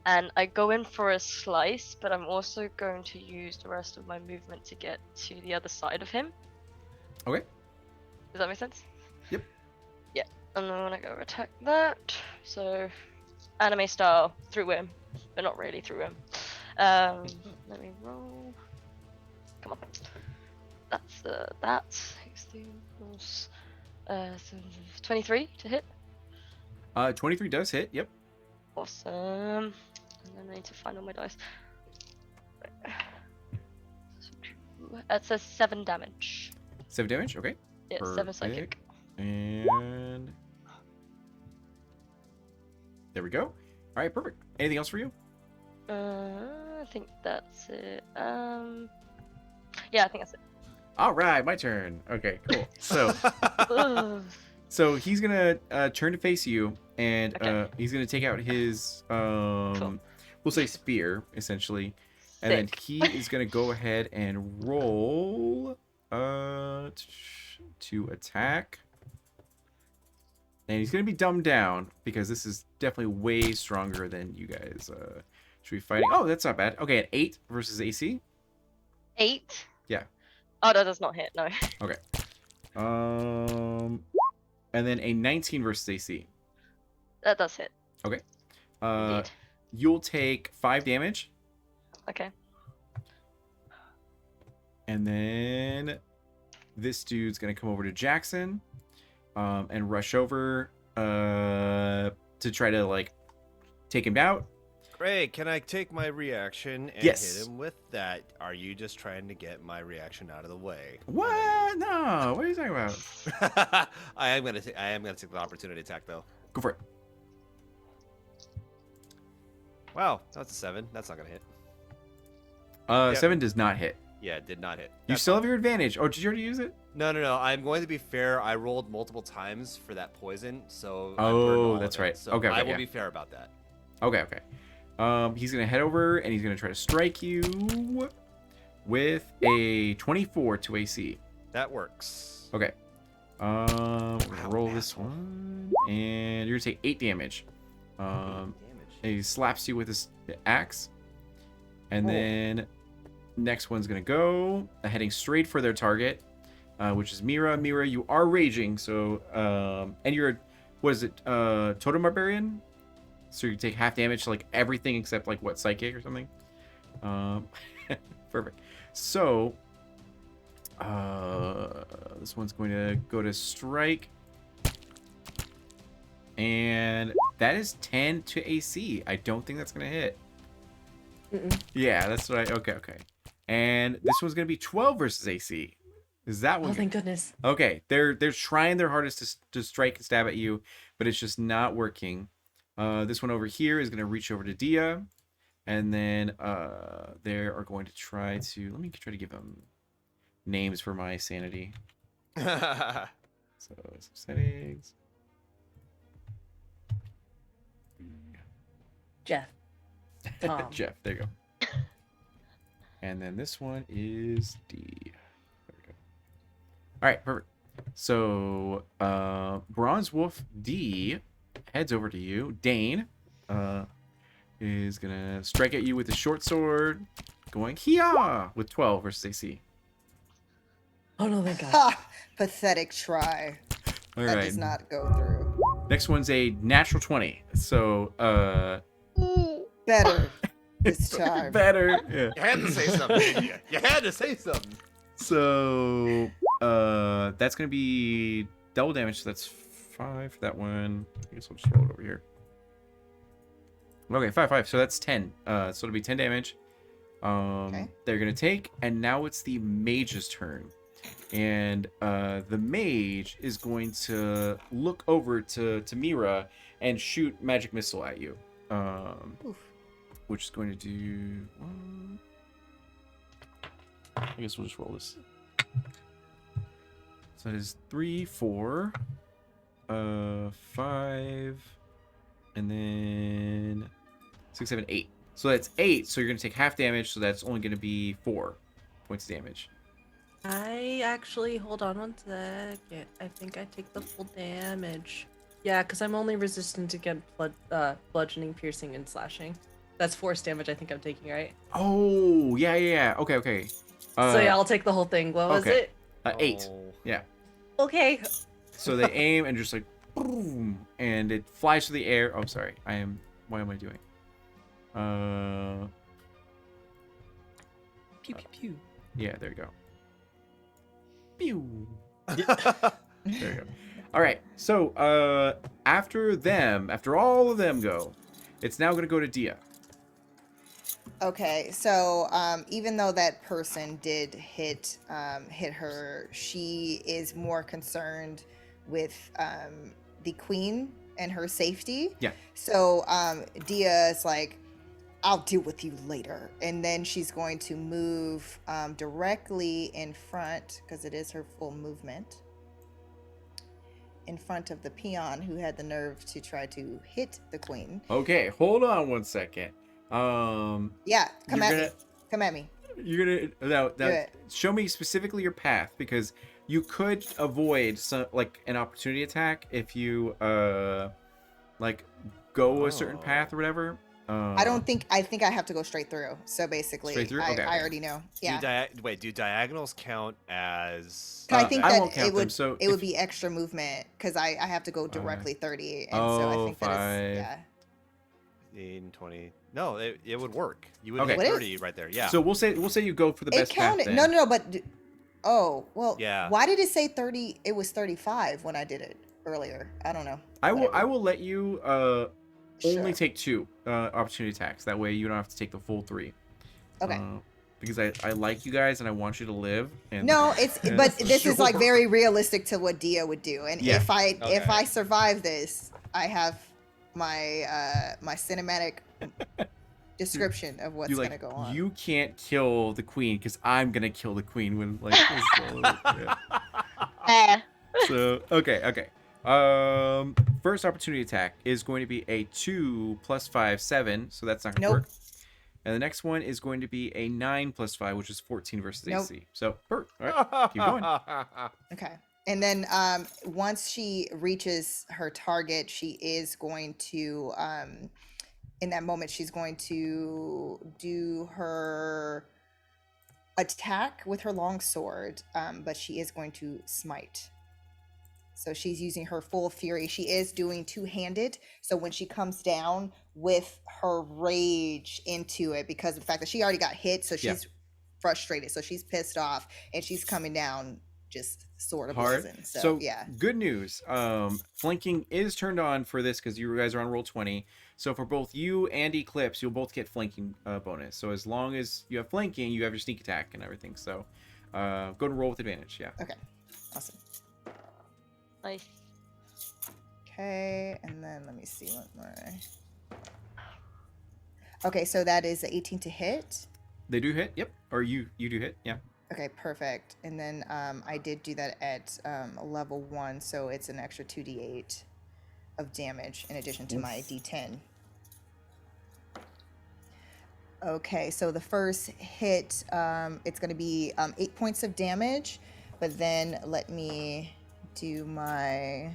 [SPEAKER 3] and I go in for a slice, but I'm also going to use the rest of my movement to get to the other side of him.
[SPEAKER 1] Okay.
[SPEAKER 3] Does that make sense?
[SPEAKER 1] Yep.
[SPEAKER 3] Yeah, and then I'm gonna go attack that. So anime style through him, but not really through him. Let me roll. Come on. That's that. 16 plus 23 to hit.
[SPEAKER 1] 23 does hit. Yep.
[SPEAKER 3] Awesome. And then I need to find all my dice. That says 7 damage.
[SPEAKER 1] 7 damage. Okay.
[SPEAKER 3] Yeah, 7 psychic.
[SPEAKER 1] And there we go. All right. Perfect. Anything else for you?
[SPEAKER 3] I think that's it. Yeah, I think that's it.
[SPEAKER 1] All right. My turn. Okay. Cool. So.
[SPEAKER 3] Ugh.
[SPEAKER 1] So he's gonna turn to face you, and
[SPEAKER 3] Okay.
[SPEAKER 1] he's gonna take out his we'll say spear essentially, and then
[SPEAKER 3] Sick.
[SPEAKER 1] he is gonna go ahead and roll to attack, and he's gonna be dumbed down because this is definitely way stronger than you guys should be fighting. Oh, that's not bad. Okay, an 8 versus AC.
[SPEAKER 3] 8?
[SPEAKER 1] Yeah.
[SPEAKER 3] Oh, that does not hit, no.
[SPEAKER 1] And then a 19 versus AC.
[SPEAKER 3] That does hit.
[SPEAKER 1] Uh,
[SPEAKER 3] Indeed.
[SPEAKER 1] you'll take 5 damage.
[SPEAKER 3] Okay.
[SPEAKER 1] And then this dude's gonna come over to Jackson, and rush over to try to like take him out.
[SPEAKER 6] Great. Can I take my reaction and
[SPEAKER 1] Yes.
[SPEAKER 6] hit him with that? Are you just trying to get my reaction out of the way?
[SPEAKER 1] What? No. What are you talking about?
[SPEAKER 6] I am gonna take the opportunity attack though.
[SPEAKER 1] Go for it.
[SPEAKER 6] Wow, that's a 7. That's not gonna hit.
[SPEAKER 1] 7 does not hit.
[SPEAKER 6] Yeah, it did not hit.
[SPEAKER 1] You
[SPEAKER 6] That's
[SPEAKER 1] still
[SPEAKER 6] fine.
[SPEAKER 1] have your advantage. Oh, did you already use it?
[SPEAKER 6] No. I'm going to be fair. I rolled multiple times for that poison, so I
[SPEAKER 1] Oh,
[SPEAKER 6] burned all
[SPEAKER 1] that's
[SPEAKER 6] of it.
[SPEAKER 1] right.
[SPEAKER 6] So
[SPEAKER 1] Okay,
[SPEAKER 6] I will
[SPEAKER 1] yeah.
[SPEAKER 6] be fair about that.
[SPEAKER 1] Okay. He's gonna head over and he's gonna try to strike you with a 24 to AC.
[SPEAKER 6] That works.
[SPEAKER 1] Okay. We're gonna
[SPEAKER 6] Wow,
[SPEAKER 1] roll this
[SPEAKER 6] asshole.
[SPEAKER 1] one, and you're gonna take 8 damage.
[SPEAKER 6] Damage.
[SPEAKER 1] he slaps you with his axe. And
[SPEAKER 2] Oh.
[SPEAKER 1] then next one's gonna go heading straight for their target, which is Mira. Mira, you are raging, so and you're what is it? Totem Barbarian. So you take half damage to like everything except like what, psychic or something. Perfect. So this one's going to go to strike. And that is 10 to AC. I don't think that's going to hit.
[SPEAKER 2] Mm-mm.
[SPEAKER 1] Yeah, that's right. Okay. And this one's going to be 12 versus AC. Is that one?
[SPEAKER 2] Oh, thank goodness.
[SPEAKER 1] Okay, they're trying their hardest to strike and stab at you, but it's just not working. This one over here is going to reach over to Dia. And then they are going to try to... Let me try to give them names for my sanity. So, some settings.
[SPEAKER 2] Jeff. Tom.
[SPEAKER 1] Jeff, there you go. And then this one is D. There we go. All right, perfect. So, Bronze Wolf D heads over to you. Dane is going to strike at you with a short sword, going Hia with 12 versus AC.
[SPEAKER 2] Oh, no, thank God.
[SPEAKER 4] Ha! Pathetic try.
[SPEAKER 1] All
[SPEAKER 4] That
[SPEAKER 1] right.
[SPEAKER 4] does not go through.
[SPEAKER 1] Next one's a natural 20. So,
[SPEAKER 4] Better this time.
[SPEAKER 1] better. Yeah.
[SPEAKER 6] You had to say something. Didn't you? You had to say something.
[SPEAKER 1] So, that's going to be double damage. So that's 5 for that one. I guess I'll just roll it over here. Okay, 5. So that's 10. So it'll be 10 damage.
[SPEAKER 4] Okay.
[SPEAKER 1] They're going to take, and now it's the mage's turn. And the mage is going to look over to Mira and shoot magic missile at you.
[SPEAKER 4] Oof.
[SPEAKER 1] Which is going to do... I guess we'll just roll this. So that is 3, 4, 5, and then 6, 7, 8. So that's 8. So you're going to take half damage. So that's only going to be 4 points of damage.
[SPEAKER 2] I actually, hold on one second. I think I take the full damage. Yeah, because I'm only resistant to get bludgeoning, piercing, and slashing. That's force damage I think I'm taking, right?
[SPEAKER 1] Oh, yeah. Okay.
[SPEAKER 2] So yeah, I'll take the whole thing. What was
[SPEAKER 1] okay.
[SPEAKER 2] it?
[SPEAKER 1] 8.
[SPEAKER 6] Oh.
[SPEAKER 1] Yeah.
[SPEAKER 2] Okay.
[SPEAKER 1] So they aim and just like boom, and it flies through the air. Oh, sorry. What am I doing?
[SPEAKER 5] Pew pew pew.
[SPEAKER 1] Yeah, there you go. Pew. There you go. All right. So after all of them go, it's now going to go to Dia.
[SPEAKER 4] Okay, so even though that person did hit her, she is more concerned with the queen and her safety.
[SPEAKER 1] Yeah.
[SPEAKER 4] So Dia is like, I'll deal with you later. And then she's going to move directly in front, because it is her full movement, in front of the peon who had the nerve to try to hit the queen.
[SPEAKER 1] Okay, hold on one second.
[SPEAKER 4] Yeah, come
[SPEAKER 1] You're
[SPEAKER 4] at
[SPEAKER 1] gonna-
[SPEAKER 4] me. Come at me.
[SPEAKER 1] You're gonna
[SPEAKER 4] Do it.
[SPEAKER 1] show me specifically your path, because you could avoid some like an opportunity attack if you like go a certain
[SPEAKER 6] Oh.
[SPEAKER 1] path or whatever.
[SPEAKER 4] I think I have to go straight through. So basically,
[SPEAKER 1] Straight through? Okay.
[SPEAKER 4] I already know. Yeah.
[SPEAKER 6] Do diagonals count as?
[SPEAKER 4] I think
[SPEAKER 1] I
[SPEAKER 4] that
[SPEAKER 1] won't count
[SPEAKER 4] it would
[SPEAKER 1] them, so
[SPEAKER 4] it would
[SPEAKER 1] if-
[SPEAKER 4] be extra movement because I have to go directly 30, and so I
[SPEAKER 1] Oh,
[SPEAKER 4] think that is, yeah.
[SPEAKER 6] 15, 20. No, it would work. You would
[SPEAKER 1] Okay.
[SPEAKER 6] hit
[SPEAKER 4] Would it?
[SPEAKER 6] 30 right there. Yeah.
[SPEAKER 1] So we'll say you go for the
[SPEAKER 4] It
[SPEAKER 1] best path.
[SPEAKER 4] counted.
[SPEAKER 1] Then.
[SPEAKER 4] No, but oh well.
[SPEAKER 6] Yeah.
[SPEAKER 4] Why did it say 30? It was 35 when I did it earlier. I don't know.
[SPEAKER 1] I
[SPEAKER 4] Whatever.
[SPEAKER 1] will let you only
[SPEAKER 4] Sure.
[SPEAKER 1] take 2 opportunity attacks. That way you don't have to take the full 3.
[SPEAKER 4] Okay.
[SPEAKER 1] Because I like you guys and I want you to live. And
[SPEAKER 4] No, it's
[SPEAKER 1] Yeah,
[SPEAKER 4] but this is like
[SPEAKER 1] sure.
[SPEAKER 4] very realistic to what Dia would do. And
[SPEAKER 1] Yeah.
[SPEAKER 4] if I
[SPEAKER 6] Okay.
[SPEAKER 4] survive this, I have my my cinematic description of what's
[SPEAKER 1] you
[SPEAKER 4] gonna
[SPEAKER 1] like
[SPEAKER 4] go on.
[SPEAKER 1] you can't kill the queen because I'm gonna kill the queen when like this yeah.
[SPEAKER 3] Eh.
[SPEAKER 1] So okay. First opportunity attack is going to be a 2 + 5, 7, so that's not gonna
[SPEAKER 4] Nope.
[SPEAKER 1] work. And the next one is going to be a 9 + 5, which is 14 versus
[SPEAKER 4] Nope.
[SPEAKER 1] AC. So all right, keep going.
[SPEAKER 4] Okay. And then once she reaches her target, she is going to in that moment, she's going to do her attack with her long sword, but she is going to smite. So she's using her full fury. She is doing two-handed. So when she comes down with her rage into it, because of the fact that she already got hit, so she's frustrated. So she's pissed off, and she's coming down just sort of
[SPEAKER 1] Hard.
[SPEAKER 4] blazing.
[SPEAKER 1] So,
[SPEAKER 4] So yeah.
[SPEAKER 1] good news. Flanking is turned on for this because you guys are on roll 20. So for both you and Eclipse, you'll both get flanking bonus. So as long as you have flanking, you have your sneak attack and everything. So go to roll with advantage. Yeah.
[SPEAKER 4] Okay. Awesome.
[SPEAKER 3] Nice.
[SPEAKER 4] Okay, and then let me see what more. Okay, so that is a 18 to hit.
[SPEAKER 1] They do hit. Yep. Or you do hit. Yeah.
[SPEAKER 4] Okay, perfect. And then I did do that at level 1, so it's an extra 2d8 of damage in addition to my d10. Okay, so the first hit, it's going to be 8 points of damage, but then let me do my...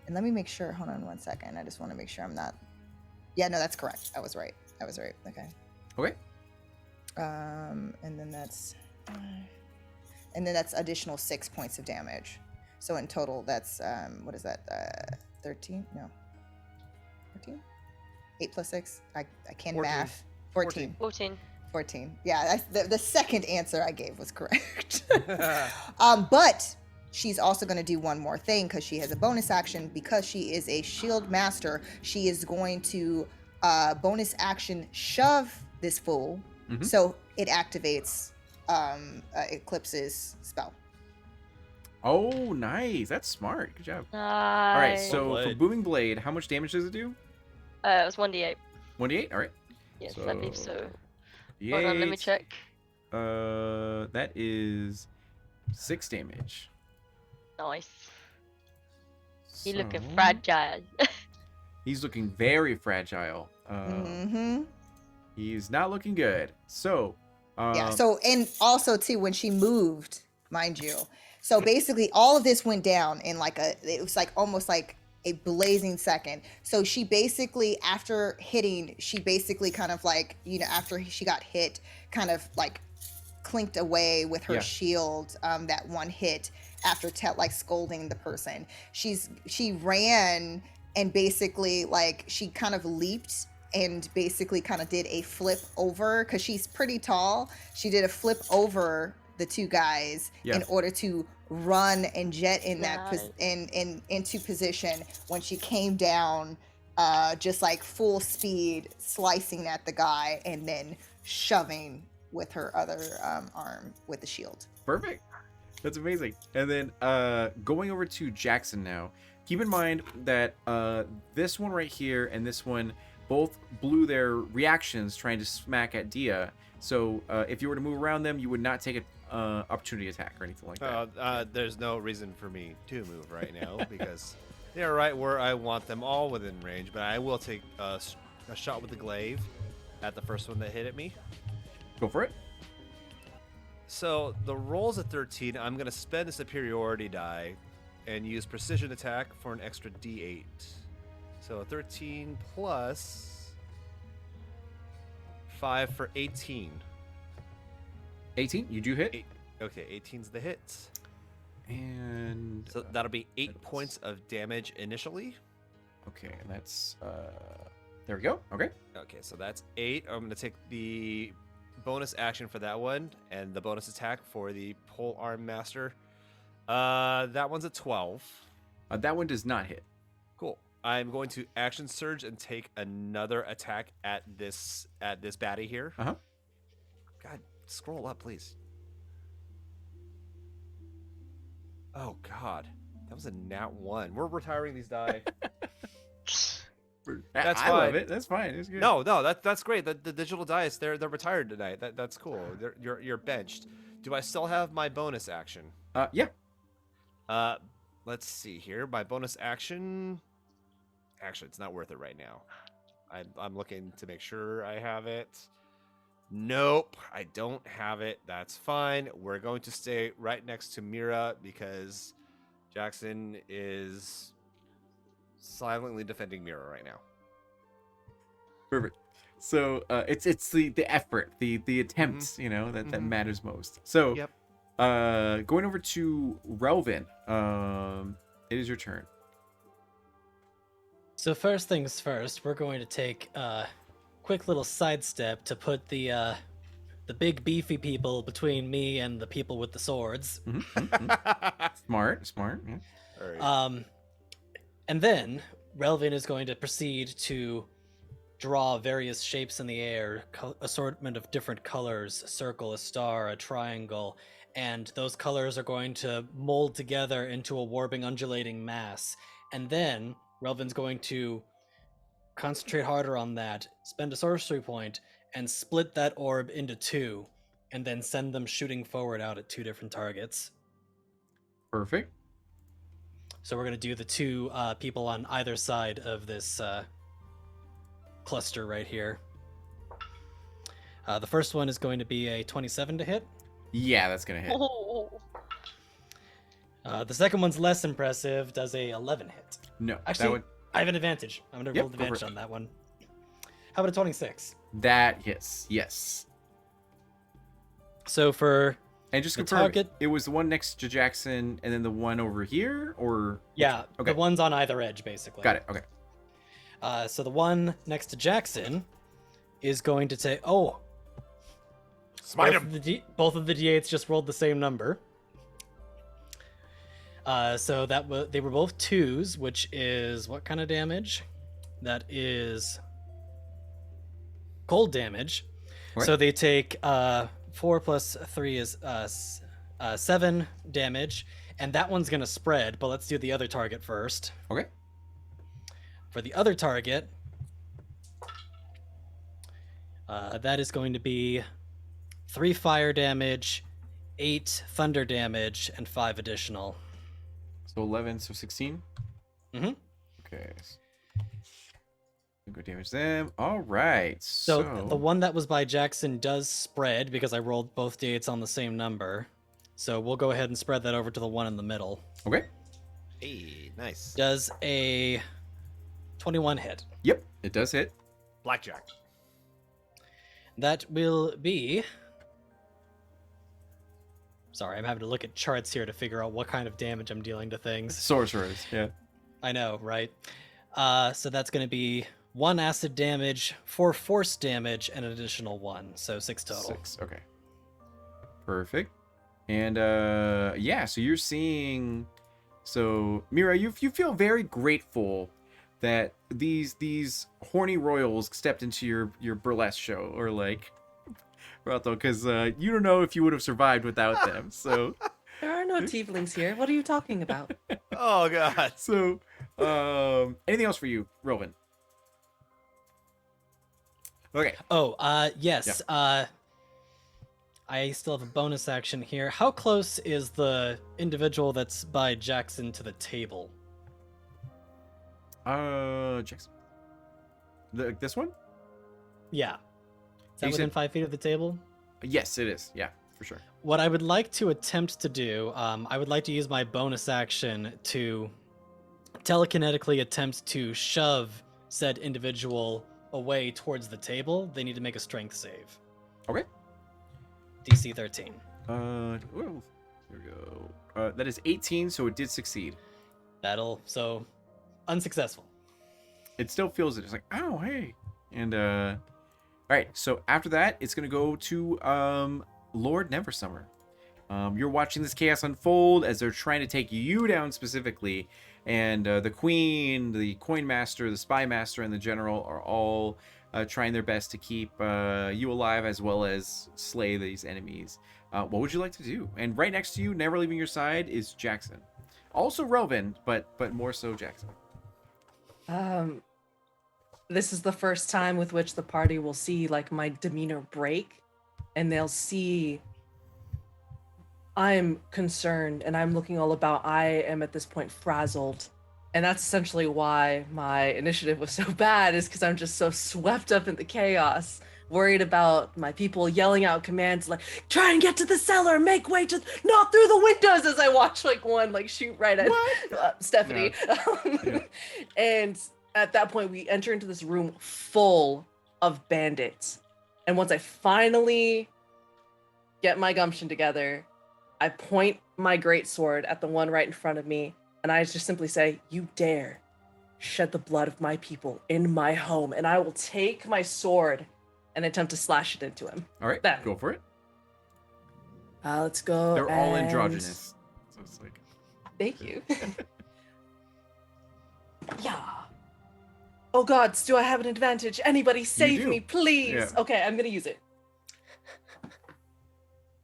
[SPEAKER 4] And let me make sure, hold on one second. I just want to make sure I'm not... Yeah, no, that's correct. I was right. Okay.
[SPEAKER 1] Okay.
[SPEAKER 4] And then that's... and then that's additional 6 points of damage. So in total, that's, what is that, 13? No. 14? 8 plus 6? I can't
[SPEAKER 6] 14.
[SPEAKER 4] math. 14.
[SPEAKER 3] 14.
[SPEAKER 4] Yeah, the second answer I gave was correct. But she's also going to do one more thing because she has a bonus action. Because she is a shield master, she is going to bonus action shove this fool.
[SPEAKER 1] Mhm.
[SPEAKER 4] So it activates Eclipse's spell.
[SPEAKER 1] Oh, nice. That's smart. Good job.
[SPEAKER 3] Nice.
[SPEAKER 1] All right. So
[SPEAKER 6] Well
[SPEAKER 1] for
[SPEAKER 6] played.
[SPEAKER 1] booming blade, how much damage does it do?
[SPEAKER 3] It was 1d8.
[SPEAKER 1] 1d8. All right.
[SPEAKER 3] Yes, I believe so. Hold
[SPEAKER 1] D8.
[SPEAKER 3] on, let me check.
[SPEAKER 1] That is 6 damage.
[SPEAKER 3] Nice. He looking
[SPEAKER 1] So-
[SPEAKER 3] fragile.
[SPEAKER 1] He's looking very fragile.
[SPEAKER 4] Mm-hmm.
[SPEAKER 1] He's not looking good. So,
[SPEAKER 4] Yeah. So, and also too, when she moved, mind you, so basically all of this went down in like it was like almost like a blazing second. So she basically, after hitting, she basically kind of like, after she got hit, kind of like clinked away with her
[SPEAKER 1] Yeah.
[SPEAKER 4] shield, that one hit after like scolding the person. She ran and basically like she kind of leaped and basically kind of did a flip over because she's pretty tall. She did a flip over the two guys
[SPEAKER 1] Yeah.
[SPEAKER 4] in order to run and jet in that
[SPEAKER 3] Nice.
[SPEAKER 4] into position when she came down, just like full speed, slicing at the guy and then shoving with her other arm with the shield.
[SPEAKER 1] perfect. That's amazing. And then going over to Jackson now. Keep in mind that this one right here and this one both blew their reactions trying to smack at Dia. So if you were to move around them, you would not take an opportunity attack or anything like that.
[SPEAKER 6] There's no reason for me to move right now because they're right where I want them all within range. But I will take a shot with the glaive at the first one that hit at me.
[SPEAKER 1] Go for it.
[SPEAKER 6] So the roll's at 13. I'm going to spend a superiority die and use precision attack for an extra d8. So 13 plus 5 for 18.
[SPEAKER 1] 18. You do hit.
[SPEAKER 6] Okay, 18's the hit.
[SPEAKER 1] And
[SPEAKER 6] So that'll be 8 points of damage initially.
[SPEAKER 1] okay, and that's there we go. Okay.
[SPEAKER 6] Okay, so that's 8. I'm going to take the bonus action for that one and the bonus attack for the pole arm master. That one's a 12.
[SPEAKER 1] That one does not hit.
[SPEAKER 6] Cool. I'm going to action surge and take another attack at this baddie here.
[SPEAKER 1] Uh-huh.
[SPEAKER 6] God, scroll up, please. Oh God, that was a nat 1. We're retiring these die. That's
[SPEAKER 1] I love
[SPEAKER 6] fine.
[SPEAKER 1] it. That's fine. It's good.
[SPEAKER 6] No, that's great. The digital dice, they're retired tonight. That's cool. You're benched. Do I still have my bonus action?
[SPEAKER 1] Yeah.
[SPEAKER 6] Let's see here. My bonus action. Actually, it's not worth it right now. I'm looking to make sure I have it. Nope, I don't have it. That's fine. We're going to stay right next to Mira because Jackson is silently defending Mira right now.
[SPEAKER 1] Perfect. So it's the effort, the attempts, you know, that matters most. So
[SPEAKER 6] Yep.
[SPEAKER 1] going over to Relvin, it is your turn.
[SPEAKER 5] So first things first, we're going to take a quick little sidestep to put the big beefy people between me and the people with the swords.
[SPEAKER 1] Smart. Yeah.
[SPEAKER 6] All right.
[SPEAKER 5] And then Relvin is going to proceed to draw various shapes in the air, assortment of different colors, a circle, a star, a triangle, and those colors are going to mold together into a warping, undulating mass. And then Relvin's going to concentrate harder on that, spend a sorcery point, and split that orb into two, and then send them shooting forward out at two different targets.
[SPEAKER 1] Perfect.
[SPEAKER 5] So we're going to do the two people on either side of this cluster right here. The first one is going to be a 27 to hit.
[SPEAKER 1] Yeah, that's gonna hit.
[SPEAKER 3] Oh.
[SPEAKER 5] The second one's less impressive, does a 11 hit.
[SPEAKER 1] No,
[SPEAKER 5] Actually,
[SPEAKER 1] that would
[SPEAKER 5] I have an advantage. I'm going to
[SPEAKER 1] Yep,
[SPEAKER 5] roll
[SPEAKER 1] go for
[SPEAKER 5] advantage
[SPEAKER 1] it.
[SPEAKER 5] on that one. How about a 26?
[SPEAKER 1] that hits. Yes.
[SPEAKER 5] So for
[SPEAKER 1] And just
[SPEAKER 5] The
[SPEAKER 1] confirm,
[SPEAKER 5] target-
[SPEAKER 1] it was the one next to Jackson and then the one over here, or
[SPEAKER 5] yeah,
[SPEAKER 1] Okay.
[SPEAKER 5] the one's on either edge basically.
[SPEAKER 1] got it. Okay.
[SPEAKER 5] So the one next to Jackson is going to take. Oh,
[SPEAKER 6] Smite
[SPEAKER 5] both
[SPEAKER 6] him.
[SPEAKER 5] of the both of the d8s just rolled the same number. So they were both 2s, which is what kind of damage? That is cold damage.
[SPEAKER 1] Okay.
[SPEAKER 5] So they take 4 plus 3 is 7 damage, and that one's gonna spread. But let's do the other target first.
[SPEAKER 1] Okay.
[SPEAKER 5] For the other target, that is going to be 3 fire damage, 8 thunder damage, and 5 additional.
[SPEAKER 1] So 11, so 16.
[SPEAKER 5] Mhm.
[SPEAKER 1] Okay. Go damage them. All right.
[SPEAKER 5] So the one that was by Jackson does spread because I rolled both d8s on the same number. So we'll go ahead and spread that over to the one in the middle.
[SPEAKER 1] Okay.
[SPEAKER 6] Hey, nice.
[SPEAKER 5] Does a 21 hit.
[SPEAKER 1] Yep, it does hit.
[SPEAKER 6] Blackjack.
[SPEAKER 5] That will be... Sorry, I'm having to look at charts here to figure out what kind of damage I'm dealing to things.
[SPEAKER 1] Sorcerers. Yeah.
[SPEAKER 5] I know, right? So that's going to be 1 acid damage, 4 force damage, and an additional 1. So 6 total.
[SPEAKER 1] 6. Okay. Perfect. And yeah, so you're seeing. So Mira, you feel very grateful that these horny royals stepped into your burlesque show, or like, because you don't know if you would have survived without them. So
[SPEAKER 2] There are no tieflings here. What are you talking about?
[SPEAKER 6] Oh god.
[SPEAKER 1] so anything else for you, Rowan? Okay.
[SPEAKER 5] Oh, yes. I still have a bonus action here. How close is the individual that's by Jackson to the table?
[SPEAKER 1] Jackson. This one?
[SPEAKER 5] Yeah. Is that
[SPEAKER 1] You
[SPEAKER 5] within
[SPEAKER 1] said-
[SPEAKER 5] 5 feet of the table?
[SPEAKER 1] Yes, it is. Yeah, for sure.
[SPEAKER 5] What I would like to attempt to do, I would like to use my bonus action to telekinetically attempt to shove said individual away towards the table. They need to make a strength save.
[SPEAKER 1] Okay.
[SPEAKER 5] DC 13.
[SPEAKER 1] Well, here we go. That is 18, so it did succeed.
[SPEAKER 5] So unsuccessful.
[SPEAKER 1] It still feels it. It's like, oh, hey. And all right. So after that, it's gonna go to Lord Neversummer. You're watching this chaos unfold as they're trying to take you down specifically, and the Queen, the Coin Master, the Spy Master, and the General are all trying their best to keep you alive as well as slay these enemies. What would you like to do? And right next to you, never leaving your side, is Jackson. Also Relvin, but more so Jackson.
[SPEAKER 2] This is the first time with which the party will see like my demeanor break, and they'll see I'm concerned and I'm looking all about. I am at this point frazzled, and that's essentially why my initiative was so bad, is because I'm just so swept up in the chaos, worried about my people yelling out commands like try and get to the cellar, make way to not through the windows, as I watch like one like shoot right at Stephanie.
[SPEAKER 1] Yeah.
[SPEAKER 2] And at that point we enter into this room full of bandits. And once I finally get my gumption together, I point my greatsword at the one right in front of me, and I just simply say, "You dare shed the blood of my people in my home, and I will take my sword and attempt to slash it into him."
[SPEAKER 1] All right,
[SPEAKER 2] That.
[SPEAKER 1] go for it.
[SPEAKER 2] Let's go.
[SPEAKER 1] They're all
[SPEAKER 2] and-
[SPEAKER 1] androgynous, so it's like.
[SPEAKER 2] Thank you. Yeah. Oh gods, do I have an advantage? Anybody save
[SPEAKER 1] do.
[SPEAKER 2] me, please.
[SPEAKER 1] Yeah.
[SPEAKER 2] Okay, I'm gonna use it.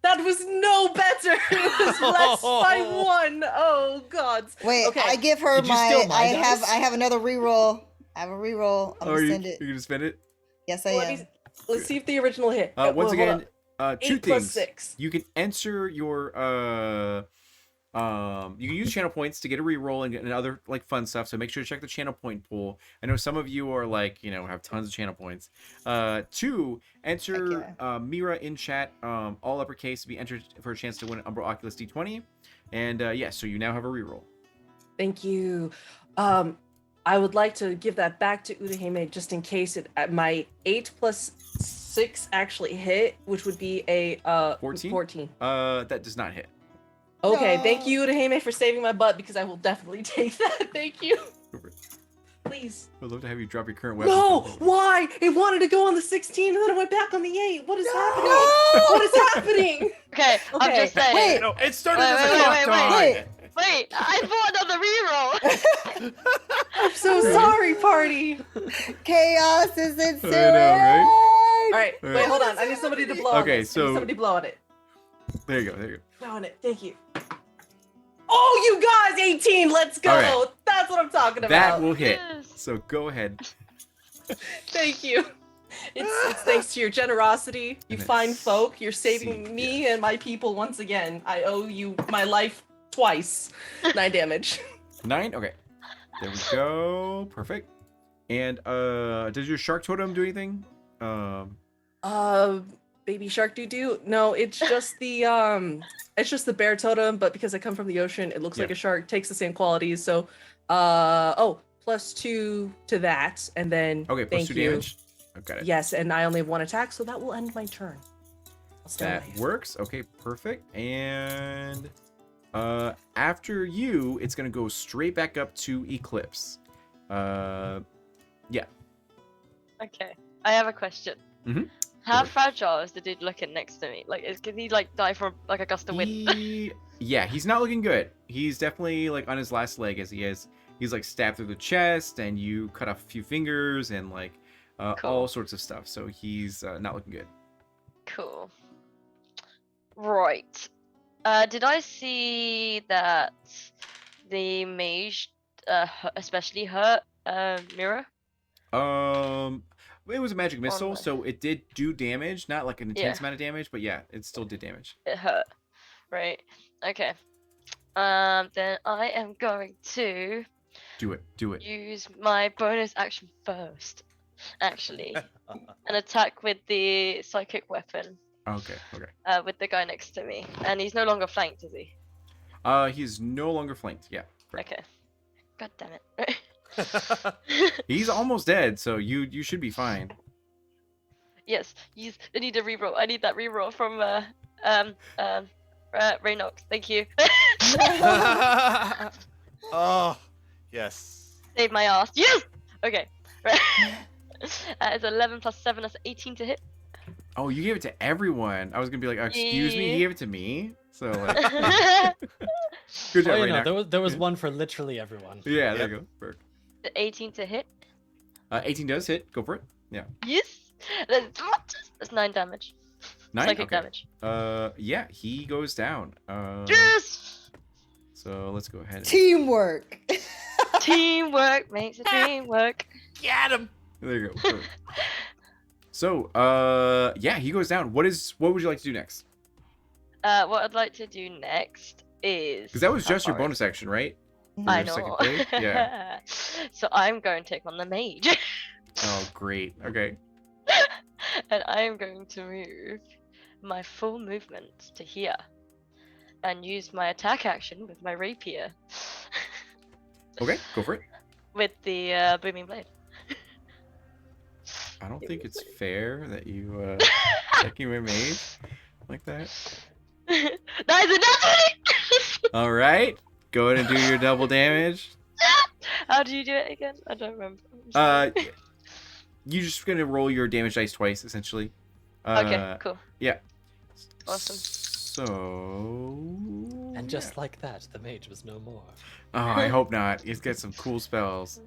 [SPEAKER 2] That was no better. It was less by 1. Oh gods.
[SPEAKER 4] Wait,
[SPEAKER 2] Okay.
[SPEAKER 4] I give her
[SPEAKER 5] Did you steal my
[SPEAKER 4] I
[SPEAKER 5] dice?
[SPEAKER 4] have another reroll. I have a reroll. I'm
[SPEAKER 1] Oh,
[SPEAKER 4] gonna
[SPEAKER 1] you
[SPEAKER 4] send it.
[SPEAKER 1] you gonna spend it?
[SPEAKER 4] Yes, I
[SPEAKER 2] Let
[SPEAKER 4] am.
[SPEAKER 2] me, let's see if the original hit.
[SPEAKER 1] Once
[SPEAKER 2] Hold
[SPEAKER 1] again,
[SPEAKER 2] up.
[SPEAKER 1] two
[SPEAKER 2] 8 plus
[SPEAKER 1] things.
[SPEAKER 2] 6.
[SPEAKER 1] You can enter your you can use channel points to get a reroll and other like fun stuff. So make sure to check the channel point pool. I know some of you are like, have tons of channel points. 2, enter Mira in chat, all uppercase to be entered for a chance to win an Umbral Oculus D20. And so you now have a reroll.
[SPEAKER 2] Thank you. I would like to give that back to Udahime just in case my 8 plus 6 actually hit, which would be a
[SPEAKER 1] 14?
[SPEAKER 2] 14.
[SPEAKER 1] That does not hit.
[SPEAKER 2] Okay,
[SPEAKER 4] No.
[SPEAKER 2] thank you Udahime for saving my butt because I will definitely take that. Thank you. Please.
[SPEAKER 1] I'd love to have you drop your current weapon.
[SPEAKER 2] No! Why? It wanted to go on the 16 and then it went back on the 8. What is happening? What is happening?
[SPEAKER 3] Okay, I'm
[SPEAKER 2] Okay.
[SPEAKER 3] just saying.
[SPEAKER 4] Wait.
[SPEAKER 6] No, it started
[SPEAKER 3] Wait,
[SPEAKER 6] as a
[SPEAKER 3] wait,
[SPEAKER 6] clock
[SPEAKER 3] wait,
[SPEAKER 6] dog.
[SPEAKER 4] wait.
[SPEAKER 3] Wait, I bought another reroll.
[SPEAKER 2] I'm so sorry, party.
[SPEAKER 4] Chaos is ensuing.
[SPEAKER 1] I know, right?
[SPEAKER 2] All right,
[SPEAKER 1] All
[SPEAKER 2] wait,
[SPEAKER 1] right.
[SPEAKER 2] hold on. I need somebody to blow on
[SPEAKER 1] Okay,
[SPEAKER 2] this. I
[SPEAKER 1] so-
[SPEAKER 2] need somebody to blow on it.
[SPEAKER 1] There you go. There you go.
[SPEAKER 2] Blow on it. Thank you. Oh, you guys, 18. Let's go.
[SPEAKER 1] All right.
[SPEAKER 2] That's what I'm talking about.
[SPEAKER 1] That will hit.
[SPEAKER 3] Yes.
[SPEAKER 1] So go ahead.
[SPEAKER 2] Thank you. It's thanks to your generosity, you
[SPEAKER 1] And
[SPEAKER 2] fine
[SPEAKER 1] it's-
[SPEAKER 2] folk. You're saving me and my people once again. I owe you my life twice. 9 damage.
[SPEAKER 1] 9. Okay. There we go. Perfect. And does your shark totem do anything?
[SPEAKER 2] Baby shark doo. No, it's just the bear totem, but because I come from the ocean, it looks like
[SPEAKER 1] Yeah.
[SPEAKER 2] a shark, takes the same qualities. So plus 2 to that, and then
[SPEAKER 1] Okay, plus
[SPEAKER 2] thank
[SPEAKER 1] 2
[SPEAKER 2] you.
[SPEAKER 1] damage. I've got it.
[SPEAKER 2] Yes, and I only have 1 attack, so that will end my turn. I'll stay
[SPEAKER 1] That
[SPEAKER 2] away.
[SPEAKER 1] works. Okay, perfect. And after you, it's gonna go straight back up to Eclipse.
[SPEAKER 3] Okay, I have a question.
[SPEAKER 1] Mhm.
[SPEAKER 3] How
[SPEAKER 1] Alright.
[SPEAKER 3] fragile is the dude looking next to me? Like, can he like die from like a gust of wind?
[SPEAKER 1] He's not looking good. He's definitely like on his last leg as he's like stabbed through the chest and you cut off a few fingers and like
[SPEAKER 3] Cool.
[SPEAKER 1] all sorts of stuff. So he's not looking good.
[SPEAKER 3] Cool. Right. Did I see that the mage especially hurt Mira?
[SPEAKER 1] It was a magic missile,
[SPEAKER 3] my-
[SPEAKER 1] so it did do damage, not like an intense
[SPEAKER 3] Yeah.
[SPEAKER 1] amount of damage, but yeah, it still did damage.
[SPEAKER 3] It hurt. Right. Okay. Then I am going to
[SPEAKER 1] Do it.
[SPEAKER 3] use my bonus action first, actually, and attack with the psychic weapon
[SPEAKER 1] Okay.
[SPEAKER 3] with the guy next to me. And he's no longer flanked, is he?
[SPEAKER 1] He's no longer flanked. Yeah. Correct.
[SPEAKER 3] Okay. God damn it.
[SPEAKER 1] He's almost dead, so you should be fine.
[SPEAKER 3] Yes. I need a reroll. I need that reroll from Raynox. Thank you.
[SPEAKER 6] Oh, yes.
[SPEAKER 3] Save my ass. Yes. Okay. Right. It's 11 plus 7. That's 18 to hit.
[SPEAKER 1] Oh, you gave it to everyone. I was gonna be like, excuse me, he
[SPEAKER 3] Yeah.
[SPEAKER 1] gave it to me. So like, good job,
[SPEAKER 5] Oh,
[SPEAKER 1] right
[SPEAKER 5] yeah,
[SPEAKER 1] now.
[SPEAKER 5] no, there was one for literally everyone.
[SPEAKER 1] Yeah, there
[SPEAKER 6] Yep.
[SPEAKER 1] you go. Perfect.
[SPEAKER 3] 18 to hit.
[SPEAKER 1] 18 does hit. Go for it. Yeah.
[SPEAKER 3] Yes. That's 9 damage.
[SPEAKER 1] 9.
[SPEAKER 3] Psychic
[SPEAKER 1] Okay.
[SPEAKER 3] damage.
[SPEAKER 1] Yeah, he goes down.
[SPEAKER 3] Yes.
[SPEAKER 1] So let's go ahead.
[SPEAKER 4] Teamwork.
[SPEAKER 3] Teamwork makes a dream work.
[SPEAKER 6] Get him.
[SPEAKER 1] There you go. Perfect. So, yeah, he goes down. What would you like to do next?
[SPEAKER 3] What I'd like to do next is.
[SPEAKER 1] Because that was
[SPEAKER 3] how
[SPEAKER 1] just your
[SPEAKER 3] far is
[SPEAKER 1] bonus action, right?
[SPEAKER 3] I
[SPEAKER 1] your second
[SPEAKER 3] know.
[SPEAKER 1] blade? Yeah.
[SPEAKER 3] So I'm going to take on the mage.
[SPEAKER 1] Oh, great. Okay.
[SPEAKER 3] And I am going to move my full movement to here. And use my attack action with my rapier.
[SPEAKER 1] Okay, go for it.
[SPEAKER 3] With the booming blade.
[SPEAKER 1] I don't think it's fair that you attacking my mage like that.
[SPEAKER 3] That is a nat 20!
[SPEAKER 1] All right, go ahead and do your double damage.
[SPEAKER 3] How do you do it again? I don't remember. I'm
[SPEAKER 1] Uh,
[SPEAKER 3] sorry.
[SPEAKER 1] you're just gonna roll your damage dice twice, essentially.
[SPEAKER 3] Okay, cool.
[SPEAKER 1] Yeah.
[SPEAKER 3] Awesome.
[SPEAKER 1] So.
[SPEAKER 5] And just like that, the mage was no more.
[SPEAKER 1] Oh, I hope not. He's got some cool spells.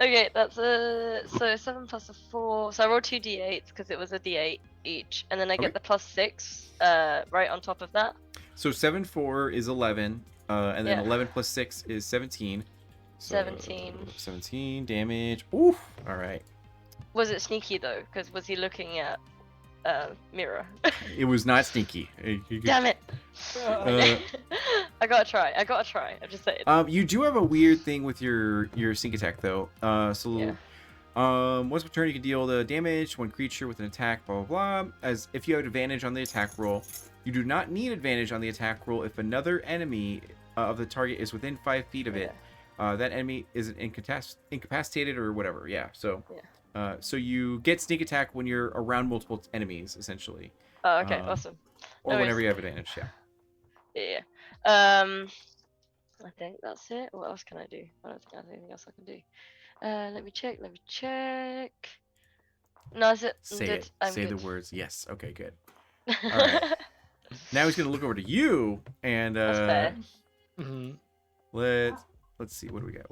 [SPEAKER 3] Okay, that's so 7 plus a 4. So I rolled 2 d8s because it was a d8 each, and then I
[SPEAKER 1] Okay.
[SPEAKER 3] get the plus 6 right on top of that.
[SPEAKER 1] So 7 4 is 11, and then
[SPEAKER 3] Yeah.
[SPEAKER 1] 11 plus 6 is 17. So,
[SPEAKER 3] 17.
[SPEAKER 1] 17 damage. Oof. All right.
[SPEAKER 3] Was it sneaky though? Because was he looking at mirror?
[SPEAKER 1] It was not sneaky. You could-
[SPEAKER 3] Damn it!
[SPEAKER 1] Uh,
[SPEAKER 3] I gotta try. I'm just saying.
[SPEAKER 1] You do have a weird thing with your sneak attack though.
[SPEAKER 3] Yeah.
[SPEAKER 1] Once per turn you can deal the damage to one creature with an attack. Blah blah blah. As if you have advantage on the attack roll, you do not need advantage on the attack roll if another enemy of the target is within 5 feet of it. That enemy is incapacitated or whatever. Yeah. So.
[SPEAKER 3] Yeah.
[SPEAKER 1] So you get sneak attack when you're around multiple enemies, essentially,
[SPEAKER 3] Oh, okay,
[SPEAKER 1] um,
[SPEAKER 3] awesome.
[SPEAKER 1] or
[SPEAKER 3] No
[SPEAKER 1] whenever
[SPEAKER 3] worries.
[SPEAKER 1] you have advantage. Yeah.
[SPEAKER 3] Yeah. I think that's it. What else can I do? I don't think there's anything else I can do. Let me check. No, that's it. I'm
[SPEAKER 1] Say
[SPEAKER 3] good.
[SPEAKER 1] it.
[SPEAKER 3] I'm
[SPEAKER 1] Say
[SPEAKER 3] good.
[SPEAKER 1] the words. Yes. Okay. Good. right. Now he's gonna look over to you and
[SPEAKER 3] That's fair.
[SPEAKER 5] Mhm.
[SPEAKER 1] let's see. What do we got?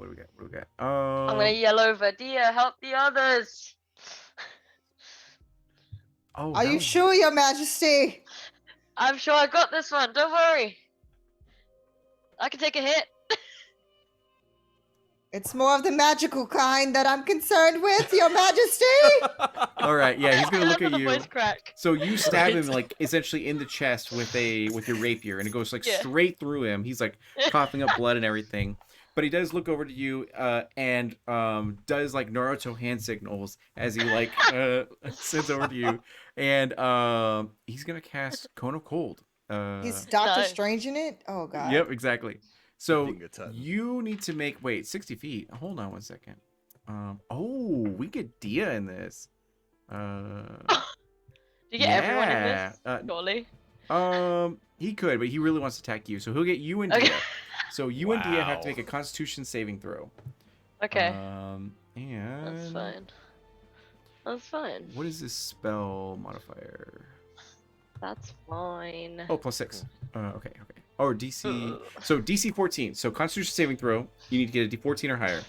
[SPEAKER 3] I'm gonna yell over, Dia, help the others.
[SPEAKER 1] Oh,
[SPEAKER 4] Are
[SPEAKER 1] that
[SPEAKER 4] you
[SPEAKER 1] was-
[SPEAKER 4] sure, Your Majesty?
[SPEAKER 3] I'm sure I got this one. Don't worry. I can take a hit.
[SPEAKER 4] It's more of the magical kind that I'm concerned with, Your Majesty.
[SPEAKER 1] All right. Yeah, he's gonna
[SPEAKER 3] I
[SPEAKER 1] look
[SPEAKER 3] love
[SPEAKER 1] at
[SPEAKER 3] the
[SPEAKER 1] you.
[SPEAKER 3] voice crack.
[SPEAKER 1] So you stab him
[SPEAKER 5] Right.
[SPEAKER 1] like essentially in the chest with your rapier, and it goes like
[SPEAKER 3] Yeah.
[SPEAKER 1] straight through him. He's like coughing up blood and everything. But he does look over to you and does like Naruto hand signals as he like sends over to you, and he's gonna cast Cone of Cold.
[SPEAKER 4] He's Doctor
[SPEAKER 3] Nice.
[SPEAKER 4] Strange in it. Oh God.
[SPEAKER 1] Yep, exactly. So
[SPEAKER 6] Being a ton.
[SPEAKER 1] you need to make 60 feet. Hold on one second. Oh, we get Dia in this.
[SPEAKER 3] Do you get everyone in
[SPEAKER 1] yeah,
[SPEAKER 3] this? Surely.
[SPEAKER 1] He could, but he really wants to attack you, so he'll get you and
[SPEAKER 3] Okay.
[SPEAKER 1] Dia. So you and Dia have to
[SPEAKER 6] Wow.
[SPEAKER 1] make a Constitution saving throw.
[SPEAKER 3] Okay.
[SPEAKER 1] And
[SPEAKER 3] That's fine. That's fine.
[SPEAKER 1] what is this spell modifier?
[SPEAKER 3] That's fine.
[SPEAKER 1] Oh, +6. Okay. Or DC.
[SPEAKER 3] Ugh.
[SPEAKER 1] So DC 14. So Constitution saving throw. You need to get a D14 or higher.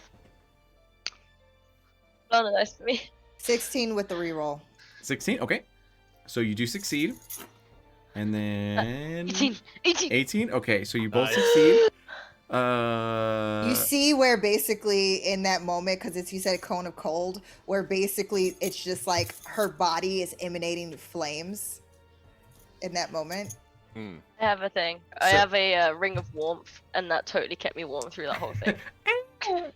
[SPEAKER 3] None of that's for me.
[SPEAKER 4] 16 with the reroll.
[SPEAKER 1] 16. Okay. So you do succeed. And then
[SPEAKER 3] 18. 18.
[SPEAKER 1] 18. Okay. So you both
[SPEAKER 6] Nice.
[SPEAKER 1] succeed.
[SPEAKER 4] You see where basically in that moment, because you said cone of cold, where basically it's just like her body is emanating flames in that moment.
[SPEAKER 6] Hmm.
[SPEAKER 3] I have a thing. I
[SPEAKER 1] So-
[SPEAKER 3] have a ring of warmth, and that totally kept me warm through that whole thing.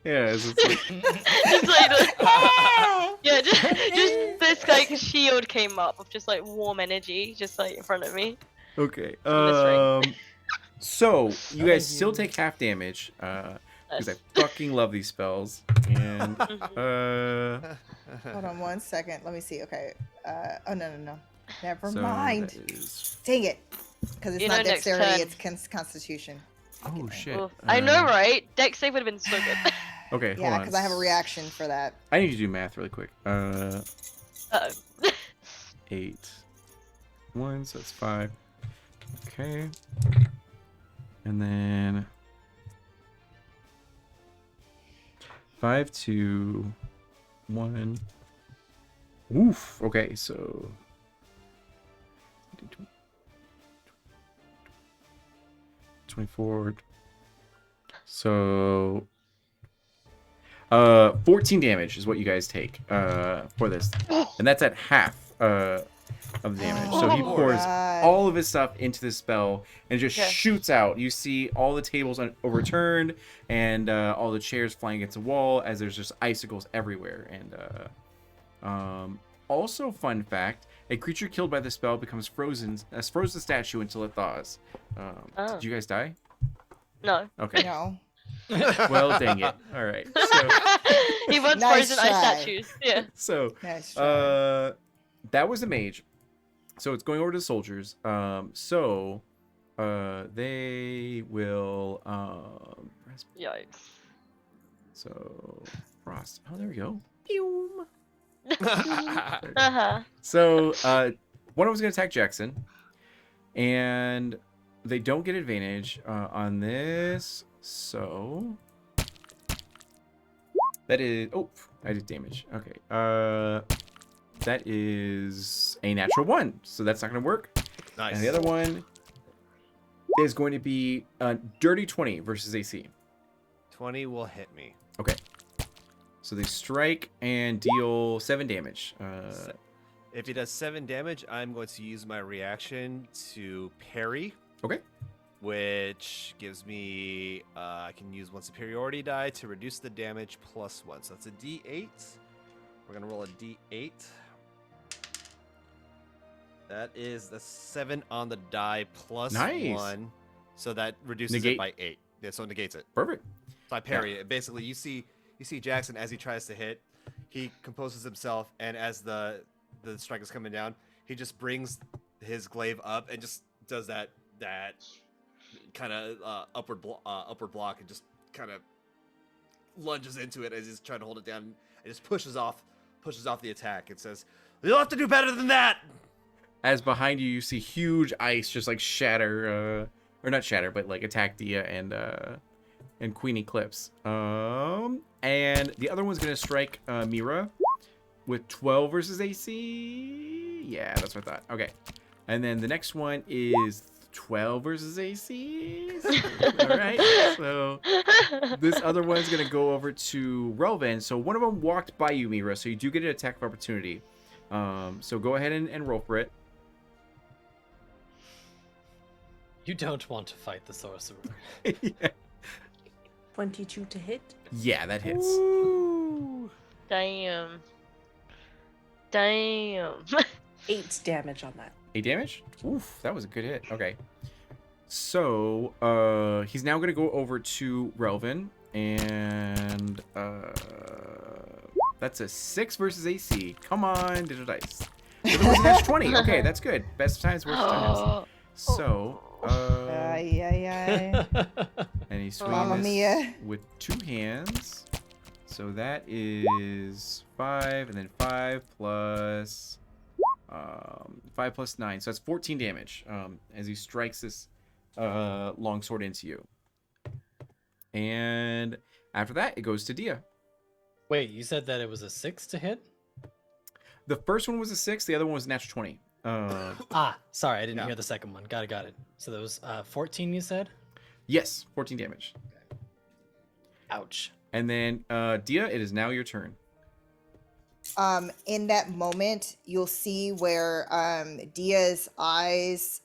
[SPEAKER 1] Yeah. It's like,
[SPEAKER 3] Just like, yeah, just this like shield came up of just like warm energy, just like in front of me.
[SPEAKER 1] okay.
[SPEAKER 3] From this ring.
[SPEAKER 1] So you guys still
[SPEAKER 5] Amazing.
[SPEAKER 1] take half damage. Because
[SPEAKER 3] Nice.
[SPEAKER 1] I fucking love these spells. And
[SPEAKER 3] Mhm.
[SPEAKER 4] Hold on one second. Let me see. Okay. Oh, no. Never
[SPEAKER 1] so
[SPEAKER 4] mind.
[SPEAKER 1] that is-
[SPEAKER 4] Dang it. Because it's
[SPEAKER 3] You know,
[SPEAKER 4] not
[SPEAKER 3] next
[SPEAKER 4] dexterity,
[SPEAKER 3] turn-
[SPEAKER 4] it's constitution.
[SPEAKER 1] Oh shit.
[SPEAKER 3] Oof. I know,
[SPEAKER 1] Um,
[SPEAKER 3] right? Dex save would have been so good.
[SPEAKER 1] Okay, hold
[SPEAKER 4] Yeah,
[SPEAKER 1] on.
[SPEAKER 4] because I have a reaction for that.
[SPEAKER 1] I need to do math really quick.
[SPEAKER 3] Uh-oh.
[SPEAKER 1] 8. 1, so that's 5. Okay. And then 5 to 1. Oof. Okay, so 24. So 14 damage is what you guys take for this. And that's at half of the damage. So he
[SPEAKER 3] Oh,
[SPEAKER 1] pours
[SPEAKER 4] God.
[SPEAKER 1] all of his stuff into the spell and just
[SPEAKER 3] Okay.
[SPEAKER 1] shoots out. You see all the tables overturned and all the chairs flying against the wall as there's just icicles everywhere. And also, fun fact: a creature killed by the spell becomes frozen statue until it thaws.
[SPEAKER 3] Oh.
[SPEAKER 1] Did you guys die?
[SPEAKER 3] No.
[SPEAKER 1] Okay.
[SPEAKER 4] No.
[SPEAKER 1] Well, dang it. All right. So,
[SPEAKER 3] He wants
[SPEAKER 4] Nice
[SPEAKER 3] frozen ice
[SPEAKER 4] try.
[SPEAKER 3] statues. Yeah.
[SPEAKER 1] so
[SPEAKER 4] Nice try.
[SPEAKER 1] that was a mage. So it's going over to the soldiers. They will
[SPEAKER 3] Yikes.
[SPEAKER 1] so frost. Oh, there we go. Pew.
[SPEAKER 3] Uh-huh.
[SPEAKER 1] So one of them's gonna attack Jackson, and they don't get advantage on this. So that is I did damage. Okay. That is a natural 1, so that's not gonna work.
[SPEAKER 6] Nice.
[SPEAKER 1] And the other one is going to be a dirty 20 versus AC.
[SPEAKER 6] 20 will hit me.
[SPEAKER 1] Okay. So they strike and deal 7 damage.
[SPEAKER 6] If he does 7 damage, I'm going to use my reaction to parry.
[SPEAKER 1] Okay.
[SPEAKER 6] Which gives me, I can use one superiority die to reduce the damage plus 1. So that's a D8. We're going to roll a D8. That is the 7 on the die plus
[SPEAKER 1] Nice.
[SPEAKER 6] 1. So that reduces
[SPEAKER 1] Negate.
[SPEAKER 6] it by 8. Yeah, so it negates it.
[SPEAKER 1] Perfect.
[SPEAKER 6] So I parry it. Basically, you see Jackson as he tries to hit, he composes himself, and as the strike is coming down, he just brings his glaive up and just does that kind of upward block and just kind of lunges into it as he's trying to hold it down and just pushes off the attack. It says, "You'll have to do better than that."
[SPEAKER 1] As behind you, you see huge ice just like shatter, or not shatter, but like attack Dia and Queen Eclipse. And the other one's gonna strike Mira with 12 versus AC. Yeah, that's what I thought. Okay, and then the next one is 12 versus AC. All right, so this other one's gonna go over to Relvin. So one of them walked by you, Mira, so you do get an attack of opportunity. So go ahead and roll for it.
[SPEAKER 5] You don't want to fight the sorcerer.
[SPEAKER 1] Yeah.
[SPEAKER 2] 22 to hit.
[SPEAKER 1] Yeah, that hits.
[SPEAKER 3] Damn. Damn.
[SPEAKER 2] 8 damage on that.
[SPEAKER 1] 8 damage? Oof, that was a good hit. Okay. So, he's now going to go over to Relvin, and that's a 6 versus AC. Come on, digital dice. It was a natural 20. Okay, that's good. Best of times, worst of times. So,
[SPEAKER 4] Ay, ay, ay.
[SPEAKER 1] and he's
[SPEAKER 4] Mamma
[SPEAKER 1] swinging
[SPEAKER 4] mia.
[SPEAKER 1] this with 2 hands. So that is 5, and then 5 plus 5 plus 9. So that's 14 damage as he strikes this longsword into you. And after that, it goes to Dia.
[SPEAKER 5] Wait, you said that it was a 6 to hit?
[SPEAKER 1] The first one was a 6. The other one was a natural 20.
[SPEAKER 5] Sorry, I didn't
[SPEAKER 1] Yeah.
[SPEAKER 5] hear the second one. Got it. So that was 14, you said?
[SPEAKER 1] Yes, 14 damage.
[SPEAKER 5] Ouch.
[SPEAKER 1] And then Dia, it is now your turn.
[SPEAKER 4] In that moment, you'll see where Dia's eyes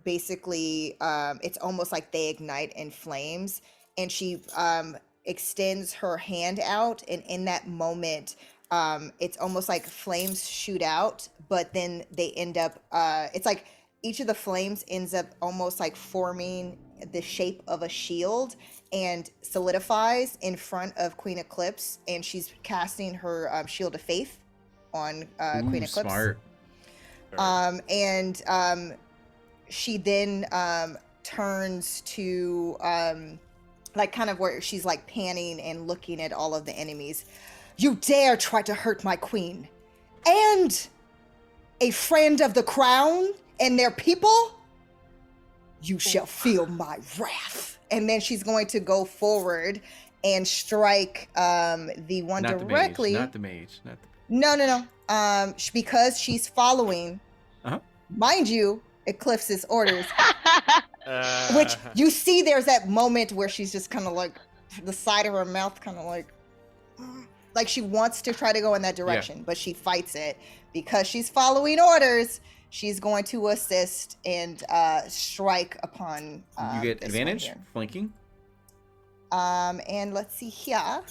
[SPEAKER 4] basically it's almost like they ignite in flames, and she extends her hand out, and in that moment it's almost like flames shoot out, but then they end up it's like each of the flames ends up almost like forming the shape of a shield and solidifies in front of Queen Eclipse, and she's casting her shield of faith on Queen
[SPEAKER 1] Ooh,
[SPEAKER 4] Eclipse.
[SPEAKER 1] smart.
[SPEAKER 4] She then turns to like kind of where she's like panning and looking at all of the enemies. You dare try to hurt my queen and a friend of the crown and their people? You shall feel my wrath. And then she's going to go forward and strike the one
[SPEAKER 1] Not
[SPEAKER 4] directly.
[SPEAKER 1] Not the mage.
[SPEAKER 4] No. Because she's following,
[SPEAKER 1] Uh-huh.
[SPEAKER 4] mind you, Eclipse's orders. Which you see, there's that moment where she's just kind of like the side of her mouth, kind of like she wants to try to go in that direction, but she fights it because she's following orders. She's going to assist and strike upon.
[SPEAKER 1] You get
[SPEAKER 4] this
[SPEAKER 1] advantage,
[SPEAKER 4] one here.
[SPEAKER 1] flanking.
[SPEAKER 4] And let's see here.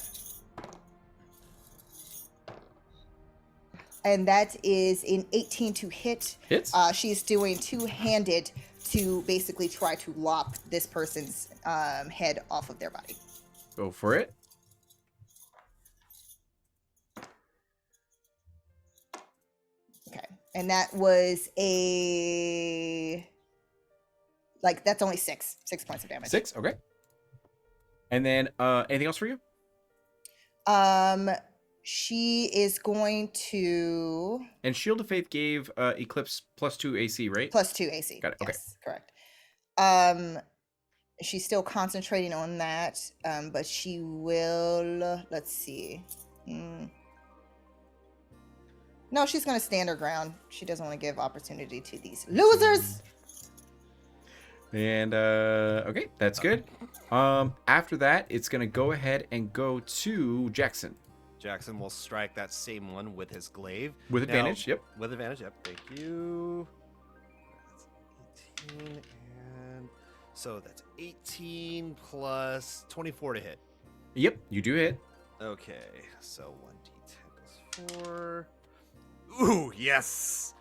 [SPEAKER 4] And that is an 18 to hit.
[SPEAKER 1] Hits.
[SPEAKER 4] She's doing two-handed to basically try to lop this person's head off of their body.
[SPEAKER 1] Go for it.
[SPEAKER 4] Okay, and that was that's only 6 points of damage.
[SPEAKER 1] 6. Okay. And then anything else for you?
[SPEAKER 4] She is going to
[SPEAKER 1] And Shield of Faith gave Eclipse +2 AC, right?
[SPEAKER 4] +2 AC.
[SPEAKER 1] Got it, okay.
[SPEAKER 4] Yes, correct. She's still concentrating on that, but she will. Let's see. No, she's going to stand her ground. She doesn't want to give opportunity to these losers.
[SPEAKER 1] And okay, that's good. After that, it's gonna go ahead and go to Jackson
[SPEAKER 6] Jackson will strike that same one with his glaive.
[SPEAKER 1] with
[SPEAKER 6] Now-
[SPEAKER 1] advantage. Yep.
[SPEAKER 6] With advantage, yep. Thank you. That's 18 and so that's 18 plus 24 to hit.
[SPEAKER 1] Yep. You do hit.
[SPEAKER 6] Okay, so 1d10 plus 4. Ooh, yes!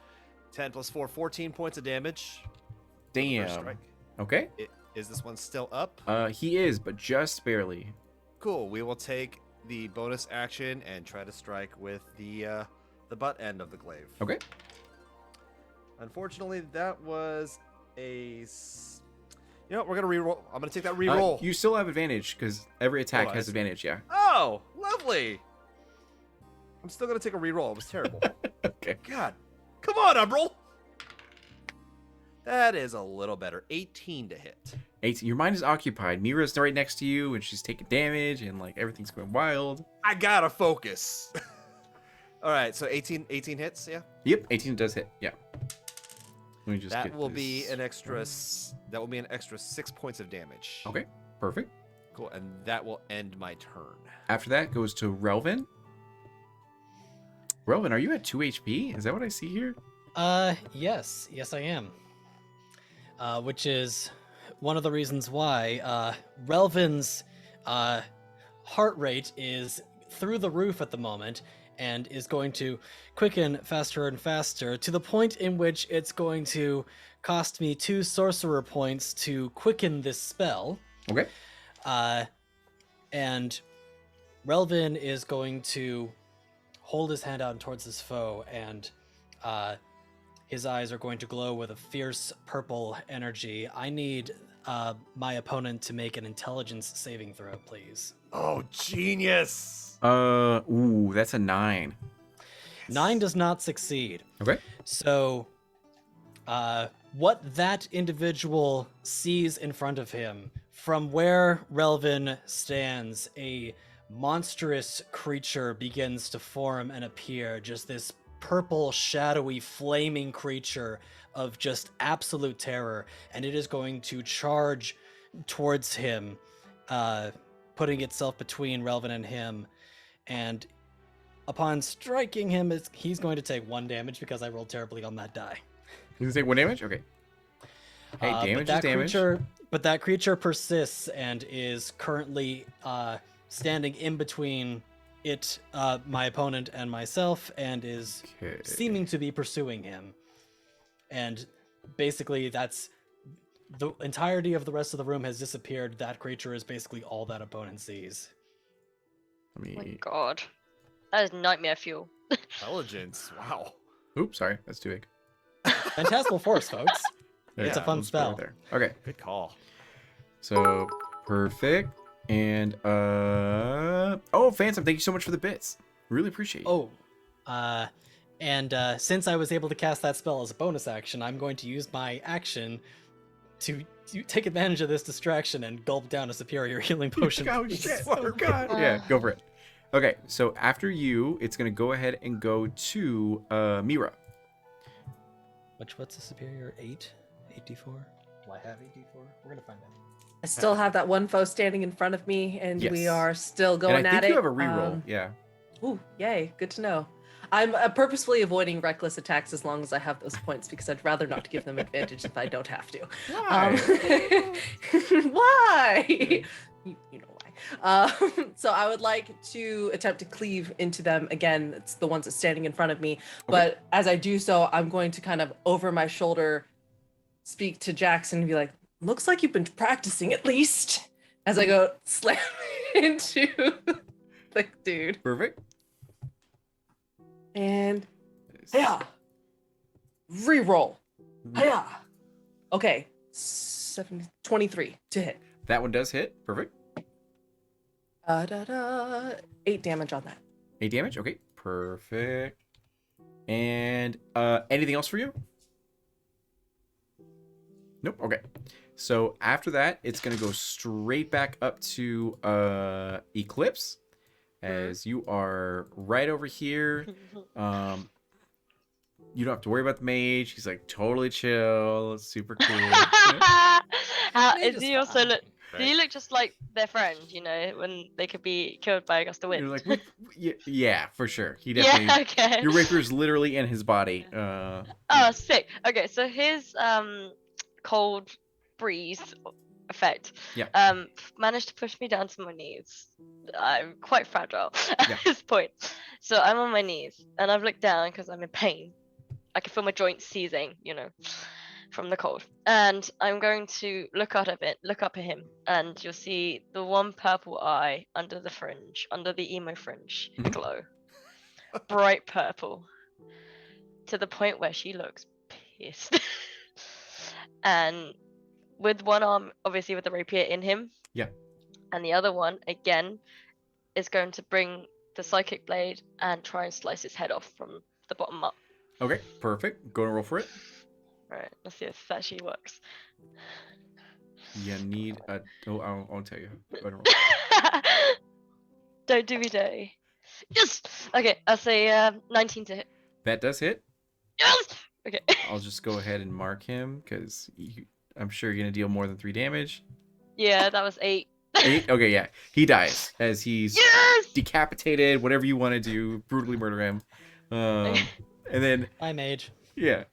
[SPEAKER 6] 10 plus 4, 14 points of damage. First
[SPEAKER 1] Damn.
[SPEAKER 6] strike.
[SPEAKER 1] Okay.
[SPEAKER 6] Is this one still up?
[SPEAKER 1] He is, but just barely.
[SPEAKER 6] Cool. We will take the bonus action and try to strike with the butt end of the glaive.
[SPEAKER 1] Okay.
[SPEAKER 6] Unfortunately, that was you know what? We're gonna reroll. I'm gonna take that reroll.
[SPEAKER 1] You still have advantage because every attack
[SPEAKER 6] I
[SPEAKER 1] has
[SPEAKER 6] see.
[SPEAKER 1] advantage. Yeah.
[SPEAKER 6] Oh, lovely. I'm still gonna take a reroll. It was terrible.
[SPEAKER 1] Okay.
[SPEAKER 6] God, come on, Umbral. That is a little better. 18 to hit.
[SPEAKER 1] 18. Your mind is occupied. Mira's right next to you, and she's taking damage, and like everything's going wild.
[SPEAKER 6] I gotta focus. All right, so 18 hits. Yeah.
[SPEAKER 1] Yep. 18 does hit. Yeah. Let me just.
[SPEAKER 6] That
[SPEAKER 1] get
[SPEAKER 6] will be
[SPEAKER 1] this.
[SPEAKER 6] an extra. That will be an extra 6 points of damage.
[SPEAKER 1] Okay. Perfect.
[SPEAKER 6] Cool, and that will end my turn.
[SPEAKER 1] After that goes to Relvin. Relvin, are you at 2 HP? Is that what I see here?
[SPEAKER 5] Yes, I am. Which is one of the reasons why Relvin's heart rate is through the roof at the moment and is going to quicken faster and faster to the point in which it's going to cost me 2 sorcerer points to quicken this spell.
[SPEAKER 1] Okay.
[SPEAKER 5] And Relvin is going to hold his hand out towards his foe, and his eyes are going to glow with a fierce purple energy. I need my opponent to make an intelligence saving throw, please.
[SPEAKER 6] Oh, genius!
[SPEAKER 1] Ooh, that's a 9.
[SPEAKER 5] 9 does not succeed.
[SPEAKER 1] Okay.
[SPEAKER 5] So, what that individual sees in front of him, from where Relvin stands, a monstrous creature begins to form and appear. Just this purple, shadowy, flaming creature of just absolute terror, and it is going to charge towards him, putting itself between Relvin and him. And upon striking him, he's going to take 1 damage because I rolled terribly on that die.
[SPEAKER 1] You can take 1 damage? Okay. Hey, damage is damage.
[SPEAKER 5] But that creature persists and is currently standing in between it, my opponent, and myself, and is
[SPEAKER 1] Okay.
[SPEAKER 5] seeming to be pursuing him. And basically, that's the entirety of the rest of the room has disappeared. That creature is basically all that opponent sees.
[SPEAKER 1] Let
[SPEAKER 3] Oh my
[SPEAKER 1] me.
[SPEAKER 3] god. That is nightmare fuel.
[SPEAKER 6] Intelligence. Wow.
[SPEAKER 1] Oops, sorry, that's too big.
[SPEAKER 5] Phantasmal Force, folks.
[SPEAKER 1] There
[SPEAKER 5] It's
[SPEAKER 1] you
[SPEAKER 5] a
[SPEAKER 1] go.
[SPEAKER 5] fun
[SPEAKER 1] Let's put it
[SPEAKER 5] spell.
[SPEAKER 1] there. Okay,
[SPEAKER 6] Good call.
[SPEAKER 1] so perfect. And oh, Phantom, thank you so much for the bits. Really appreciate you.
[SPEAKER 5] Oh, and since I was able to cast that spell as a bonus action, I'm going to use my action to take advantage of this distraction and gulp down a superior healing potion.
[SPEAKER 1] Oh
[SPEAKER 5] please.
[SPEAKER 1] shit! Oh god! Yeah, go for it. Okay, so after you, it's gonna go ahead and go to Mira.
[SPEAKER 5] What's a superior? 8? 8d4? Do I have 8d4? We're gonna find out.
[SPEAKER 2] I still have that one foe standing in front of me, and we
[SPEAKER 1] Yes.
[SPEAKER 2] are still going
[SPEAKER 1] And I
[SPEAKER 2] at
[SPEAKER 1] think
[SPEAKER 2] it.
[SPEAKER 1] you have a reroll. Yeah.
[SPEAKER 2] Ooh, yay! Good to know. I'm purposefully avoiding reckless attacks as long as I have those points because I'd rather not give them advantage if I don't have to. Why? You know why. So I would like to attempt to cleave into them again. It's the ones that's standing in front of me. But as I do so, I'm going to kind of over my shoulder speak to Jackson and be like, looks like you've been practicing at least. As I go slam into the dude.
[SPEAKER 1] Perfect.
[SPEAKER 2] And yeah. Reroll. Hiya. Okay. 23 to hit.
[SPEAKER 1] That one does hit. Perfect.
[SPEAKER 2] 8 damage on that.
[SPEAKER 1] 8 damage. Okay. Perfect. And anything else for you? Nope. Okay. So after that, it's gonna go straight back up to Eclipse, as you are right over here. You don't have to worry about the mage. He's like totally chill, super cool.
[SPEAKER 3] How,
[SPEAKER 5] Mage
[SPEAKER 3] do
[SPEAKER 5] is
[SPEAKER 3] you also
[SPEAKER 5] fine.
[SPEAKER 3] look? Do you look just like their friend? You know, when they could be killed by a gust of wind.
[SPEAKER 1] You're like, yeah, for sure. He definitely.
[SPEAKER 3] Yeah. Okay.
[SPEAKER 1] Your rapier's literally in his body.
[SPEAKER 3] Oh, sick. Okay, so his cold breeze effect
[SPEAKER 1] Yeah.
[SPEAKER 3] managed to push me down to my knees. I'm quite fragile
[SPEAKER 1] Yeah.
[SPEAKER 3] at this point. So I'm on my knees and I've looked down because I'm in pain. I can feel my joints seizing, you know, from the cold. And I'm going to look up at him, and you'll see the one purple eye under the fringe, under the emo fringe
[SPEAKER 1] Mhm.
[SPEAKER 3] glow. Bright purple. To the point where she looks pissed. And with one arm, obviously with the rapier in him.
[SPEAKER 1] Yeah.
[SPEAKER 3] And the other one, again, is going to bring the psychic blade and try and slice his head off from the bottom up.
[SPEAKER 1] Okay, perfect. Go and roll for it.
[SPEAKER 3] Right, let's see if that actually works.
[SPEAKER 1] You need a. Oh, I'll tell you. Go ahead and roll.
[SPEAKER 3] Don't do me dirty. Yes! Okay, I'll say 19 to hit.
[SPEAKER 1] That does hit.
[SPEAKER 3] Yes! Okay.
[SPEAKER 1] I'll just go ahead and mark him because I'm sure you're gonna deal more than 3 damage.
[SPEAKER 3] Yeah, that was 8.
[SPEAKER 1] 8. Okay, yeah, he dies as he's
[SPEAKER 3] Yes!
[SPEAKER 1] decapitated. Whatever you want to do, brutally murder him. And then
[SPEAKER 5] Bye, mage.
[SPEAKER 1] yeah,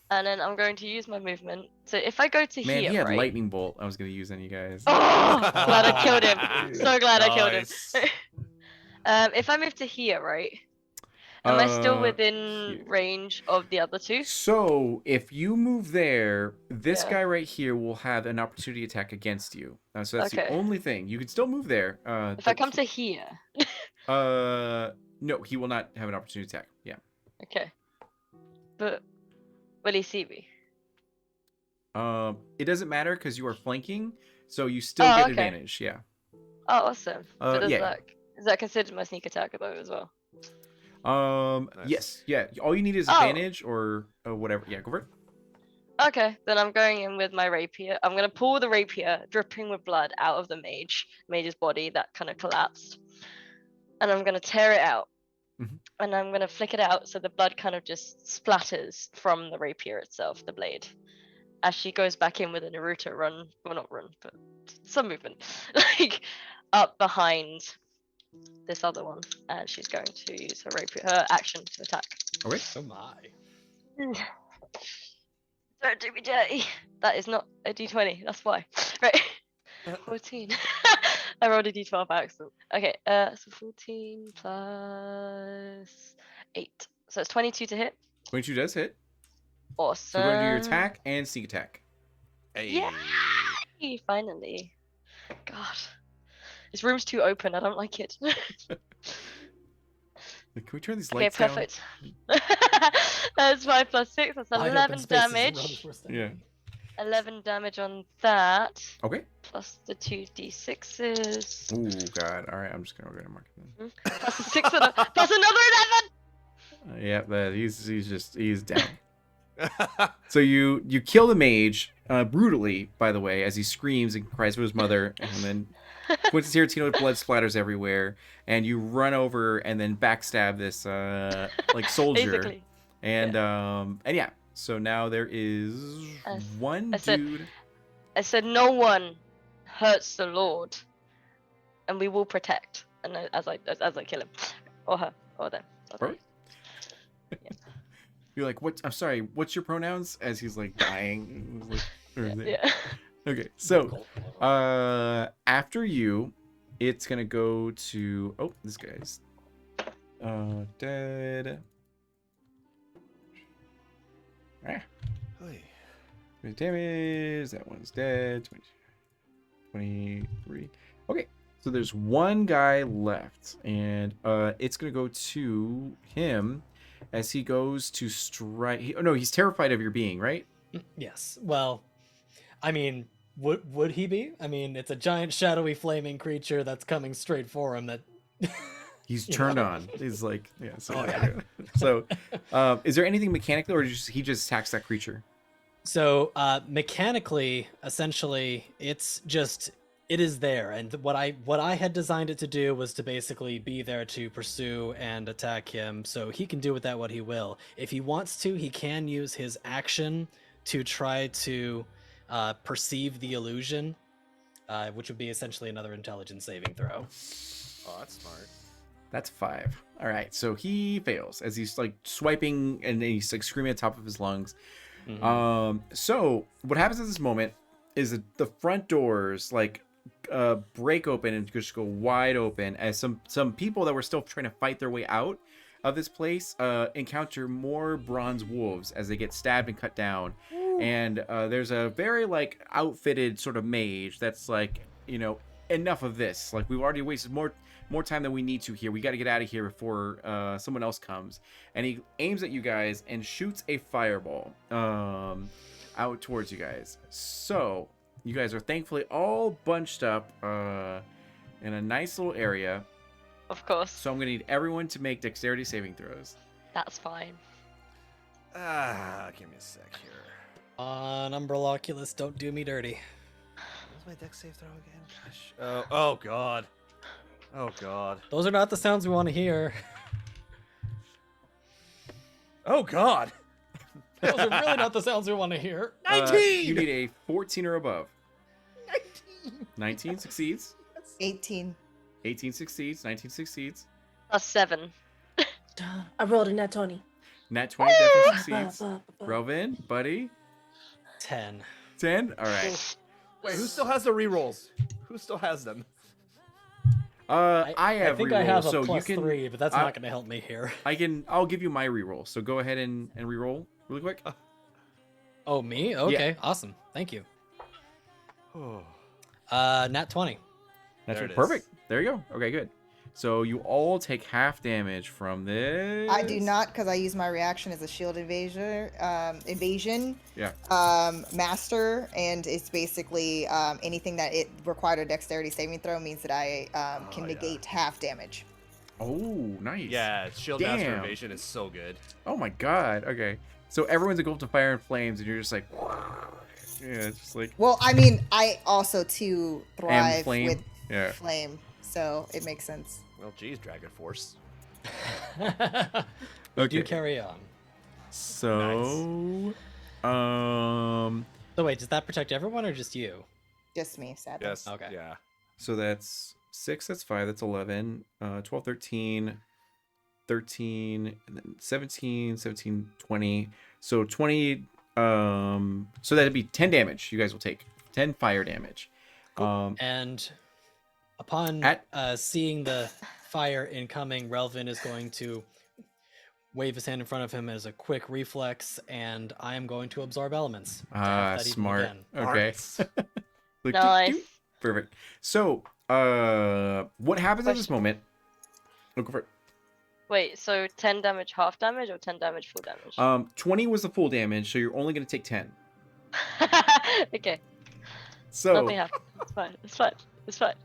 [SPEAKER 3] And then I'm going to use my movement. So if I go to
[SPEAKER 1] man,
[SPEAKER 3] here,
[SPEAKER 1] he had
[SPEAKER 3] right?
[SPEAKER 1] lightning bolt. I was gonna use on you guys.
[SPEAKER 3] Oh, glad I killed him. So glad I killed him.
[SPEAKER 6] Nice.
[SPEAKER 3] If I move to here, right? Am I still within
[SPEAKER 1] here.
[SPEAKER 3] range of the other two?
[SPEAKER 1] So if you move there, this
[SPEAKER 3] Yeah.
[SPEAKER 1] guy right here will have an opportunity attack against you. So that's the
[SPEAKER 3] Okay.
[SPEAKER 1] only thing. You can still move there.
[SPEAKER 3] If I come to here.
[SPEAKER 1] no, he will not have an opportunity attack. Yeah.
[SPEAKER 3] Okay. But will he see me?
[SPEAKER 1] It doesn't matter because you are flanking, so you still
[SPEAKER 3] Oh,
[SPEAKER 1] get
[SPEAKER 3] okay.
[SPEAKER 1] advantage. Yeah.
[SPEAKER 3] Oh, awesome. But
[SPEAKER 1] yeah.
[SPEAKER 3] is that considered my sneak attack though as well?
[SPEAKER 6] Nice.
[SPEAKER 1] Yes, yeah. All you need is
[SPEAKER 3] Oh.
[SPEAKER 1] advantage or whatever. Yeah, go for it.
[SPEAKER 3] Okay, then I'm going in with my rapier. I'm gonna pull the rapier, dripping with blood, out of the mage's body that kind of collapsed, and I'm gonna tear it out,
[SPEAKER 1] Mhm.
[SPEAKER 3] and I'm gonna flick it out so the blood kind of just splatters from the rapier itself, the blade, as she goes back in with a Naruto run. Well, not run, but some movement, like up behind this other one, and she's going to use her action to attack.
[SPEAKER 1] Okay.
[SPEAKER 5] Oh my.
[SPEAKER 3] Don't do me dirty. That is not a d20. That's why. Right. 14. I rolled a d12 by accident. Okay. So 14 plus 8. So it's 22 to hit.
[SPEAKER 1] 22 does hit.
[SPEAKER 3] Awesome.
[SPEAKER 1] So go ahead and do your attack and sneak attack.
[SPEAKER 6] Hey.
[SPEAKER 3] Yay! Finally. God. This room's too open. I don't like it.
[SPEAKER 1] Can we turn these
[SPEAKER 3] Okay,
[SPEAKER 1] lights down?
[SPEAKER 3] perfect. That's 5 plus 6. That's
[SPEAKER 5] Wide open
[SPEAKER 3] 11
[SPEAKER 5] spaces are
[SPEAKER 3] damage.
[SPEAKER 5] always worse than-
[SPEAKER 1] Yeah.
[SPEAKER 3] 11 damage on that.
[SPEAKER 1] Okay.
[SPEAKER 3] Plus the 2d6s.
[SPEAKER 1] Oh god. All right. I'm just gonna go ahead and mark him.
[SPEAKER 3] Plus a 6 and plus another 11!
[SPEAKER 1] Yeah. He's down. So you kill the mage brutally, by the way, as he screams and cries for his mother, and then Quintus Tarantino blood splatters everywhere, and you run over and then backstab this like soldier,
[SPEAKER 3] Basically.
[SPEAKER 1] and yeah. So now there is one
[SPEAKER 3] I said-
[SPEAKER 1] dude.
[SPEAKER 3] I said no one hurts the Lord, and we will protect. And as I kill him, or her, or them. or
[SPEAKER 1] Right. You're like, what? I'm sorry. What's your pronouns? As he's like dying.
[SPEAKER 3] they. Yeah.
[SPEAKER 1] Okay. So after you, it's gonna go to this guy's dead. Ah.
[SPEAKER 6] Hey.
[SPEAKER 1] Damage. That one's dead. 23. Okay, so there's one guy left, and it's gonna go to him as he goes to strike. Oh no, he's terrified of your being, right?
[SPEAKER 5] Yes. Well, I mean, would he be? I mean, it's a giant, shadowy, flaming creature that's coming straight for him. That
[SPEAKER 1] He's
[SPEAKER 5] You
[SPEAKER 1] turned
[SPEAKER 5] know.
[SPEAKER 1] on. He's like, yeah. So,
[SPEAKER 5] Oh, yeah.
[SPEAKER 1] so is there anything mechanical, or he just attacks that creature?
[SPEAKER 5] So mechanically, essentially, it is there, and what I had designed it to do was to basically be there to pursue and attack him. So he can do with that what he will. If he wants to, he can use his action to try to perceive the illusion, which would be essentially another intelligence saving throw.
[SPEAKER 6] Oh, that's smart.
[SPEAKER 1] That's 5. All right, so he fails as he's like swiping and he's like screaming at the top of his lungs.
[SPEAKER 5] Mhm.
[SPEAKER 1] So what happens at this moment is that the front doors like break open and just go wide open as some people that were still trying to fight their way out of this place encounter more bronze wolves as they get stabbed and cut down. And there's a very like outfitted sort of mage that's like, you know, enough of this. Like we've already wasted more time than we need to here. We got to get out of here before someone else comes. And he aims at you guys and shoots a fireball out towards you guys. So you guys are thankfully all bunched up in a nice little area.
[SPEAKER 3] Of course.
[SPEAKER 1] So I'm gonna need everyone to make dexterity saving throws.
[SPEAKER 3] That's fine.
[SPEAKER 6] Give me a sec here.
[SPEAKER 5] Umbraloculus, don't do me dirty.
[SPEAKER 6] What's my dex save throw again? Gosh. Oh god. Oh god.
[SPEAKER 5] Those are not the sounds we want to hear.
[SPEAKER 6] Oh god.
[SPEAKER 5] Those are really not the sounds we want to hear.
[SPEAKER 6] 19!
[SPEAKER 1] You need a 14 or above. 19 succeeds.
[SPEAKER 4] 18.
[SPEAKER 1] 18 succeeds. 19 succeeds.
[SPEAKER 3] Plus 7.
[SPEAKER 2] I rolled a nat 20.
[SPEAKER 1] Nat 20 definitely succeeds. Relvin, buddy.
[SPEAKER 5] 10.
[SPEAKER 1] 10. All right.
[SPEAKER 6] Wait, who still has the rerolls? Who still has them?
[SPEAKER 1] I have
[SPEAKER 5] think
[SPEAKER 1] reroll,
[SPEAKER 5] I have a
[SPEAKER 1] so
[SPEAKER 5] plus
[SPEAKER 1] you can.
[SPEAKER 5] 3, but that's not going to help me here.
[SPEAKER 1] I'll give you my reroll. So go ahead and reroll really quick.
[SPEAKER 5] Oh, me? Okay, awesome. Thank you. Nat 20.
[SPEAKER 1] That's
[SPEAKER 6] There it is.
[SPEAKER 1] perfect. There you go. Okay, good. So you all take half damage from this.
[SPEAKER 4] I do not, because I use my reaction as a shield evasion
[SPEAKER 1] Yeah.
[SPEAKER 4] master, and it's basically anything that it required a dexterity saving throw means that I can
[SPEAKER 6] yeah.
[SPEAKER 4] negate half damage.
[SPEAKER 1] Oh, nice.
[SPEAKER 6] Yeah, Shield Master
[SPEAKER 1] Damn.
[SPEAKER 6] Evasion is so good.
[SPEAKER 1] Oh my god. Okay. So everyone's engulfed in fire and flames, and you're just like, yeah, it's just like
[SPEAKER 4] Well, I mean, I also too
[SPEAKER 1] and
[SPEAKER 4] thrive
[SPEAKER 1] flame.
[SPEAKER 4] with
[SPEAKER 1] Yeah.
[SPEAKER 4] flame, so it makes sense.
[SPEAKER 6] Well, geez, Dragon Force.
[SPEAKER 5] We do
[SPEAKER 1] Okay.
[SPEAKER 5] carry on.
[SPEAKER 1] So,
[SPEAKER 5] So wait, does that protect everyone or just you?
[SPEAKER 4] Just me, sadly.
[SPEAKER 6] Yes.
[SPEAKER 5] Okay.
[SPEAKER 6] Yeah.
[SPEAKER 1] so that's 6, that's 5, that's 11, 12, 13, 13, and then 17, 17, 20. So 20, so that'd be 10 damage you guys will take. 10 fire damage.
[SPEAKER 5] And upon seeing the fire incoming, Relvin is going to wave his hand in front of him as a quick reflex, and I am going to absorb elements. to have that even
[SPEAKER 1] Smart.
[SPEAKER 5] again.
[SPEAKER 1] Okay. Like,
[SPEAKER 3] Nice.
[SPEAKER 1] doop, doop. Perfect. So, what happens at this
[SPEAKER 3] Question.
[SPEAKER 1] moment? Look for it.
[SPEAKER 3] Wait, so 10 damage half damage or 10 damage full damage?
[SPEAKER 1] 20 was the full damage, so you're only going to take 10.
[SPEAKER 3] Okay,
[SPEAKER 1] So,
[SPEAKER 3] nothing happened. It's fine. It's fine. It's fine.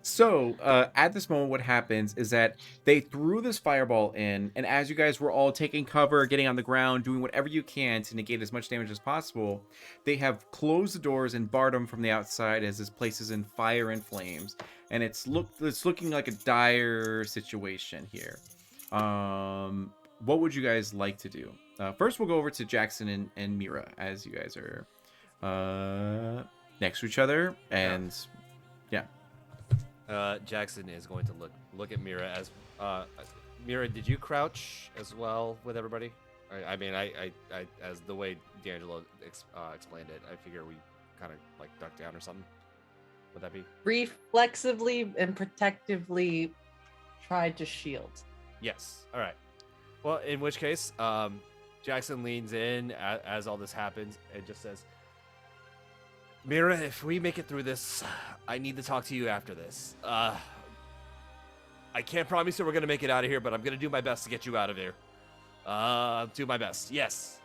[SPEAKER 1] So, at this moment, what happens is that they threw this fireball in, and as you guys were all taking cover, getting on the ground, doing whatever you can to negate as much damage as possible, they have closed the doors and barred them from the outside as this place is in fire and flames, and it's looking like a dire situation here. What would you guys like to do? First, we'll go over to Jackson and Mira as you guys are next to each other, and
[SPEAKER 6] Jackson is going to look at Mira as Mira. Did you crouch as well with everybody? I mean, I as the way D'Angelo explained it, I figure we kind of like duck down or something. Would that be?
[SPEAKER 2] Reflexively and protectively tried to shield.
[SPEAKER 6] Yes. All right. Well, in which case, Jackson leans in as all this happens and just says, Mira, if we make it through this, I need to talk to you after this. I can't promise that we're gonna make it out of here, but I'm gonna do my best to get you out of here. Do my best. Yes.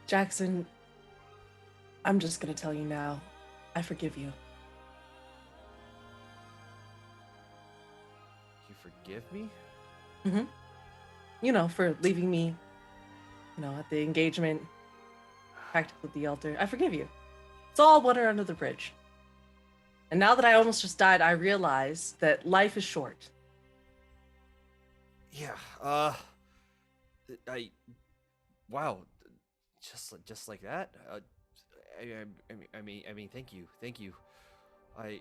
[SPEAKER 2] Jackson, I'm just gonna tell you now. I forgive you.
[SPEAKER 6] You forgive me?
[SPEAKER 2] Mm-hmm. You know, for leaving me, at the engagement, practically at the altar. I forgive you. It's all water under the bridge. And now that I almost just died, I realize that life is short.
[SPEAKER 6] Yeah. Wow. Just like that. I mean, thank you. I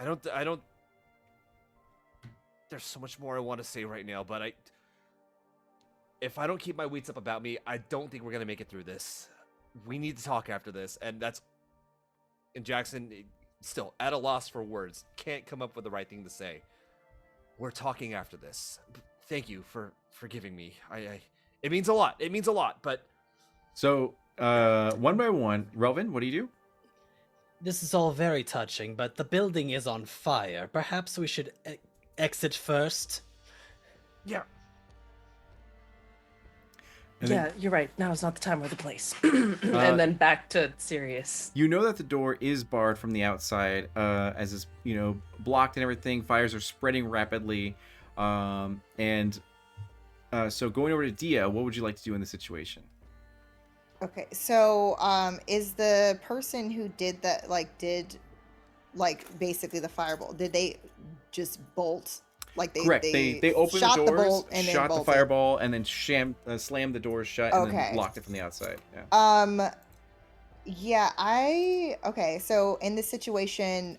[SPEAKER 6] don't. There's so much more I want to say right now, but if I don't keep my wits up about me, I don't think we're gonna make it through this. We need to talk after this, and Jackson, still at a loss for words, can't come up with the right thing to say. We're talking after this. Thank you for forgiving me. It means a lot. It means a lot, but.
[SPEAKER 1] So, one by one, Relvin, what do you do?
[SPEAKER 5] This is all very touching, but the building is on fire. Perhaps we should exit first.
[SPEAKER 6] Yeah.
[SPEAKER 1] And
[SPEAKER 2] Yeah,
[SPEAKER 1] then,
[SPEAKER 2] you're right. Now is not the time or the place. And then back to Sirius.
[SPEAKER 1] you know that the door is barred from the outside, as it's blocked and everything. Fires are spreading rapidly, and so going over to Dia, what would you like to do in this situation?
[SPEAKER 4] Okay, so is the person who did that basically the fireball? Did they just bolt? Like
[SPEAKER 1] Correct. They opened
[SPEAKER 4] shot
[SPEAKER 1] the doors,
[SPEAKER 4] bolt and then
[SPEAKER 1] shot the
[SPEAKER 4] bolted?
[SPEAKER 1] fireball, and then slammed the doors shut, and then
[SPEAKER 4] Okay.
[SPEAKER 1] locked it from the outside. Yeah.
[SPEAKER 4] Yeah, okay, so in this situation,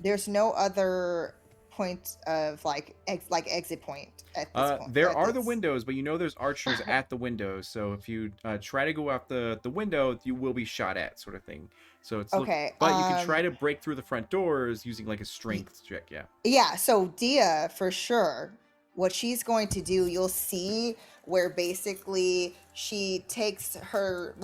[SPEAKER 4] there's no other point of exit point at this point.
[SPEAKER 1] There
[SPEAKER 4] at
[SPEAKER 1] are the
[SPEAKER 4] this-
[SPEAKER 1] windows, but there's archers at the windows. So if you try to go out the window, you will be shot at, sort of thing. So it's
[SPEAKER 4] Okay,
[SPEAKER 1] but you can try to break through the front doors using like a strength check. Yeah.
[SPEAKER 4] Yeah, so Dia, for sure, what she's going to do, you'll see where basically she takes her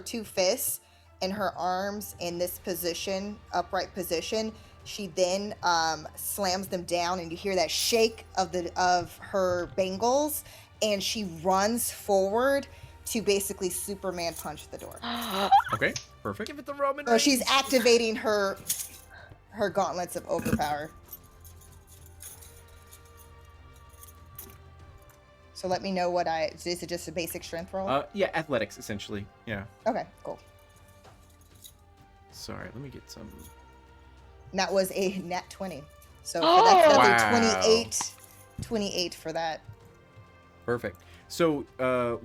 [SPEAKER 4] two fists and her arms in this position, upright position. She then slams them down, and you hear that shake of her bangles, and she runs forward to basically Superman punch the door.
[SPEAKER 1] Okay. Perfect.
[SPEAKER 6] Give it the Roman.
[SPEAKER 4] So she's
[SPEAKER 6] Reigns.
[SPEAKER 4] activating her gauntlets of overpower. So let me know is it just a basic strength roll?
[SPEAKER 1] Yeah, athletics essentially. Yeah.
[SPEAKER 4] Okay, cool.
[SPEAKER 1] Sorry, let me get some.
[SPEAKER 4] And that was a nat 20. So for that's
[SPEAKER 1] Wow.
[SPEAKER 4] a 28 for that.
[SPEAKER 1] Perfect. So,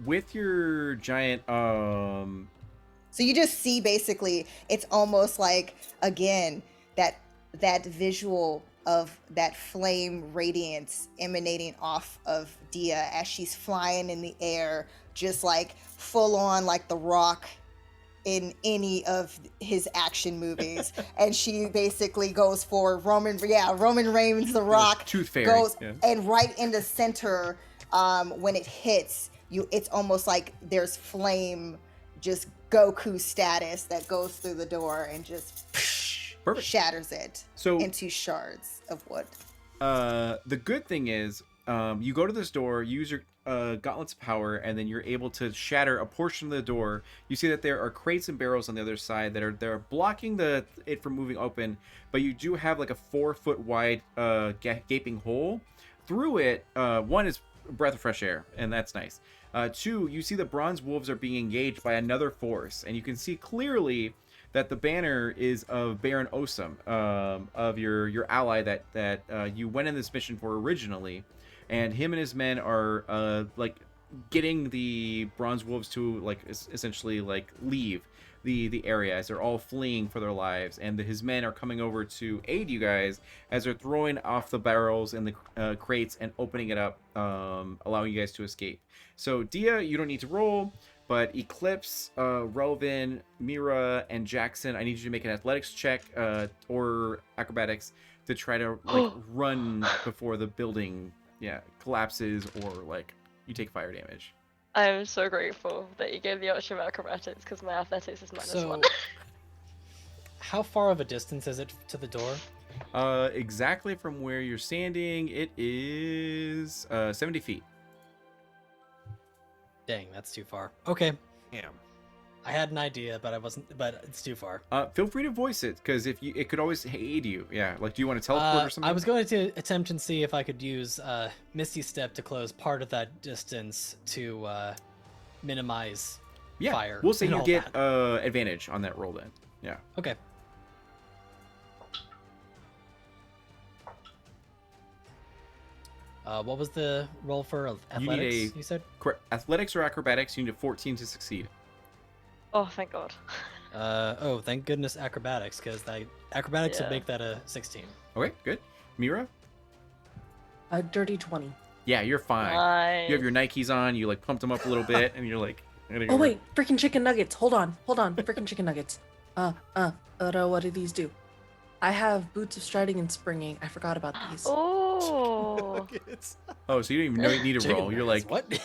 [SPEAKER 1] with your giant,
[SPEAKER 4] So you just see basically it's almost like again that visual of that flame radiance emanating off of Dia as she's flying in the air, just like full on like The Rock in any of his action movies. And she basically goes for Roman Reigns, The Rock,
[SPEAKER 1] Tooth Fairy.
[SPEAKER 4] goes
[SPEAKER 1] Yeah.
[SPEAKER 4] and right in the center, when it hits you, it's almost like there's flame, just Goku status that goes through the door and just
[SPEAKER 1] Perfect.
[SPEAKER 4] shatters it
[SPEAKER 1] So,
[SPEAKER 4] into shards of wood.
[SPEAKER 1] the good thing is, you go to this door, use your gauntlets of power, and then you're able to shatter a portion of the door. You see that there are crates and barrels on the other side that are blocking it from moving open, but you do have like a 4-foot wide gaping hole. Through it, one is a breath of fresh air, and that's nice. Two, you see the bronze wolves are being engaged by another force, and you can see clearly that the banner is of Baron Osum, of your ally that you went in this mission for originally, and him and his men are like getting the bronze wolves to essentially leave the area as they're all fleeing for their lives, and his men are coming over to aid you guys as they're throwing off the barrels and the crates and opening it up, allowing you guys to escape. So Dia, you don't need to roll, but Eclipse, Relvin, Mira, and Jackson, I need you to make an athletics check or acrobatics to try to run before the building collapses or you take fire damage.
[SPEAKER 3] I'm so grateful that you gave the option of acrobatics because my athletics is -1.
[SPEAKER 5] So, how far of a distance is it to the door?
[SPEAKER 1] Exactly from where you're standing, it is 70 feet.
[SPEAKER 5] Dang, that's too far. Okay,
[SPEAKER 6] Damn.
[SPEAKER 5] I had an idea, but I wasn't. But it's too far.
[SPEAKER 1] Feel free to voice it, because if you, it could always aid you. Yeah, like, do you want to teleport or something?
[SPEAKER 5] I was going to attempt and see if I could use Misty Step to close part of that distance to minimize
[SPEAKER 1] yeah,
[SPEAKER 5] fire.
[SPEAKER 1] we'll say
[SPEAKER 5] and
[SPEAKER 1] you
[SPEAKER 5] all
[SPEAKER 1] get
[SPEAKER 5] that.
[SPEAKER 1] advantage on that roll then. Yeah.
[SPEAKER 5] Okay. What was the roll for athletics? You said.
[SPEAKER 1] Athletics or acrobatics, you need a 14 to succeed.
[SPEAKER 3] Oh, thank God.
[SPEAKER 5] Oh, thank goodness acrobatics, because acrobatics would
[SPEAKER 3] Yeah.
[SPEAKER 5] make that a 16.
[SPEAKER 1] Okay, good. Mira?
[SPEAKER 2] A dirty 20.
[SPEAKER 1] Yeah, you're fine.
[SPEAKER 3] Nice.
[SPEAKER 1] You have your Nikes on, you like pumped them up a little bit, and you're like, I'm gonna go
[SPEAKER 2] Oh wait, freaking chicken nuggets. Hold on, freaking chicken nuggets. What do these do? I have boots of striding and springing. I forgot about these.
[SPEAKER 3] Oh.
[SPEAKER 1] Oh, so you don't even know you need a
[SPEAKER 5] Chicken
[SPEAKER 1] roll. You're
[SPEAKER 5] nuggets,
[SPEAKER 1] like,
[SPEAKER 5] what?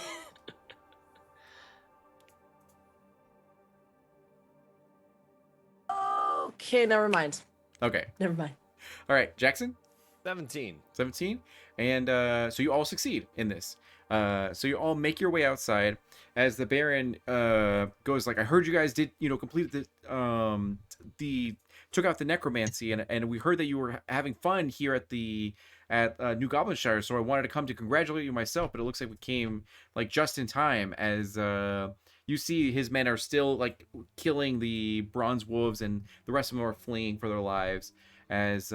[SPEAKER 2] Okay, never mind.
[SPEAKER 1] okay.
[SPEAKER 2] Never mind.
[SPEAKER 1] All right, Jackson?
[SPEAKER 6] 17.
[SPEAKER 1] 17, and so you all succeed in this. So you all make your way outside as the Baron goes like, I heard you guys did, complete the took out the necromancy, and we heard that you were having fun here at New Goblinshire, so I wanted to come to congratulate you myself, but it looks like we came like just in time, as you see his men are still like killing the bronze wolves, and the rest of them are fleeing for their lives, as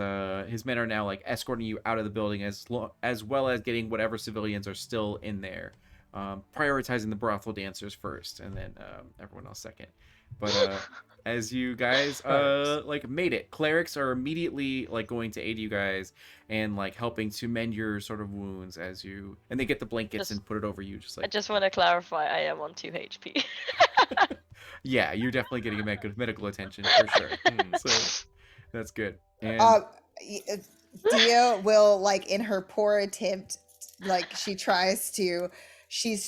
[SPEAKER 1] his men are now like escorting you out of the building, as well as getting whatever civilians are still in there, prioritizing the brothel dancers first, and then everyone else second. But as you guys like made it, clerics are immediately like going to aid you guys and like helping to mend your sort of wounds, and they get the blankets and put it over you, just
[SPEAKER 3] I
[SPEAKER 1] like,
[SPEAKER 3] just want to clarify, I am on 2 HP.
[SPEAKER 1] yeah, you're definitely getting medical attention for sure. So that's good. And
[SPEAKER 4] Dia will, like, in her poor attempt, like, she's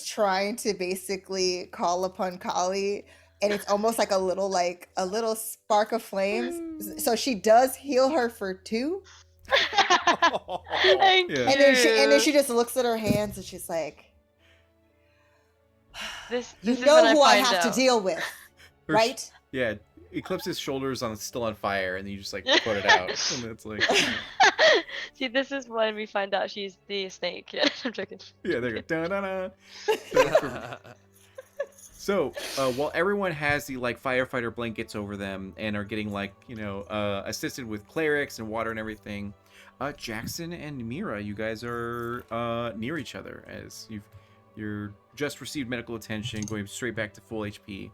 [SPEAKER 4] trying to basically call upon Kali, and it's almost like a little spark of flames. So she does heal her for 2.
[SPEAKER 3] Thank
[SPEAKER 1] Yeah.
[SPEAKER 3] you.
[SPEAKER 4] And then she just looks at her hands and she's like,
[SPEAKER 3] This
[SPEAKER 4] you
[SPEAKER 3] is
[SPEAKER 4] know
[SPEAKER 3] when
[SPEAKER 4] who I
[SPEAKER 3] find
[SPEAKER 4] have to
[SPEAKER 3] out.
[SPEAKER 4] deal with,
[SPEAKER 1] Her-
[SPEAKER 4] right?
[SPEAKER 1] yeah, Eclipse's shoulders still on fire, and then you just like put it out, and it's like,
[SPEAKER 3] See, this is when we find out she's the snake. Yeah, I'm joking.
[SPEAKER 1] yeah, there you go. Da-da-da. So while everyone has the like firefighter blankets over them and are getting like assisted with clerics and water and everything, Jackson and Mira, you guys are near each other, as you're just received medical attention, going straight back to full HP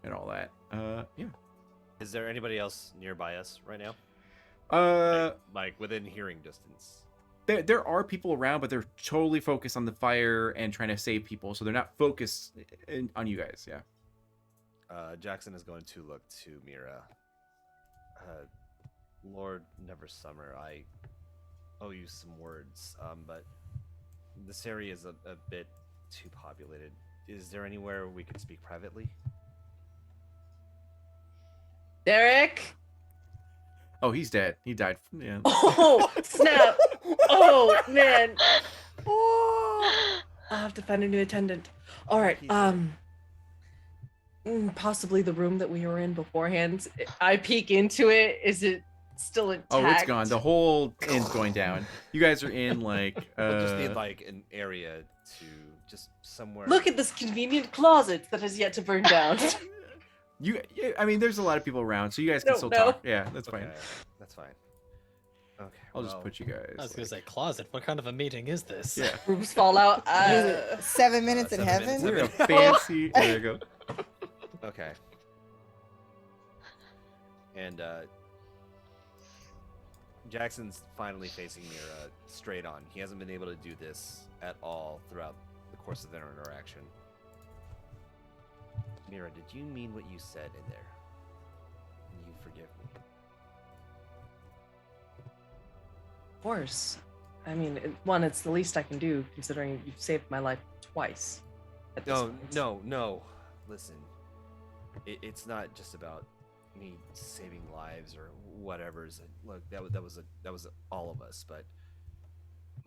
[SPEAKER 1] and all that. Yeah.
[SPEAKER 6] Is there anybody else nearby us right now? Like within hearing distance?
[SPEAKER 1] There are people around, but they're totally focused on the fire and trying to save people, so they're not focused on you guys. Yeah.
[SPEAKER 6] Jackson is going to look to Mira. Lord Neversummer, I owe you some words, but this area is a bit too populated. Is there anywhere we could speak privately?
[SPEAKER 2] Derek.
[SPEAKER 1] Oh, he's dead. He died. Yeah.
[SPEAKER 2] Oh snap! Oh man! I'll have to find a new attendant. All right. Possibly the room that we were in beforehand. I peek into it. Is it still intact?
[SPEAKER 1] Oh, it's gone. The whole inn's going down. You guys are in like
[SPEAKER 6] We'll just need like an area to just somewhere.
[SPEAKER 2] Look at this convenient closet that has yet to burn down.
[SPEAKER 1] I mean, there's a lot of people around, so you guys can
[SPEAKER 2] No,
[SPEAKER 1] still
[SPEAKER 2] no.
[SPEAKER 1] talk. Yeah, that's
[SPEAKER 6] Okay,
[SPEAKER 1] fine.
[SPEAKER 6] that's fine. Okay.
[SPEAKER 1] I'll just
[SPEAKER 6] well,
[SPEAKER 1] put you guys.
[SPEAKER 5] I was gonna say closet. What kind of a meeting is this?
[SPEAKER 1] Yeah.
[SPEAKER 2] Roofs fall out.
[SPEAKER 4] 7 minutes in
[SPEAKER 6] 7
[SPEAKER 4] heaven.
[SPEAKER 6] minutes
[SPEAKER 1] We're a fancy. There you go.
[SPEAKER 6] Okay. And Jackson's finally facing Mira straight on. He hasn't been able to do this at all throughout the course of their interaction. Mira, did you mean what you said in there? You forgive me.
[SPEAKER 2] Of course. I mean, one, it's the least I can do considering you've saved my life twice. at this point.
[SPEAKER 6] No. Listen, it's not just about me saving lives or whatever's. Look, that was all of us, but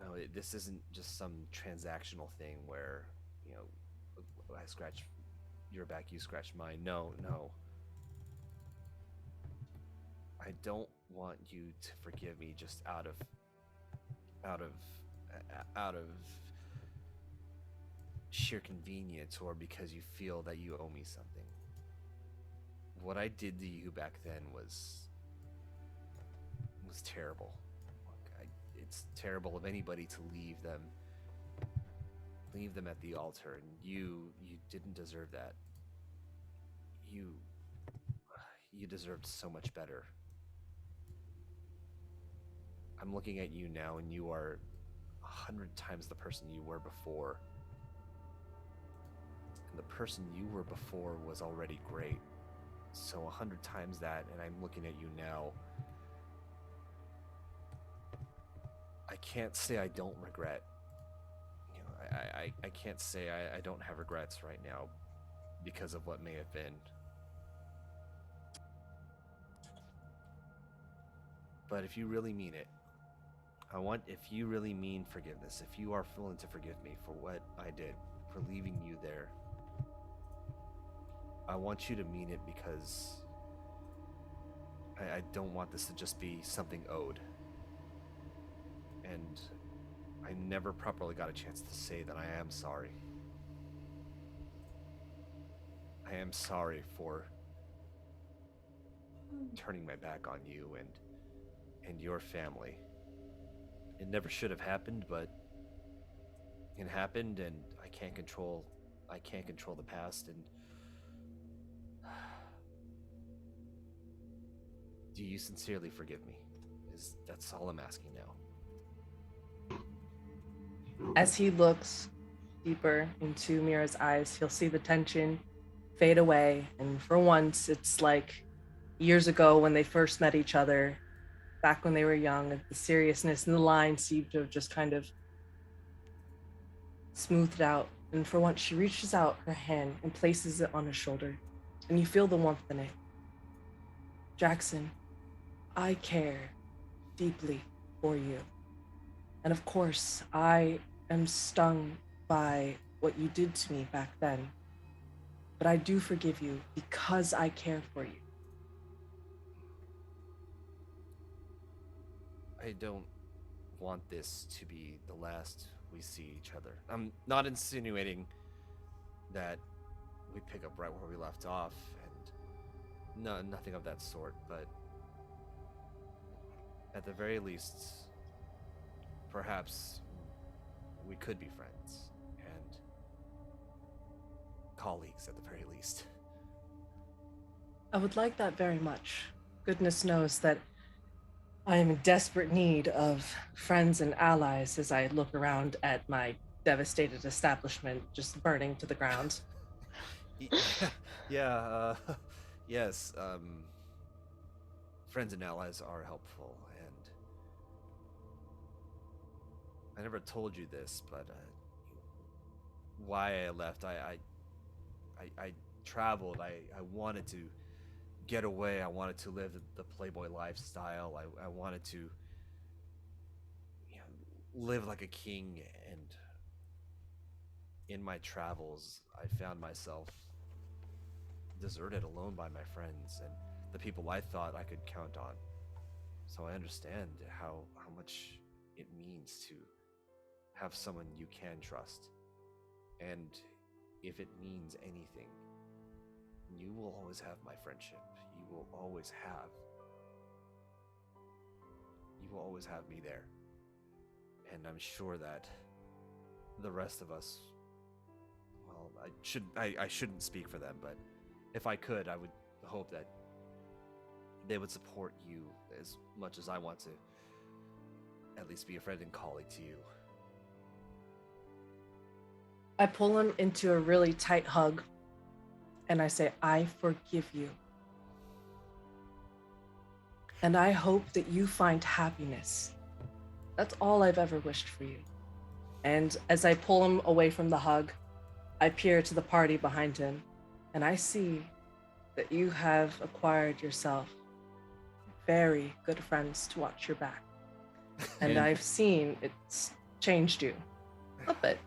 [SPEAKER 6] no, this isn't just some transactional thing where, you know, I scratch your back, you scratch mine. No. I don't want you to forgive me just out of sheer convenience or because you feel that you owe me something. What I did to you back then was terrible. Look, it's terrible of anybody to leave them at the altar, and you didn't deserve that. You deserved so much better. I'm looking at you now, and you are 100 times the person you were before. And the person you were before was already great. So 100 times that, and I'm looking at you now. I can't say I don't regret. You know, I can't say I don't have regrets right now because of what may have been. But if you really mean it, if you really mean forgiveness, if you are willing to forgive me for what I did, for leaving you there, I want you to mean it because I don't want this to just be something owed. And I never properly got a chance to say that I am sorry. I am sorry for turning my back on you and your family. It never should have happened, but it happened, and I can't control the past. And do you sincerely forgive me? That's all I'm asking now.
[SPEAKER 2] As he looks deeper into Mira's eyes, he'll see the tension fade away, and for once, it's like years ago when they first met each other, back when they were young, and the seriousness and the lines seem to have just kind of smoothed out. And for once, she reaches out her hand and places it on his shoulder, and you feel the warmth in it. Jackson, I care deeply for you. And of course, I am stung by what you did to me back then. But I do forgive you because I care for you.
[SPEAKER 6] I don't want this to be the last we see each other. I'm not insinuating that we pick up right where we left off, and nothing of that sort, but at the very least, perhaps we could be friends and colleagues at the very least.
[SPEAKER 2] I would like that very much. Goodness knows that I am in desperate need of friends and allies as I look around at my devastated establishment just burning to the ground.
[SPEAKER 6] Yes, friends and allies are helpful, and I never told you this, but why I left, I traveled, I wanted to get away, I wanted to live the Playboy lifestyle, I wanted to, live like a king, and in my travels, I found myself deserted, alone by my friends and the people I thought I could count on. So I understand how much it means to have someone you can trust. And if it means anything, you will always have my friendship. You will always have me there. And I'm sure that the rest of us, well, I shouldn't speak for them, but if I could, I would hope that they would support you as much as I want to at least be a friend and colleague to you.
[SPEAKER 2] I pull him into a really tight hug and I say, I forgive you. And I hope that you find happiness. That's all I've ever wished for you. And as I pull him away from the hug, I peer to the party behind him, and I see that you have acquired yourself very good friends to watch your back. And
[SPEAKER 1] And-
[SPEAKER 2] I've seen it's changed you a bit.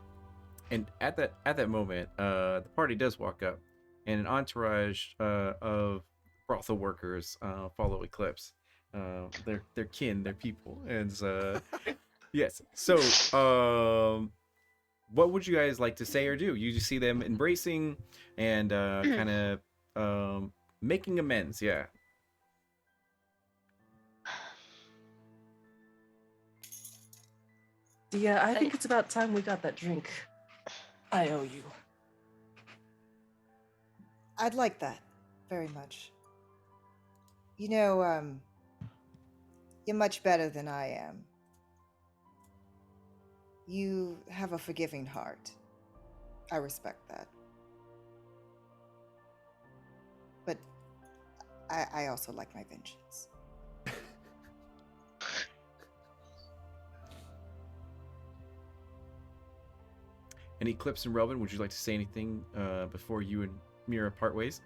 [SPEAKER 1] And at that moment, the party does walk up, and an entourage of brothel workers follow Eclipse. They're kin, they're people, and yes. So, what would you guys like to say or do? You just see them embracing and kind of making amends. Yeah.
[SPEAKER 2] Yeah, I think it's about time we got that drink. I owe you.
[SPEAKER 4] I'd like that very much. You know, you're much better than I am. You have a forgiving heart. I respect that. But I also like my vengeance.
[SPEAKER 1] And Eclipse and Relvin, would you like to say anything before you and Mira part ways?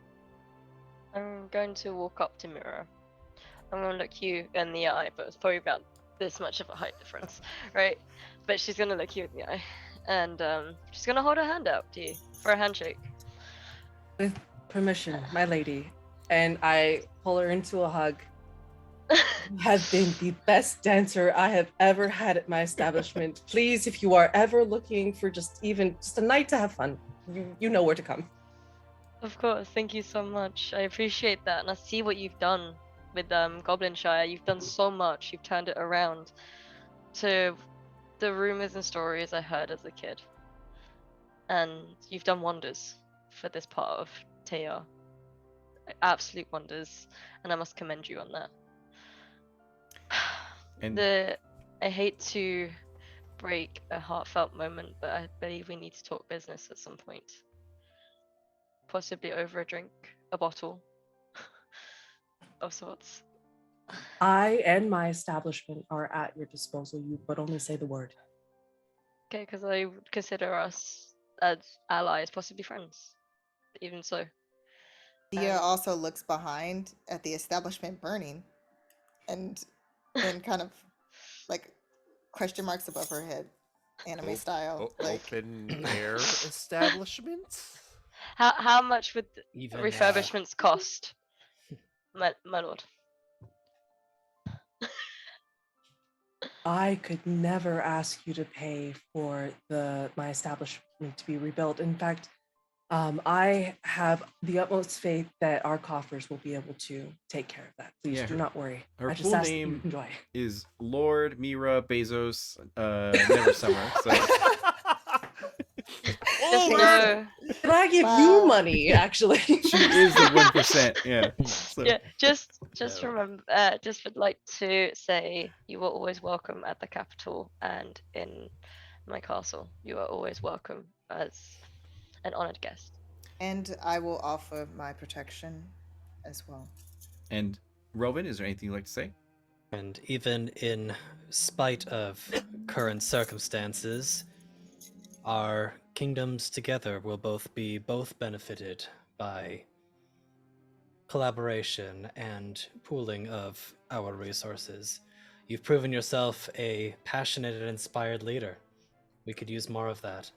[SPEAKER 3] I'm going to walk up to Mira. I'm going to look you in the eye, but it's probably about this much of a height difference, right? But she's going to look you in the eye. And she's going to hold her hand out to you for a handshake.
[SPEAKER 2] With permission, my lady. And I pull her into a hug. You have been the best dancer I have ever had at my establishment. Please, if you are ever looking for just a night to have fun, you know where to come.
[SPEAKER 3] Of course, thank you so much. I appreciate that, and I see what you've done with Goblinshire. You've done so much. You've turned it around to the rumors and stories I heard as a kid, and you've done wonders for this part of Tayyar. Absolute wonders, and I must commend you on that.
[SPEAKER 1] And
[SPEAKER 3] I hate to break a heartfelt moment, but I believe we need to talk business at some point. Possibly over a drink, a bottle of sorts.
[SPEAKER 2] I and my establishment are at your disposal. You but only say the word.
[SPEAKER 3] Okay, because I would consider us as allies, possibly friends. Even so.
[SPEAKER 4] Dia also looks behind at the establishment burning and then kind of like question marks above her head, anime style. Like,
[SPEAKER 6] Open air establishment?
[SPEAKER 3] How much would
[SPEAKER 5] Even
[SPEAKER 3] refurbishments cost, my lord?
[SPEAKER 2] I could never ask you to pay for my establishment to be rebuilt. In fact, I have the utmost faith that our coffers will be able to take care of that. Please do not worry.
[SPEAKER 1] Her
[SPEAKER 2] I just
[SPEAKER 1] full
[SPEAKER 2] ask that you
[SPEAKER 1] name
[SPEAKER 2] enjoy.
[SPEAKER 1] is Lord Mira Bezos Never Summer. So
[SPEAKER 3] Just know,
[SPEAKER 2] Can I give
[SPEAKER 4] Wow.
[SPEAKER 2] you money, actually?
[SPEAKER 1] she is the 1%. Yeah. So,
[SPEAKER 3] yeah, just
[SPEAKER 6] Yeah.
[SPEAKER 3] remember, just would like to say you are always welcome at the capital and in my castle. You are always welcome as an honored guest.
[SPEAKER 4] and I will offer my protection as well.
[SPEAKER 1] and Relvin, is there anything you'd like to say?
[SPEAKER 5] And even in spite of current circumstances, our kingdoms together will be benefited by collaboration and pooling of our resources. You've proven yourself a passionate and inspired leader. We could use more of that.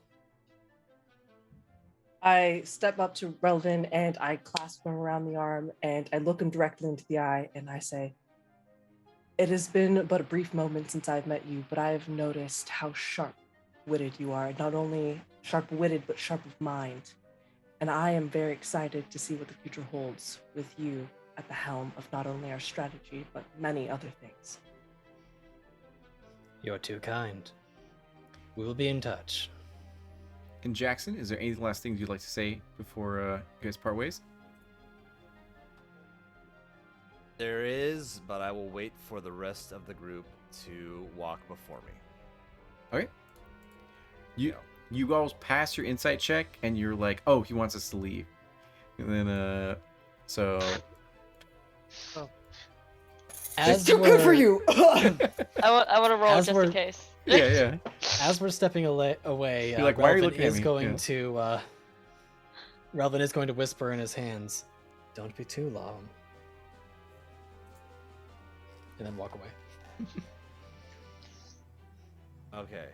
[SPEAKER 2] I step up to Relvin and I clasp him around the arm and I look him directly into the eye and I say, "It has been but a brief moment since I've met you, but I have noticed how sharp-witted you are. Not only sharp-witted, but sharp of mind. And I am very excited to see what the future holds with you at the helm of not only our strategy, but many other things."
[SPEAKER 5] You're too kind. We will be in touch.
[SPEAKER 1] And Jackson, is there any last things you'd like to say before you guys part ways?
[SPEAKER 6] There is, but I will wait for the rest of the group to walk before me.
[SPEAKER 1] Okay. You guys pass your insight check and you're like, oh, he wants us to leave. And then so
[SPEAKER 4] It's too good for you.
[SPEAKER 3] I want to roll
[SPEAKER 5] As
[SPEAKER 3] just
[SPEAKER 5] we're-
[SPEAKER 3] in case.
[SPEAKER 1] yeah.
[SPEAKER 5] As we're stepping away,
[SPEAKER 1] You're like, "Why are you
[SPEAKER 5] Relvin
[SPEAKER 1] looking at
[SPEAKER 5] is
[SPEAKER 1] me?"
[SPEAKER 5] going
[SPEAKER 1] Yeah.
[SPEAKER 5] to Relvin is going to whisper in his hands, "Don't be too long," and then walk away.
[SPEAKER 6] Okay.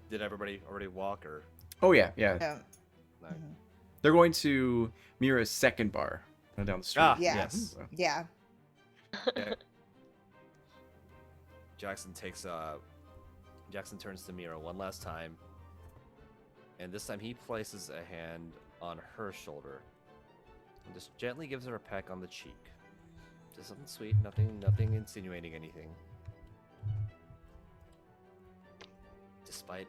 [SPEAKER 6] Did everybody already walk or?
[SPEAKER 1] Oh yeah, yeah.
[SPEAKER 4] Yeah.
[SPEAKER 6] No.
[SPEAKER 4] Mhm.
[SPEAKER 1] They're going to Mira's second bar down the street.
[SPEAKER 6] Ah,
[SPEAKER 4] Yeah.
[SPEAKER 6] yes.
[SPEAKER 1] So-
[SPEAKER 4] Yeah.
[SPEAKER 6] Jackson Jackson turns to Mira one last time, and this time he places a hand on her shoulder and just gently gives her a peck on the cheek. Just something sweet, nothing insinuating anything. Despite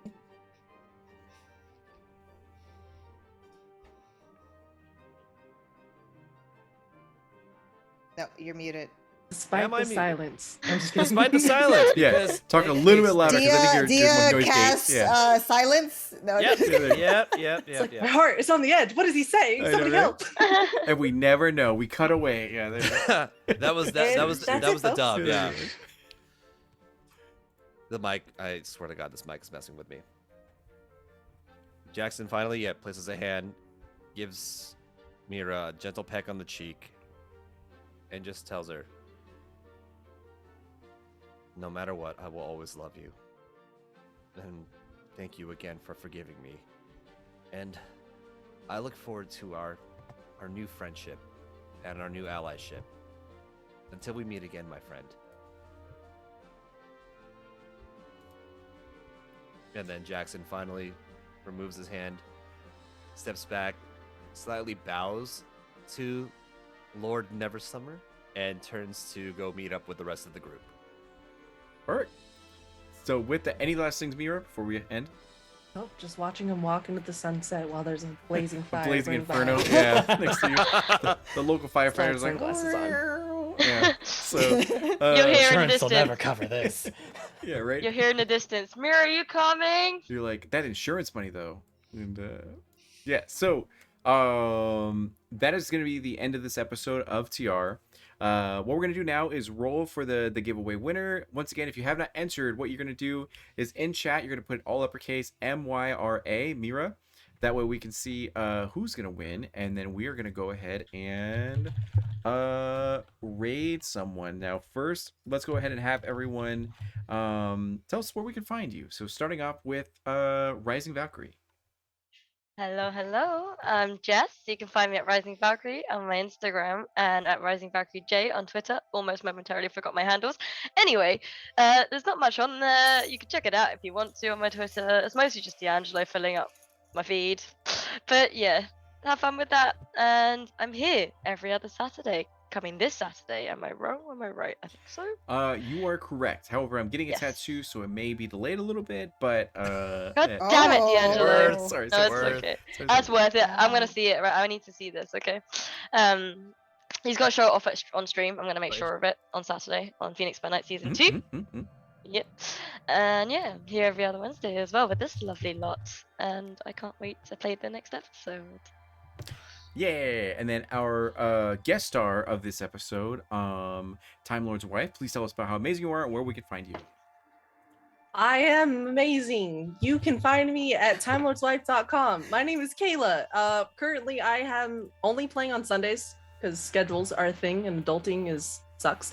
[SPEAKER 4] No, you're muted.
[SPEAKER 2] Despite
[SPEAKER 6] Am I
[SPEAKER 2] the
[SPEAKER 6] muted?
[SPEAKER 2] silence. I'm just kidding.
[SPEAKER 6] despite the silence,
[SPEAKER 1] Yeah,
[SPEAKER 6] because
[SPEAKER 1] talk a little bit louder because I think
[SPEAKER 4] Do
[SPEAKER 1] you're
[SPEAKER 4] you
[SPEAKER 1] noise gate.
[SPEAKER 4] cast
[SPEAKER 1] Yeah.
[SPEAKER 4] silence? No.
[SPEAKER 6] Yep, yep,
[SPEAKER 2] It's like,
[SPEAKER 6] yep.
[SPEAKER 2] my heart is on the edge. What is he saying?
[SPEAKER 1] I know,
[SPEAKER 2] Somebody
[SPEAKER 1] right?
[SPEAKER 2] help.
[SPEAKER 1] And we never know. We cut away. Yeah.
[SPEAKER 6] that was
[SPEAKER 2] And
[SPEAKER 6] the
[SPEAKER 2] that's it,
[SPEAKER 6] dub.
[SPEAKER 2] folks.
[SPEAKER 6] Yeah. The mic. I swear to God, this mic is messing with me. Jackson finally, places a hand, gives Mira a gentle peck on the cheek, and just tells her, "No matter what, I will always love you. And thank you again for forgiving me. And I look forward to our new friendship and our new allyship. Until we meet again, my friend." And then Jackson finally removes his hand, steps back, slightly bows to Lord Neversummer, and turns to go meet up with the rest of the group.
[SPEAKER 1] All right. So with that, any last things, Mira, before we end?
[SPEAKER 2] Oh, just watching him walk into the sunset while there's a blazing fire.
[SPEAKER 1] Blazing
[SPEAKER 2] burning by.
[SPEAKER 1] Inferno. Yeah, next to you. The local firefighters like,
[SPEAKER 2] sunglasses on.
[SPEAKER 1] yeah. So,
[SPEAKER 3] You'll hear in the
[SPEAKER 5] Insurance will
[SPEAKER 3] distance.
[SPEAKER 5] never cover this.
[SPEAKER 1] yeah, right.
[SPEAKER 3] You'll hear in the distance. Mirror, are you coming?
[SPEAKER 1] You're like, that insurance money though. And yeah, so that is gonna be the end of this episode of TR. What we're gonna do now is roll for the giveaway winner. Once again, if you have not entered, what you're gonna do is in chat, you're gonna put all uppercase MYRA, Mira. That way we can see who's gonna win, and then we are gonna go ahead and raid someone. Now first, let's go ahead and have everyone tell us where we can find you. So starting off with Rising Valkyrie.
[SPEAKER 3] Hello, hello. I'm Jess. You can find me at Rising Valkyrie on my Instagram and at Rising Valkyrie J on Twitter. Almost momentarily forgot my handles. Anyway, there's not much on there. You can check it out if you want to on my Twitter. It's mostly just D'Angelo filling up my feed. But yeah, have fun with that. And I'm here every other Saturday. Coming this Saturday. Am I wrong or am I right? I think so.
[SPEAKER 1] You are correct. However, I'm getting a
[SPEAKER 3] Yes.
[SPEAKER 1] tattoo, so it may be delayed a little bit, but
[SPEAKER 3] God
[SPEAKER 1] yeah.
[SPEAKER 3] damn it,
[SPEAKER 4] Oh.
[SPEAKER 3] D'Angelo.
[SPEAKER 6] Word.
[SPEAKER 1] Sorry,
[SPEAKER 3] No,
[SPEAKER 1] sorry,
[SPEAKER 3] it's
[SPEAKER 6] Word.
[SPEAKER 3] okay.
[SPEAKER 1] sorry,
[SPEAKER 3] That's
[SPEAKER 1] sorry.
[SPEAKER 3] worth it. I'm gonna
[SPEAKER 4] Wow.
[SPEAKER 3] see it. Right, I need to see this. Okay. He's got to show it off on stream. I'm gonna make
[SPEAKER 6] Right.
[SPEAKER 3] sure of it on Saturday on Phoenix by Night Season
[SPEAKER 1] Mhm,
[SPEAKER 3] 2.
[SPEAKER 1] mhm, mhm, mhm.
[SPEAKER 3] Yep. And yeah, I'm here every other Wednesday as well with this lovely lot. And I can't wait to play the next episode.
[SPEAKER 1] Yeah, and then our guest star of this episode, Time Lord's wife. Please tell us about how amazing you are and where we can find you.
[SPEAKER 2] I am amazing. You can find me at timelordslife.com. My name is Kayla. Currently, I am only playing on Sundays because schedules are a thing and adulting sucks.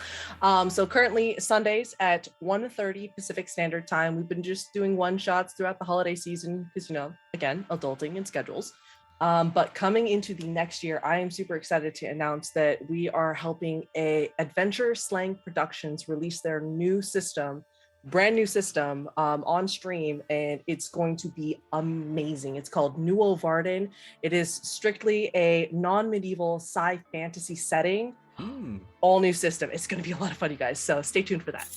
[SPEAKER 2] So currently Sundays at 1:30 Pacific Standard Time. We've been just doing one shots throughout the holiday season because again, adulting and schedules. But coming into the next year, I am super excited to announce that we are helping Adventure Slang Productions release their new system, brand new system on stream, and it's going to be amazing. It's called Nuo Varden. It is strictly a non-medieval sci fantasy setting, all new system. It's going to be a lot of fun, you guys. So stay tuned for that.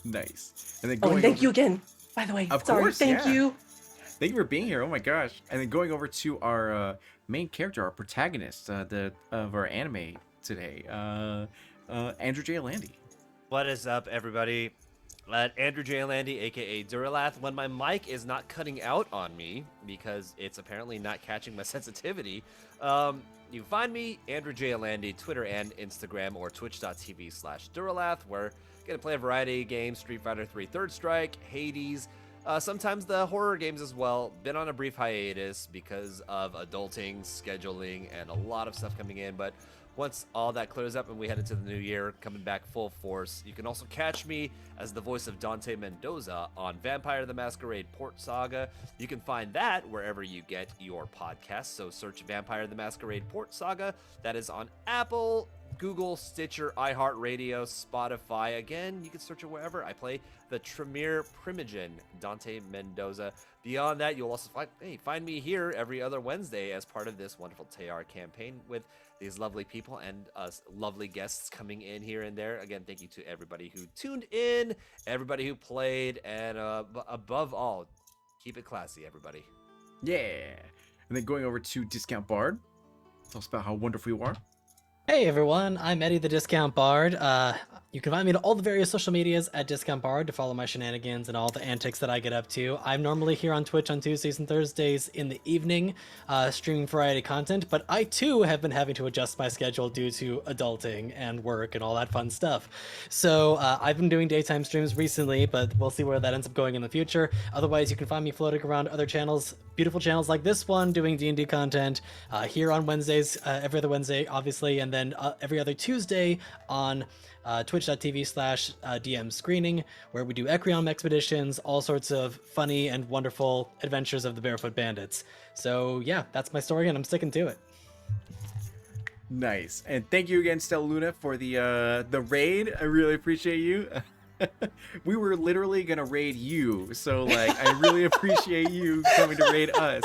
[SPEAKER 1] Nice. And then
[SPEAKER 2] Oh,
[SPEAKER 1] going
[SPEAKER 2] and thank
[SPEAKER 1] over-
[SPEAKER 2] you again, by the way.
[SPEAKER 1] Of
[SPEAKER 2] Sorry,
[SPEAKER 1] course,
[SPEAKER 2] thank
[SPEAKER 1] yeah.
[SPEAKER 2] you.
[SPEAKER 1] Thank you for being here. Oh my gosh. And then going over to our main character, our protagonist of our anime today, Andrew J. Landy.
[SPEAKER 6] What is up, everybody? Andrew J. Landy, aka Duralath. When my mic is not cutting out on me because it's apparently not catching my sensitivity, you can find me, Andrew J. Landy, Twitter and Instagram, or twitch.tv/Duralath, where I'm gonna play a variety of games: Street Fighter 3 Third Strike, Hades, Sometimes the horror games as well. Been on a brief hiatus because of adulting, scheduling, and a lot of stuff coming in. But once all that clears up and we head into the new year, coming back full force, you can also catch me as the voice of Dante Mendoza on Vampire the Masquerade Port Saga. You can find that wherever you get your podcasts. So search Vampire the Masquerade Port Saga. That is on Apple, Google, Stitcher, iHeartRadio, Spotify. Again, you can search it wherever. I play the Tremere Primogen, Dante Mendoza. Beyond that, you'll also find me here every other Wednesday as part of this wonderful Tayyar campaign with these lovely people and us lovely guests coming in here and there. Again, thank you to everybody who tuned in, everybody who played, and above all, keep it classy, everybody.
[SPEAKER 1] Yeah. And then going over to Discount Bard. Tell us about how wonderful you are.
[SPEAKER 5] Hey everyone, I'm Eddie the Discount Bard. You can find me on all the various social medias at Discount Bard to follow my shenanigans and all the antics that I get up to. I'm normally here on Twitch on Tuesdays and Thursdays in the evening, streaming variety content, but I too have been having to adjust my schedule due to adulting and work and all that fun stuff. So I've been doing daytime streams recently, but we'll see where that ends up going in the future. Otherwise, you can find me floating around other channels, beautiful channels like this one, doing D&D content here on Wednesdays, every other Wednesday, obviously, and then every other Tuesday on twitch.tv/DM screening, where we do Ecriom expeditions, all sorts of funny and wonderful adventures of the Barefoot Bandits. So yeah, that's my story, and I'm sticking to it.
[SPEAKER 1] Nice. And thank you again, Stella Luna, for the raid. I really appreciate you. We were literally gonna raid you, so like I really appreciate you coming to raid us.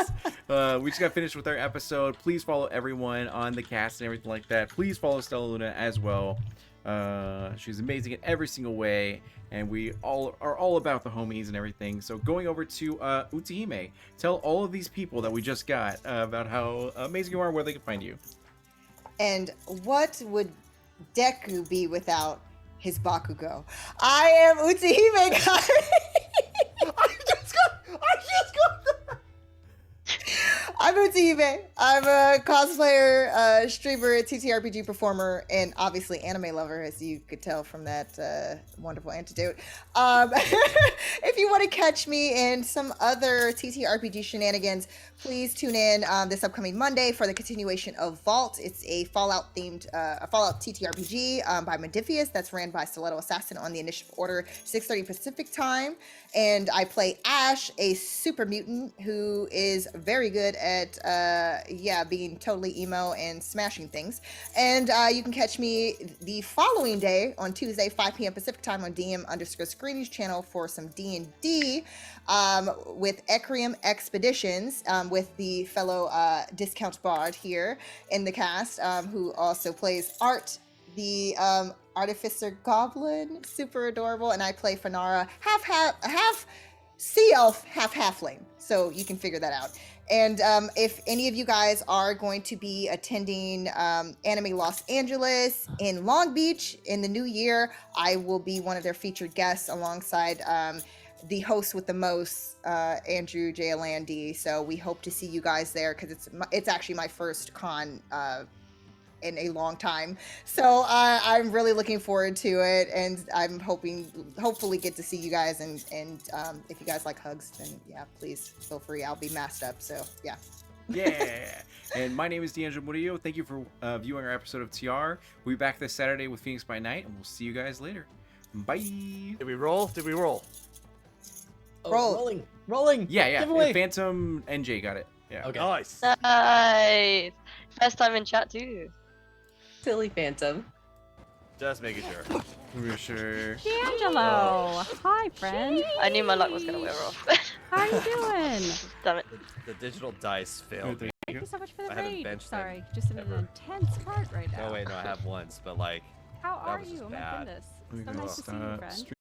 [SPEAKER 1] We just got finished with our episode. Please follow everyone on the cast and everything like that. Please follow Stella Luna as well. She's amazing in every single way, and we all are all about the homies and everything. So going over to Utahime, tell all of these people that we just got about how amazing you are, where they can find you.
[SPEAKER 4] And what would Deku be without his Bakugo? I am Utahime, guys. I just got I'm Utahime. I'm a cosplayer, streamer, TTRPG performer, and obviously anime lover, as you could tell from that wonderful antidote. If you want to catch me in some other TTRPG shenanigans, please tune in this upcoming Monday for the continuation of Vault. It's a Fallout themed, a Fallout TTRPG by Modifius that's ran by Stiletto Assassin on the Initiative Order, 6:30 Pacific time. And I play Ash, a super mutant who is very good at, being totally emo and smashing things. And you can catch me the following day on Tuesday, 5 p.m. Pacific time on DM_Screenings channel for some D&D with Ecrium Expeditions with the fellow Discount Bard here in the cast, who also plays Art, the Artificer Goblin, super adorable, and I play Fanara, half sea elf, half halfling, so you can figure that out. And if any of you guys are going to be attending Anime Los Angeles in Long Beach in the new year, I will be one of their featured guests alongside the host with the most, Andrew J. Alandi. So we hope to see you guys there, because it's actually my first con in a long time. So I'm really looking forward to it, and I'm hopefully get to see you guys, and if you guys like hugs, then yeah, please feel free. I'll be masked up, so yeah.
[SPEAKER 1] Yeah. And my name is D'Angelo Murillo. Thank you for viewing our episode of TR. We'll be back this Saturday with Phoenix by Night, and we'll see you guys later. Bye.
[SPEAKER 6] Did we roll?
[SPEAKER 5] Oh,
[SPEAKER 4] Roll.
[SPEAKER 5] rolling.
[SPEAKER 1] Yeah.
[SPEAKER 5] Giveaway.
[SPEAKER 1] Phantom NJ got it. Yeah.
[SPEAKER 5] Okay.
[SPEAKER 6] Nice.
[SPEAKER 3] Nice. First time in chat too.
[SPEAKER 2] Silly Phantom.
[SPEAKER 6] Just making sure.
[SPEAKER 1] We're sure.
[SPEAKER 7] D'Angelo! Hi, friend.
[SPEAKER 3] I knew my luck was gonna wear off.
[SPEAKER 7] How are you doing?
[SPEAKER 3] Damn it.
[SPEAKER 6] The digital dice failed.
[SPEAKER 1] Thank
[SPEAKER 7] Thank
[SPEAKER 1] you.
[SPEAKER 7] you so much for the
[SPEAKER 6] I haven't
[SPEAKER 7] raid.
[SPEAKER 6] benched them
[SPEAKER 7] Sorry, just in an
[SPEAKER 6] ever.
[SPEAKER 7] intense part right now.
[SPEAKER 6] No, wait, no, I have once, but like,
[SPEAKER 7] How
[SPEAKER 6] that
[SPEAKER 7] are
[SPEAKER 6] was
[SPEAKER 7] you?
[SPEAKER 6] just
[SPEAKER 7] Oh my
[SPEAKER 6] bad.
[SPEAKER 7] goodness.
[SPEAKER 1] We
[SPEAKER 7] So
[SPEAKER 1] can
[SPEAKER 7] nice to see you,
[SPEAKER 1] stop
[SPEAKER 7] friend.